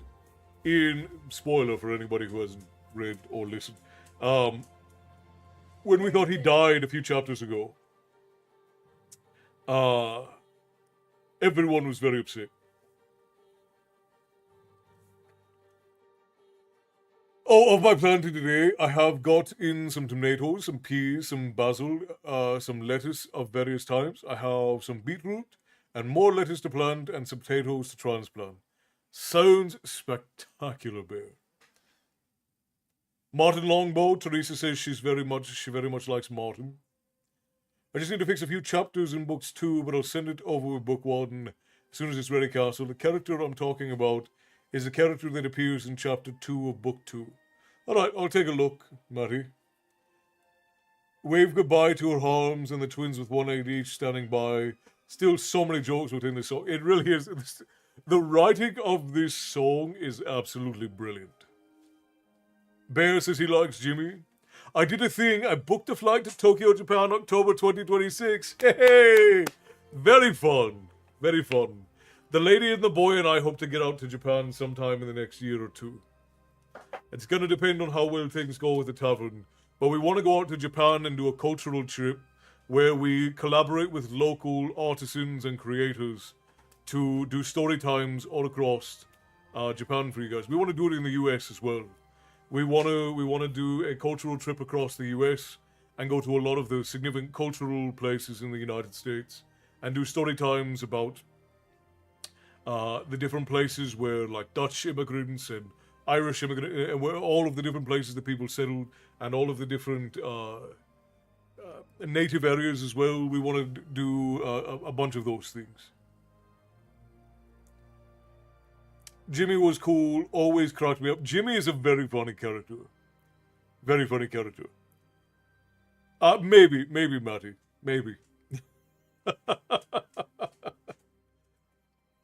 Speaker 1: spoiler for anybody who hasn't read or listened, when we thought he died a few chapters ago, everyone was very upset. Oh, of my planting today, I have got in some tomatoes, some peas, some basil, some lettuce of various types. I have some beetroot and more lettuce to plant and some potatoes to transplant. Sounds spectacular, Bear. Martin Longbow, Teresa says she very much likes Martin. I just need to fix a few chapters in books 2, but I'll send it over with book 1 as soon as it's ready, Castle. The character I'm talking about is the character that appears in chapter 2 of book 2. Alright, I'll take a look, Matty. Wave goodbye to her harms and the twins with one egg each standing by. Still so many jokes within this song. It really is. The writing of this song is absolutely brilliant. Bear says he likes Jimmy. I did a thing. I booked a flight to Tokyo, Japan, October 2026. Hey! Very fun. Very fun. The lady and the boy and I hope to get out to Japan sometime in the next year or two. It's going to depend on how well things go with the tavern. But we want to go out to Japan and do a cultural trip where we collaborate with local artisans and creators to do story times all across Japan for you guys. We want to do it in the US as well. We want to do a cultural trip across the US and go to a lot of the significant cultural places in the United States and do story times about the different places where, like, Dutch immigrants and Irish immigrants, and where all of the different places that people settled, and all of the different native areas as well. We want to do a bunch of those things. Jimmy was cool, always cracked me up. Jimmy is a very funny character. Very funny character. Maybe, Matty. Maybe.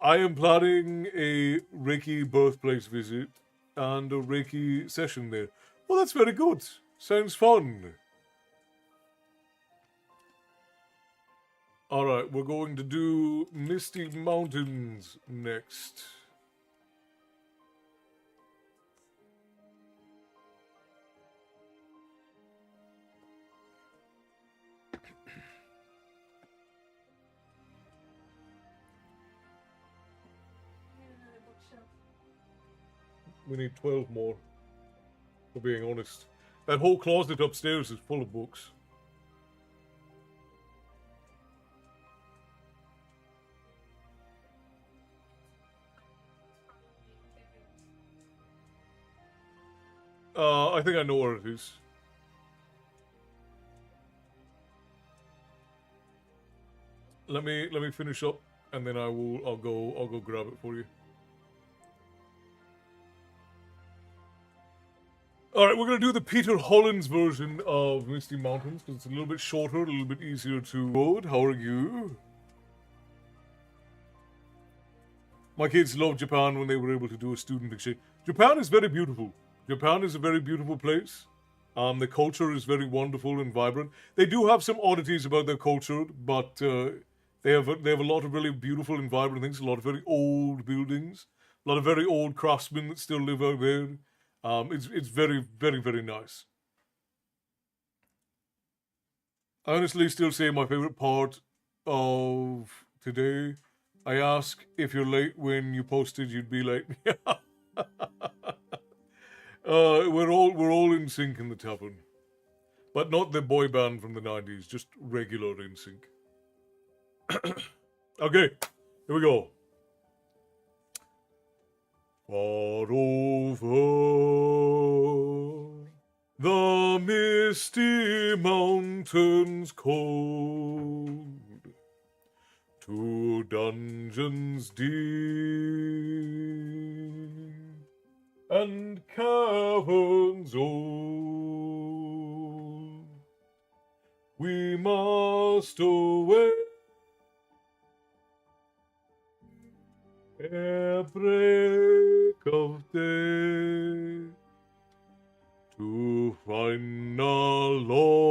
Speaker 1: I am planning a Reiki birthplace visit and a Reiki session there. Well, that's very good. Sounds fun. Alright, we're going to do Misty Mountains next.
Speaker 2: Another bookshelf.
Speaker 1: We need 12 more, for being honest. That whole closet upstairs is full of books. I think I know where it is. Let me finish up, and then I'll go grab it for you. Alright, we're gonna do the Peter Hollins version of Misty Mountains, because it's a little bit shorter, a little bit easier to code. How are you? My kids loved Japan when they were able to do a student exchange. Japan is very beautiful. Japan is a very beautiful place. The culture is very wonderful and vibrant. They do have some oddities about their culture, but they have a lot of really beautiful and vibrant things. A lot of very old buildings, a lot of very old craftsmen that still live out there. It's very, very, very nice. I honestly still say my favorite part of today. I ask if you're late when you posted you'd be late. We're all in sync in the tavern, but not the boy band from the 90s. Just regular in sync. Okay, here we go. Far over the misty mountains cold, to dungeons deep and caverns old, we must away ere break of day, to find a long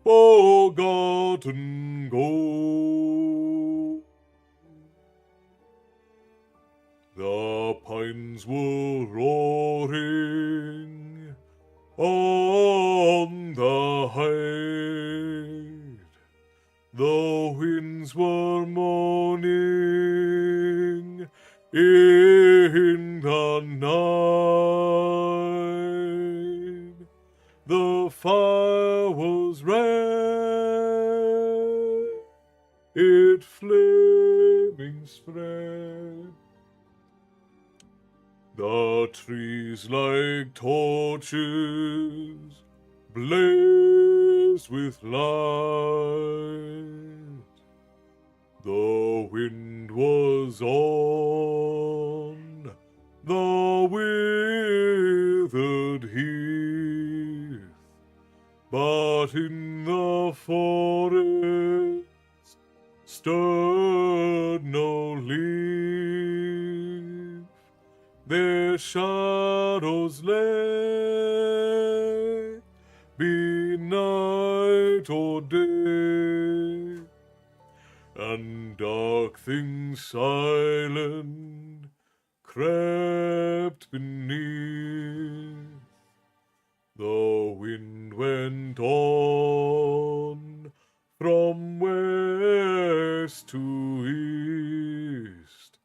Speaker 1: forgotten gold. The pines were roaring on the height, the winds were moaning in the night. The fire was red, it flaming spread. The trees like torches blaze with light. The wind was on the withered heath, but in the forest stirred no leaf. Their shadows lay, be night or day, and dark things silent crept beneath. The wind went on from west to east,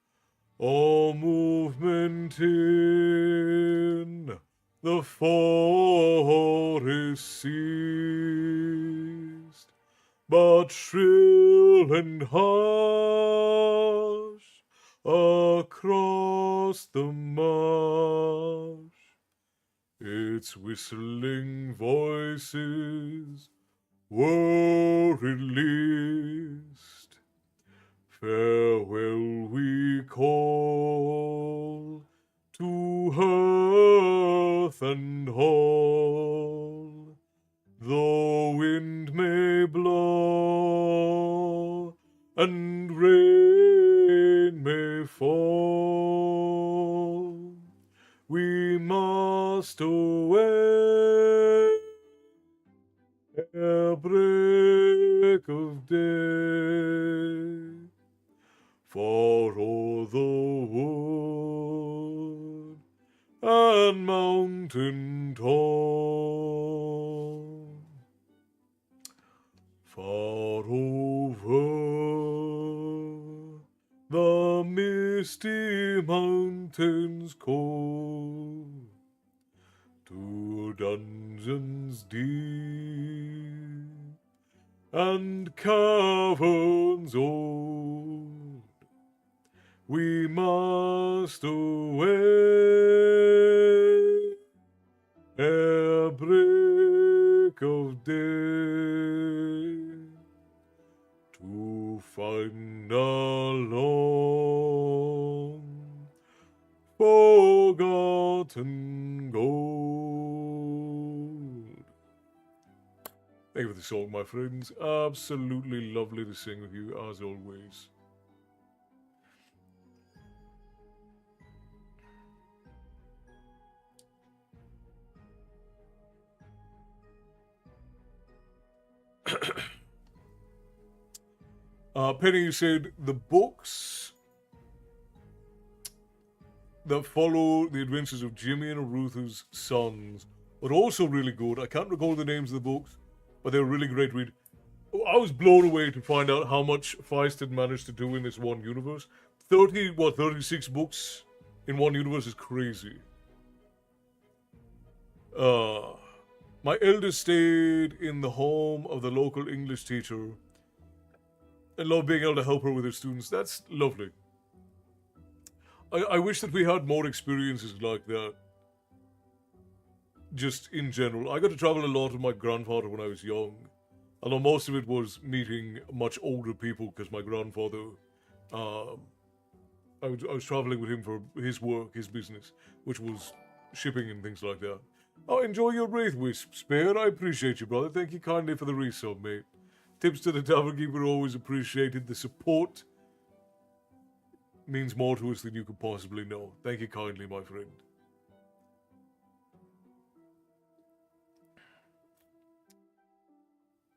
Speaker 1: all movement in the forest ceased. but shrill and harsh across the marsh. Its whistling voices were released. Farewell we call to hearth and hall. The wind may blow and rain may fall. We must away ere break of day. For o'er the wood and mountain torn, far over the misty mountains cold, to dungeons deep and caverns old, we must away ere break of day, to find a long forgotten gold. Thank you for the song, my friends. Absolutely lovely to sing with you, as always. Penny, you said the books that follow the adventures of Jimmy and Arutha's sons were also really good. I can't recall the names of the books, but they were really great read. I was blown away to find out how much Feist had managed to do in this one universe. 36 books in one universe is crazy. My eldest stayed in the home of the local English teacher and loved being able to help her with her students. That's lovely. I wish that we had more experiences like that. Just in general. I got to travel a lot with my grandfather when I was young. Although most of it was meeting much older people because my grandfather, I was traveling with him for his work, his business, which was shipping and things like that. Oh, enjoy your Wraith Wisp, Spare. I appreciate you, brother. Thank you kindly for the resub, mate. Tips to the Tavern Keeper always appreciated. The support means more to us than you could possibly know. Thank you kindly, my friend.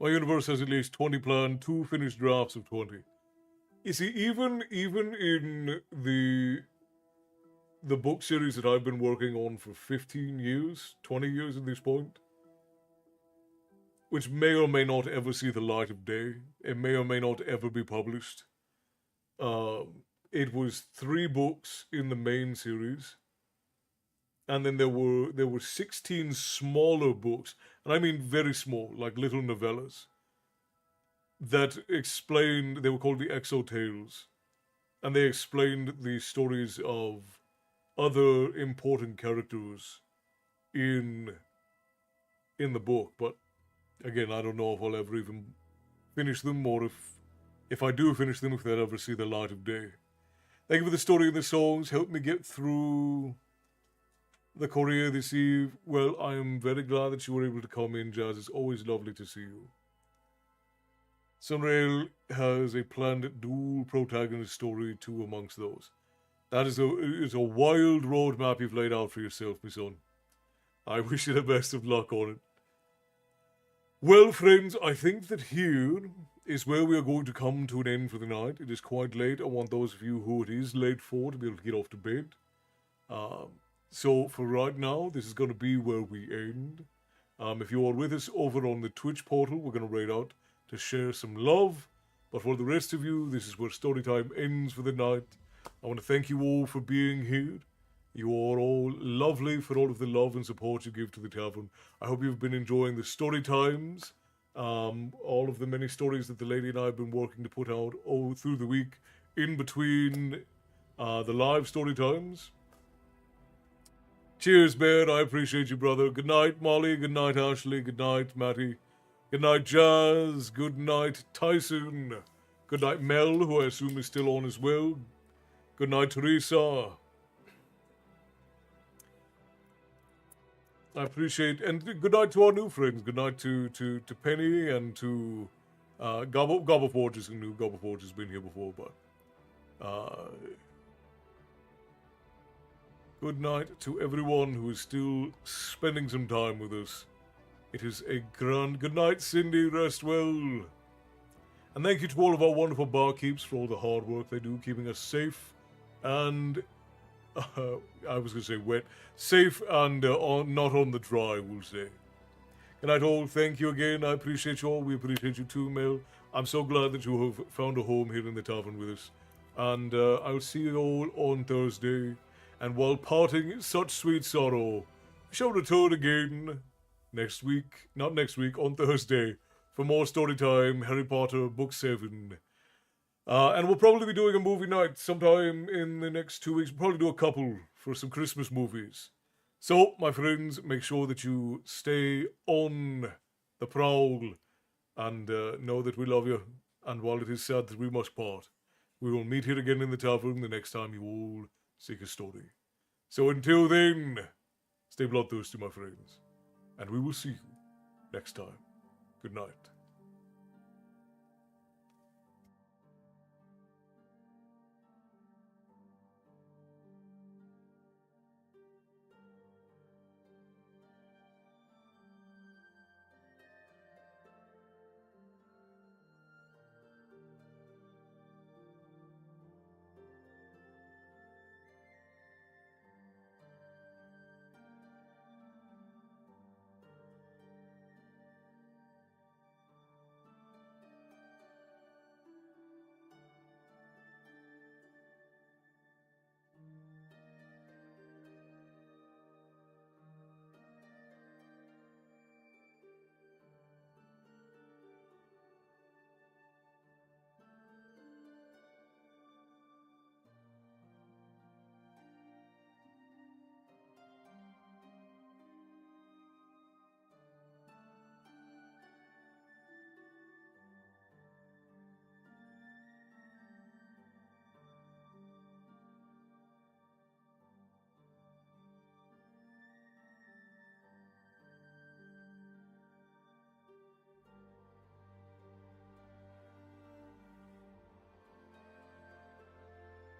Speaker 1: My universe has at least 20 planned, 2 finished drafts of 20. You see, even in the book series that I've been working on for 15 years, 20 years at this point, which may or may not ever see the light of day, it may or may not ever be published. It was 3 books in the main series, and then there were 16 smaller books, and I mean very small, like little novellas, that explained. They were called the Exo Tales, and they explained the stories of other important characters in the book. But again, I don't know if I'll ever even finish them, or if I do finish them, if they'll ever see the light of day. Thank you for the story and the songs. Help me get through the courier this eve. Well, I am very glad that you were able to come in, Jazz. It's always lovely to see you. Sunrail has a planned dual protagonist story too amongst those. That is a wild roadmap you've laid out for yourself, my son. I wish you the best of luck on it. Well, friends, I think that here is where we are going to come to an end for the night. It is quite late. I want those of you who it is late for to be able to get off to bed. So for right now, this is going to be where we end. If you are with us over on the Twitch portal, we're going to raid out to share some love. But for the rest of you, this is where Storytime ends for the night. I want to thank you all for being here. You are all lovely for all of the love and support you give to the tavern. I hope you've been enjoying the story times all of the many stories that the lady and I have been working to put out through the week in between the live story times. Cheers, Bear. I appreciate you, brother. Good night, Molly. Good night, Ashley. Good night, Matty. Good night, Jazz. Good night, Tyson. Good night, Mel, who I assume is still on as well. Good night, Teresa. I appreciate, and good night to our new friends. Good night to Penny and to Gobbleforge is new. Gobbleforge has been here before, but good night to everyone who is still spending some time with us. It is a grand good night, Cindy. Rest well. And thank you to all of our wonderful barkeeps for all the hard work they do, keeping us safe and I was going to say wet, safe and not on the dry, we'll say. Good night, all. Thank you again. I appreciate you all. We appreciate you too, Mel. I'm so glad that you have found a home here in the tavern with us. And I'll see you all on Thursday. And while parting such sweet sorrow, we shall return again next week, not next week, on Thursday, for more Storytime, Harry Potter, Book 7. And we'll probably be doing a movie night sometime in the next 2 weeks. We'll probably do a couple for some Christmas movies. So, my friends, make sure that you stay on the prowl and know that we love you. And while it is sad that we must part, we will meet here again in the tavern the next time you all seek a story. So until then, stay bloodthirsty, my friends. And we will see you next time. Good night.